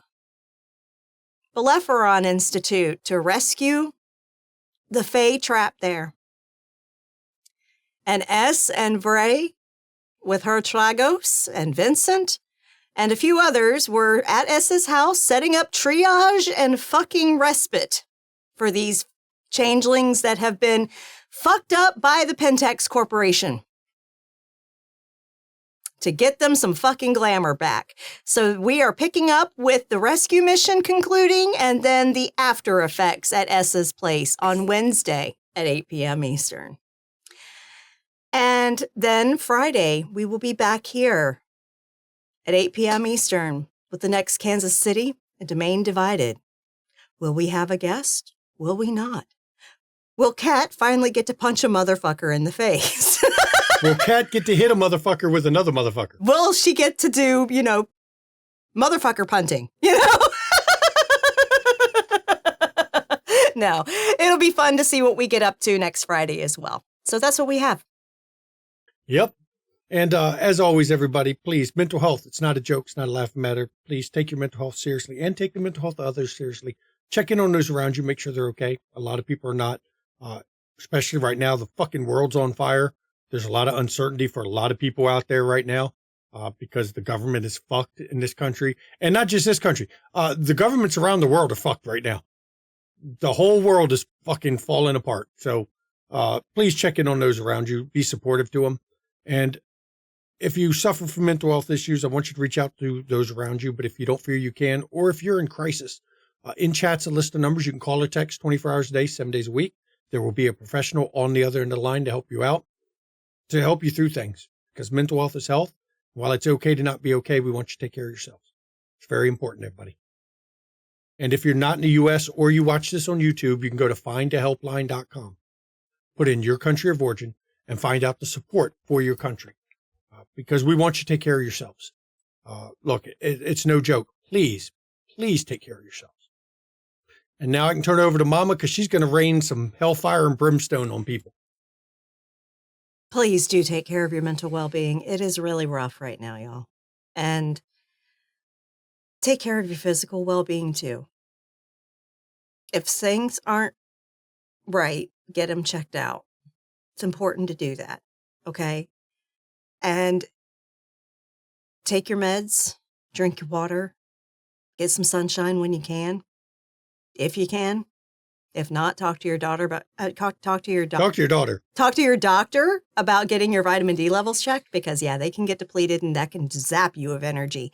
Blepharon Institute to rescue the Fae trapped there. And S and Bray, with her Tragos and Vincent, and a few others were at S's house setting up triage and fucking respite for these changelings that have been fucked up by the Pentex Corporation to get them some fucking glamour back. So we are picking up with the rescue mission concluding and then the after effects at S's place on Wednesday at 8 p.m. Eastern. And then Friday, we will be back here at 8 p.m. Eastern with the next Kansas City, a domain divided. Will we have a guest? Will we not? Will Kat finally get to punch a motherfucker in the face? Will Kat get to hit a motherfucker with another motherfucker? Will she get to do, motherfucker punting? No, it'll be fun to see what we get up to next Friday as well. So that's what we have. Yep. And as always, everybody, please, mental health, it's not a joke. It's not a laughing matter. Please take your mental health seriously and take the mental health of others seriously. Check in on those around you. Make sure they're okay. A lot of people are not, especially right now. The fucking world's on fire. There's a lot of uncertainty for a lot of people out there right now because the government is fucked in this country. And not just this country. The governments around the world are fucked right now. The whole world is fucking falling apart. So please check in on those around you. Be supportive to them. And if you suffer from mental health issues, I want you to reach out to those around you. But if you don't fear you can, or if you're in crisis, in chat's a list of numbers. You can call or text 24 hours a day, 7 days a week. There will be a professional on the other end of the line to help you out, to help you through things. Because mental health is health. While it's okay to not be okay, we want you to take care of yourselves. It's very important, everybody. And if you're not in the U.S. or you watch this on YouTube, you can go to findahelpline.com. Put in your country of origin and find out the support for your country. because we want you to take care of yourselves. Look, it's no joke. Please take care of yourselves. And now I can turn it over to Mama because she's going to rain some hellfire and brimstone on people. Please do take care of your mental well-being. It is really rough right now, y'all. And take care of your physical well-being too. If things aren't right, get them checked out. It's important to do that, okay? And take your meds, drink your water, get some sunshine when you can, if you can. If not, talk to your daughter about talk to your doctor. Talk to your daughter. Talk to your doctor about getting your vitamin D levels checked because they can get depleted and that can zap you of energy.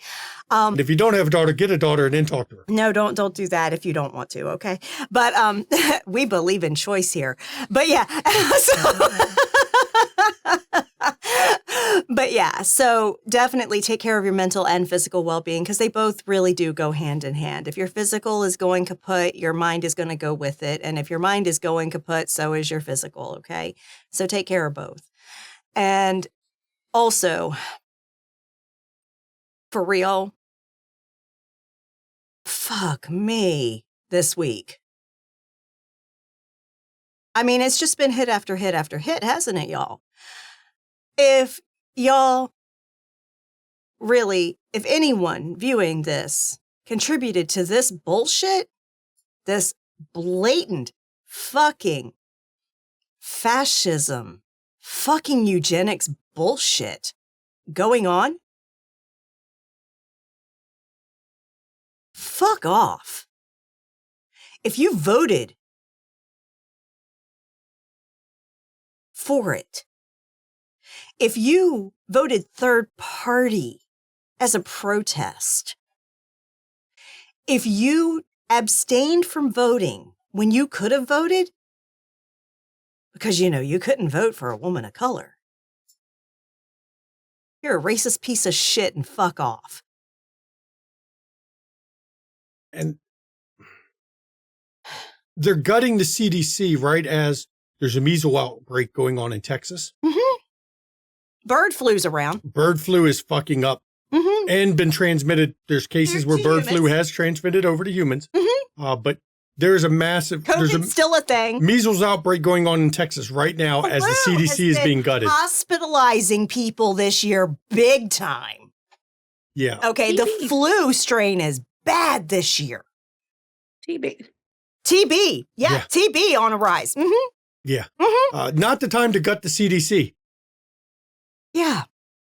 And if you don't have a daughter, get a daughter and then talk to her. No, don't do that if you don't want to, okay? But we believe in choice here. But so definitely take care of your mental and physical well-being because they both really do go hand in hand. If your physical is going kaput, your mind is going to go with it. And if your mind is going kaput, so is your physical, okay? So take care of both. And also, for real, fuck me this week. I mean, it's just been hit after hit after hit, hasn't it, y'all? If y'all really, if anyone viewing this contributed to this bullshit, this blatant fucking fascism, fucking eugenics bullshit going on, fuck off. If you voted for it, if you voted third party as a protest, if you abstained from voting when you could have voted, because, you couldn't vote for a woman of color, you're a racist piece of shit and fuck off. And they're gutting the CDC right as there's a measles outbreak going on in Texas. Mm-hmm. Bird flu's around. Bird flu is fucking up and been transmitted. There's cases where bird flu has transmitted over to humans. But there's a massive... COVID's still a thing. Measles outbreak going on in Texas right now as the CDC is being gutted. Hospitalizing people this year big time. Yeah. Okay, the flu strain is bad this year. TB. Yeah, TB on a rise. Yeah. Not the time to gut the CDC. Yeah.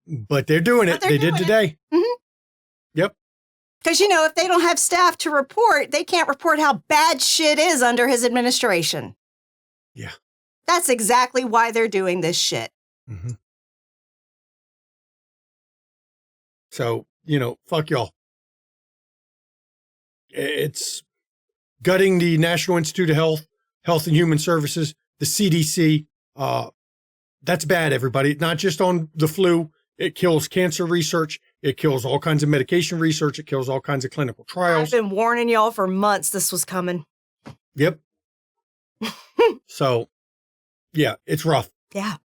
But they're doing it. They did today. Yep. Because, if they don't have staff to report, they can't report how bad shit is under his administration. Yeah. That's exactly why they're doing this shit. So, fuck y'all. It's gutting the National Institute of Health and Human Services, the CDC. That's bad, everybody. Not just on the flu. It kills cancer research. It kills all kinds of medication research. It kills all kinds of clinical trials. I've been warning y'all for months this was coming. Yep. So, yeah, it's rough. Yeah.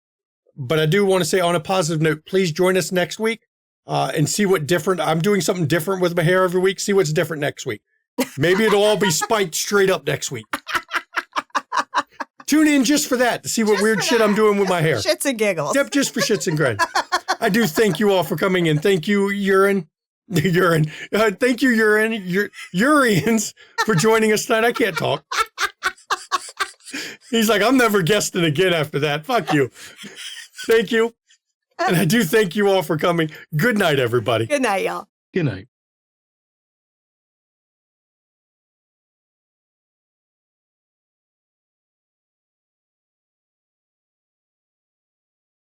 But I do want to say on a positive note, please join us next week and see what different. I'm doing something different with my hair every week. See what's different next week. Maybe it'll all be spiked straight up next week. Tune in just for that to see what weird shit I'm doing with my hair. Shits and giggles. Yep, just for shits and grins. I do thank you all for coming in. Thank you, Urine. Thank you, Urians, for joining us tonight. I can't talk. He's like, I'm never guesting again after that. Fuck you. Thank you. And I do thank you all for coming. Good night, everybody. Good night, y'all. Good night.